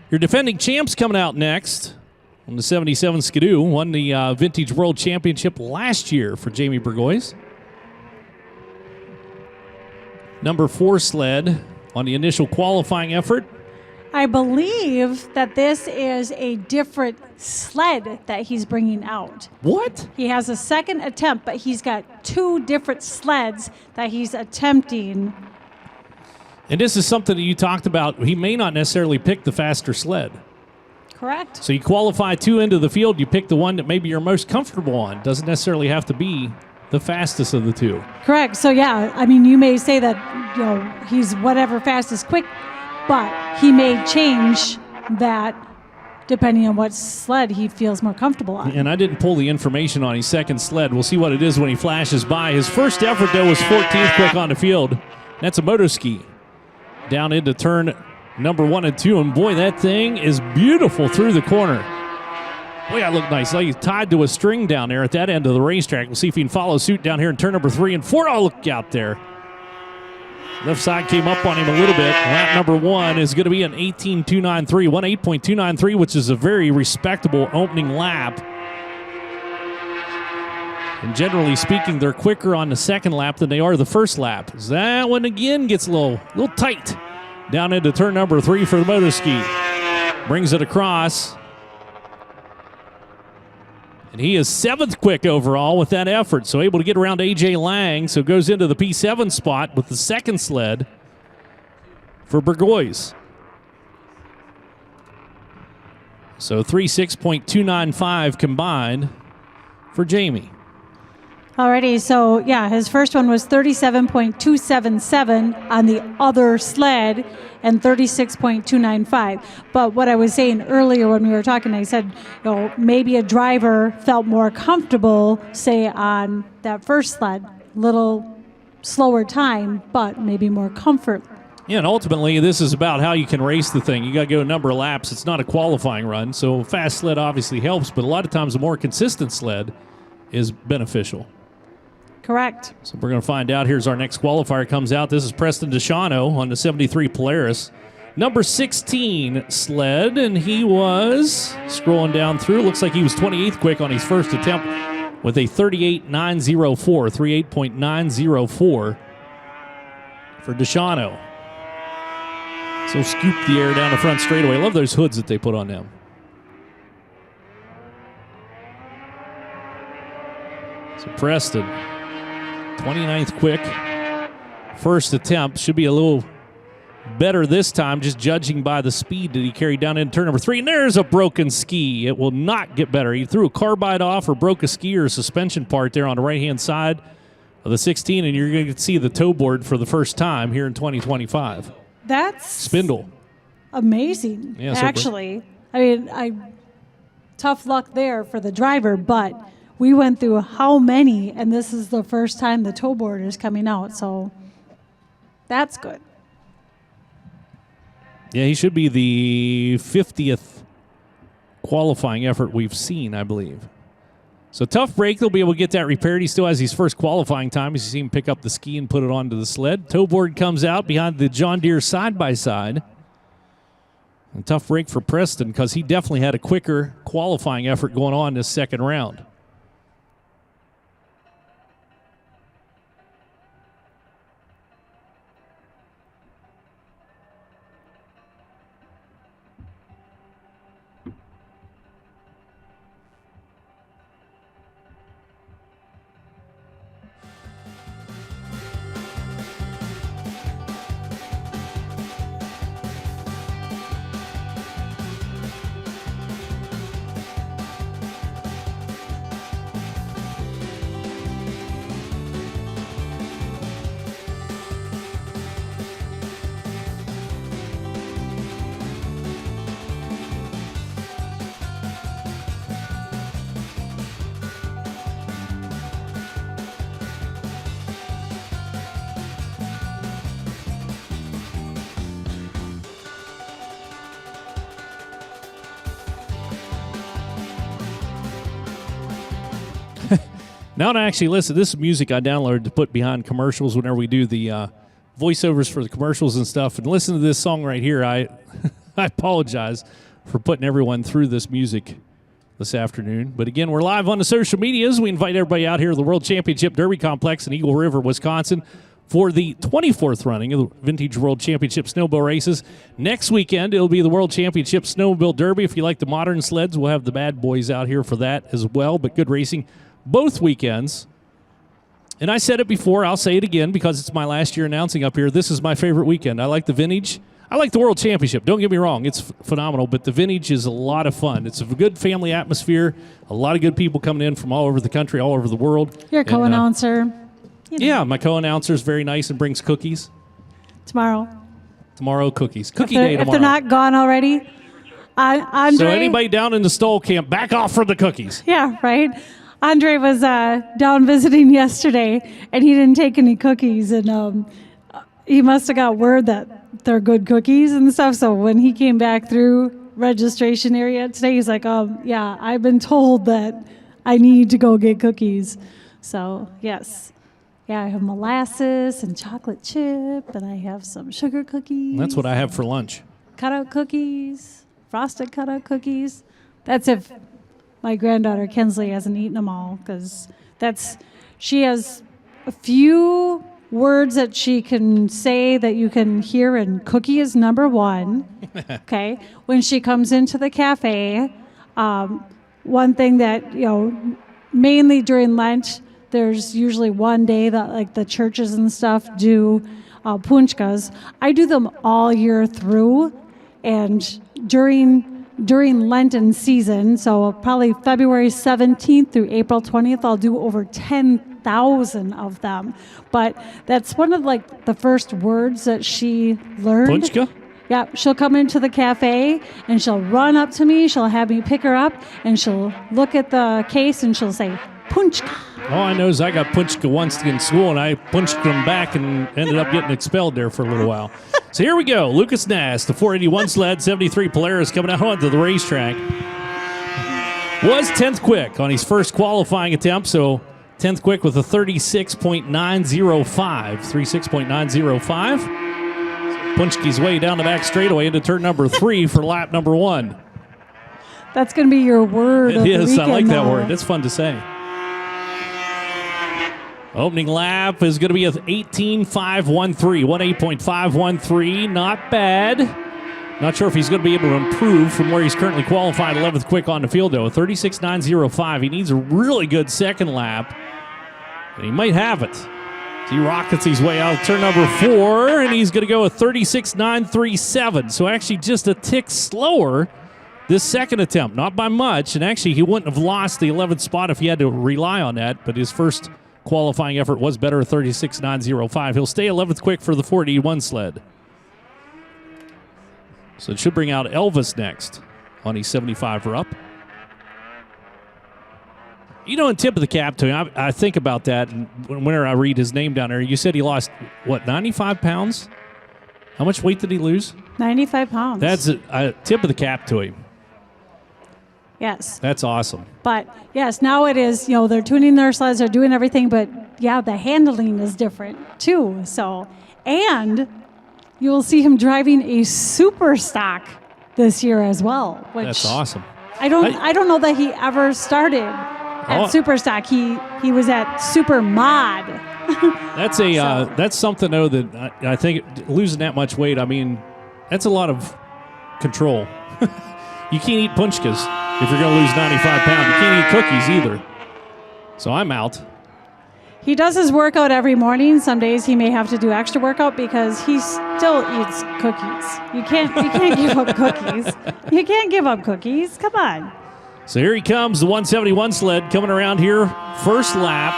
Your defending champs coming out next on the 77 Skidoo. Won the Vintage World Championship last year for Jamie Burgoyes. Number 4 sled on the initial qualifying effort. I believe that this is a different sled that he's bringing out. What? He has a second attempt, but he's got 2 different sleds that he's attempting. And this is something that you talked about. He may not necessarily pick the faster sled. Correct. So you qualify 2 into the field, you pick the one that maybe you're most comfortable on. Doesn't necessarily have to be the fastest of the 2. Correct. So, yeah, I mean, you may say that, you know, he's whatever fastest quick, but he may change that depending on what sled he feels more comfortable on. And I didn't pull the information on his second sled. We'll see what it is when he flashes by. His first effort, though, was 14th quick on the field. That's a moto ski. Down into turn number 1 and 2, and boy, that thing is beautiful through the corner. Boy, that looked nice. Like he's tied to a string down there at that end of the racetrack. We'll see if he can follow suit down here in turn number 3 and 4. Oh, look out there. Left side came up on him a little bit. Lap number 1 is going to be an 18.293, 18.293, which is a very respectable opening lap. And generally speaking, they're quicker on the second lap than they are the first lap. As that one again gets a little tight. Down into turn number 3 for the motor ski. Brings it across. And he is 7th quick overall with that effort, so able to get around A.J. Lang, so goes into the P7 spot with the second sled for Burgoyes. So 36.295 combined for Jamie. Alrighty, so yeah, his first one was 37.277 on the other sled and 36.295. But what I was saying earlier when we were talking, I said, you know, maybe a driver felt more comfortable, say, on that first sled, little slower time, but maybe more comfort. Yeah, and ultimately, this is about how you can race the thing. You got to go a number of laps. It's not a qualifying run, so a fast sled obviously helps, but a lot of times a more consistent sled is beneficial. Correct. So we're going to find out. Here's our next qualifier comes out. This is Preston DeShano on the 73 Polaris. Number 16 sled, and he was scrolling down through. Looks like he was 28th quick on his first attempt with a 38.904, 38.904 for DeShano. So scoop the air down the front straightaway. I love those hoods that they put on them. So Preston, 29th quick. First attempt. Should be a little better this time, just judging by the speed that he carried down into turn number 3. And there's a broken ski. It will not get better. He threw a carbide off or broke a ski or a suspension part there on the right-hand side of the 16, and you're going to see the toe board for the first time here in 2025. That's spindle. Amazing, yeah, actually. I mean, tough luck there for the driver, but we went through how many, and this is the first time the toe board is coming out, so that's good. Yeah, he should be the 50th qualifying effort we've seen, I believe. So tough break. They'll be able to get that repaired. He still has his first qualifying time as you see him pick up the ski and put it onto the sled. Toe board comes out behind the John Deere side-by-side. A tough break for Preston because he definitely had a quicker qualifying effort going on this second round. Now to actually listen, this is music I downloaded to put behind commercials whenever we do the voiceovers for the commercials and stuff. And listen to this song right here. I apologize for putting everyone through this music this afternoon. But again, we're live on the social medias. We invite everybody out here to the World Championship Derby Complex in Eagle River, Wisconsin for the 24th running of the Vintage World Championship Snowmobile races. Next weekend, it'll be the World Championship Snowmobile Derby. If you like the modern sleds, we'll have the bad boys out here for that as well. But good racing both weekends. And I said it before, I'll say it again because it's my last year announcing up here. This is my favorite weekend. I like the Vintage. I like the World Championship. Don't get me wrong. It's phenomenal, but the Vintage is a lot of fun. It's a good family atmosphere. A lot of good people coming in from all over the country, all over the world. Your co-announcer. Yeah, my co-announcer is very nice and brings cookies. Tomorrow, cookies. Cookie day tomorrow. If they're not gone already. Andre, so anybody down in the stall can't back off from the cookies. Yeah, right. Andre was down visiting yesterday, and he didn't take any cookies, and he must have got word that they're good cookies and stuff. So when he came back through registration area today, he's like, yeah, I've been told that I need to go get cookies. So, yes. Yeah, I have molasses and chocolate chip, and I have some sugar cookies. That's what I have for lunch. Cutout cookies, frosted cutout cookies. That's if my granddaughter Kinsley hasn't eaten them all, because she has a few words that she can say that you can hear, and cookie is number one. Okay, when she comes into the cafe, one thing that mainly during Lent, there's usually one day that like the churches and stuff do punchkas. I do them all year through, and during Lenten season, so probably February 17th through April 20th, I'll do over 10,000 of them. But that's one of like the first words that she learned. Punchka? Yeah, she'll come into the cafe and she'll run up to me, she'll have me pick her up, and she'll look at the case and she'll say, punchka. All I know is I got punchka once in school, and I punched them back and ended up getting expelled there for a little while. So here we go. Lucas Nass, the 481 sled, 73 Polaris coming out onto the racetrack. was 10th quick on his first qualifying attempt, so 10th quick with a 36.905. 36.905. Punchke's way down the back straightaway into turn number 3 for lap number 1. That's going to be your word of It the is. I like that weekend, word. It's fun to say. Opening lap is going to be a 18.513. 18.513. Not bad. Not sure if he's going to be able to improve from where he's currently qualified 11th quick on the field, though. 36.905. He needs a really good second lap, and he might have it. He rockets his way out of turn number 4, and he's going to go a 36.937. So actually just a tick slower this second attempt. Not by much, and actually he wouldn't have lost the 11th spot if he had to rely on that, but his first qualifying effort was better, 36.905. He'll stay 11th quick for the 41 sled. So it should bring out Elvis next on his 75er up. You know, and tip of the cap to him, I think about that, and whenever I read his name down there, you said he lost, 95 pounds? How much weight did he lose? 95 pounds. That's a tip of the cap to him. Yes. That's awesome. But, yes, now it is, they're tuning their sleds, they're doing everything, but, yeah, the handling is different, too. So, and you'll see him driving a super stock this year as well. Which That's awesome. I don't know that he ever started at super stock. He was at super mod. That's something, though, that I think losing that much weight, I mean, that's a lot of control. You can't eat punchkas if you're going to lose 95 pounds. You can't eat cookies either. So I'm out. He does his workout every morning. Some days he may have to do extra workout because he still eats cookies. You can't give up cookies. You can't give up cookies. Come on. So here he comes, the 171 sled coming around here. First lap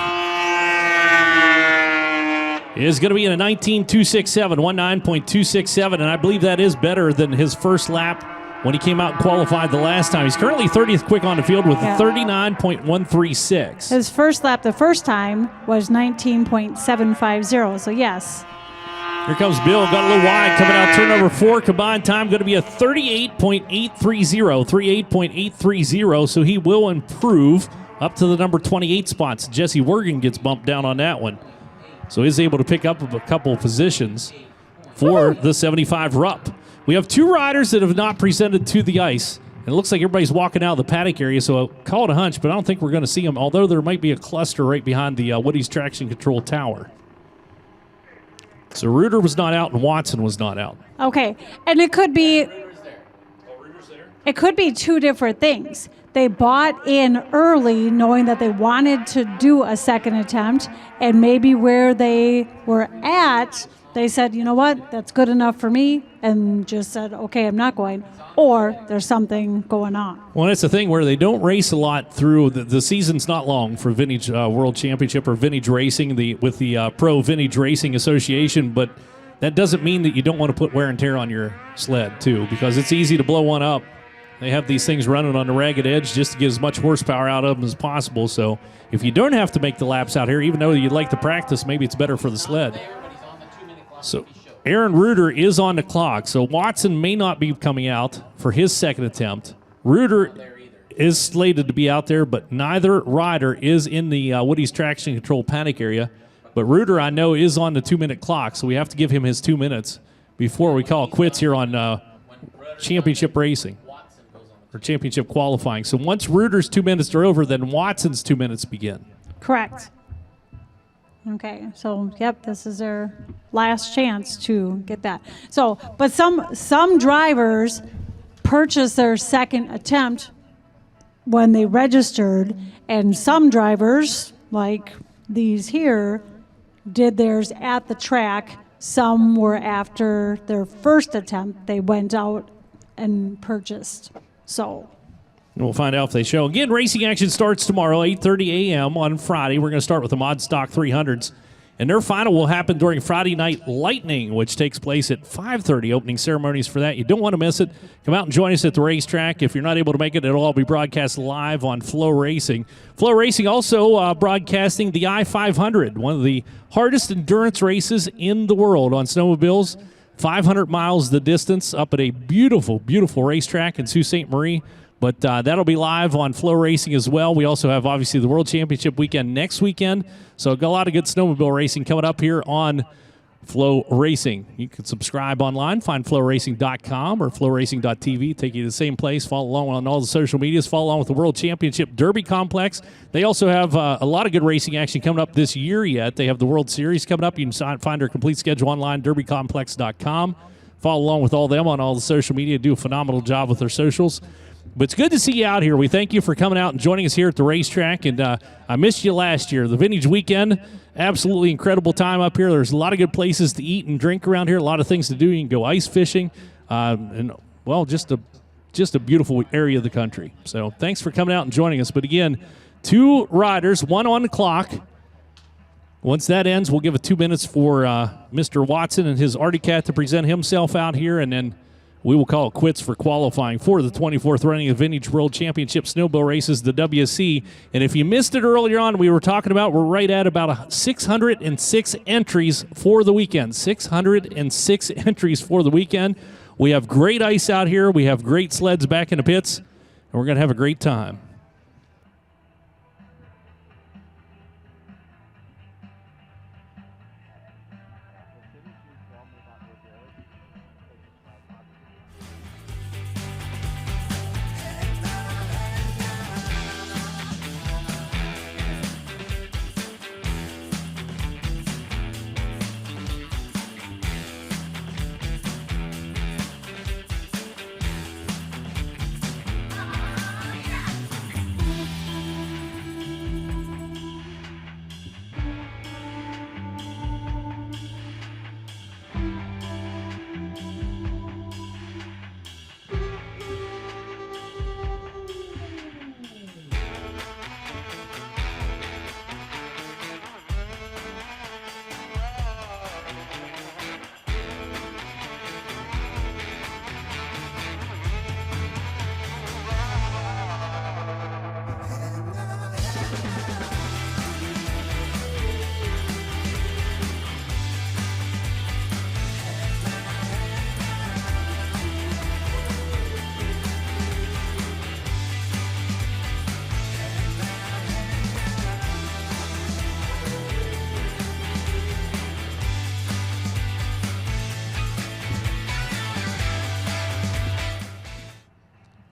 is going to be in a 19.267, 19.267, and I believe that is better than his first lap when he came out and qualified the last time. He's currently 30th quick on the field with 39.136. His first lap the first time was 19.750, so yes. Here comes Bill, got a little wide, coming out turn number 4. Combined time going to be a 38.830, 38.830, so he will improve up to the number 28 spots. Jesse Wergen gets bumped down on that one. So he's able to pick up a couple of positions for the 75 Rupp. We have 2 riders that have not presented to the ice. And it looks like everybody's walking out of the paddock area, so I'll call it a hunch, but I don't think we're going to see them, although there might be a cluster right behind the Woody's Traction Control Tower. So Reuter was not out and Watson was not out. Okay, and it could be 2 different things. They bought in early knowing that they wanted to do a second attempt, and maybe where they were at, they said, you know what, that's good enough for me, and just said, okay, I'm not going. Or there's something going on. Well, that's the thing where they don't race a lot through. The season's not long for Vintage World Championship or Vintage Racing with the Pro Vintage Racing Association, but that doesn't mean that you don't want to put wear and tear on your sled, too, because it's easy to blow one up. They have these things running on the ragged edge just to get as much horsepower out of them as possible. So if you don't have to make the laps out here, even though you'd like to practice, maybe it's better for the sled. So Aaron Reuter is on the clock. So Watson may not be coming out for his second attempt. Reuter is slated to be out there, but neither rider is in the Woody's Traction Control paddock area. But Reuter, I know, is on the 2-minute clock, so we have to give him his 2 minutes before we call it quits here on championship racing or championship qualifying. So once Reuter's 2 minutes are over, then Watson's 2 minutes begin. Correct. Okay, so, yep, this is their last chance to get that. So, but some drivers purchased their second attempt when they registered, and some drivers, like these here, did theirs at the track. Some were after their first attempt. They went out and purchased. So we'll find out if they show. Again, racing action starts tomorrow, 8:30 a.m. on Friday. We're going to start with the Mod Stock 300s. And their final will happen during Friday Night Lightning, which takes place at 5:30. Opening ceremonies for that. You don't want to miss it. Come out and join us at the racetrack. If you're not able to make it, it'll all be broadcast live on FloRacing. FloRacing also broadcasting the I-500, one of the hardest endurance races in the world on snowmobiles. 500 miles the distance up at a beautiful, beautiful racetrack in Sault Ste. Marie. But that'll be live on FloRacing as well. We also have, obviously, the World Championship weekend next weekend. So got a lot of good snowmobile racing coming up here on FloRacing. You can subscribe online, find FloRacing.com or FloRacing.tv. Take you to the same place. Follow along on all the social medias. Follow along with the World Championship Derby Complex. They also have a lot of good racing action coming up this year yet. They have the World Series coming up. You can find their complete schedule online, derbycomplex.com. Follow along with all them on all the social media. Do a phenomenal job with their socials. But it's good to see you out here. We thank you for coming out and joining us here at the racetrack. And I missed you last year. The Vintage Weekend, absolutely incredible time up here. There's a lot of good places to eat and drink around here, a lot of things to do. You can go ice fishing, and, well, just a beautiful area of the country. So thanks for coming out and joining us. But, again, 2 riders, 1 on the clock. Once that ends, we'll give it 2 minutes for Mr. Watson and his Arctic Cat to present himself out here, and then we will call it quits for qualifying for the 24th running of Vintage World Championship Snowmobile Races, the WSC. And if you missed it earlier on, we were talking about we're right at about 606 entries for the weekend. 606 entries for the weekend. We have great ice out here. We have great sleds back in the pits, and we're going to have a great time.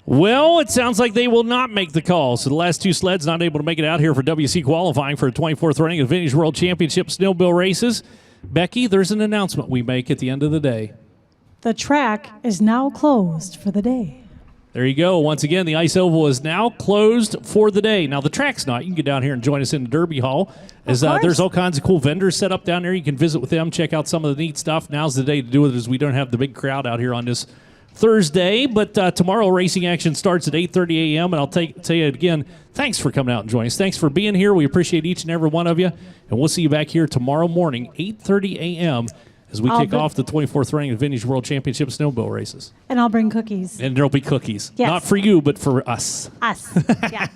Well, it sounds like they will not make the call. So the last 2 sleds not able to make it out here for WC qualifying for the 24th running of the Vintage World Championship Snowmobile Races. Becky, there's an announcement we make at the end of the day. The track is now closed for the day. There you go. Once again, the ice oval is now closed for the day. Now, the track's not. You can get down here and join us in the Derby Hall. There's all kinds of cool vendors set up down there. You can visit with them, check out some of the neat stuff. Now's the day to do it, as we don't have the big crowd out here on this Thursday, but tomorrow racing action starts at 8:30 a.m., and I'll tell you again, thanks for coming out and joining us. Thanks for being here. We appreciate each and every one of you, and we'll see you back here tomorrow morning, 8:30 a.m., as we kick off the 24th running of the Vintage World Championship Snowmobile Races. And I'll bring cookies. And there'll be cookies. Yes. Not for you, but for us. Us, yeah.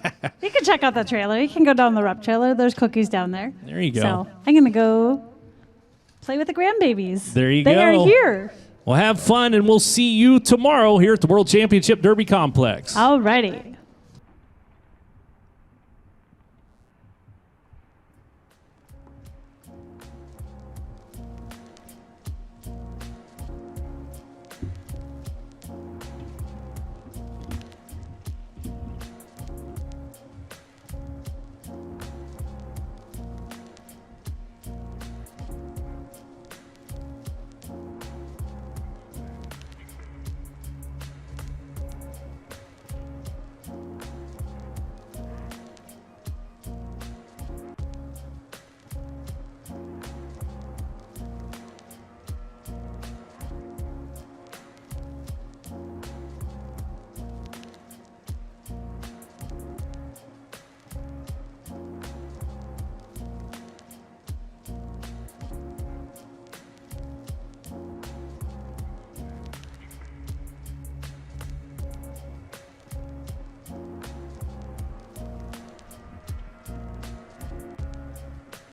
You can check out the trailer. You can go down the Rupp trailer. There's cookies down there. There you go. So I'm going to go play with the grandbabies. There you go. They are here. Well, have fun, and we'll see you tomorrow here at the World Championship Derby Complex. All righty.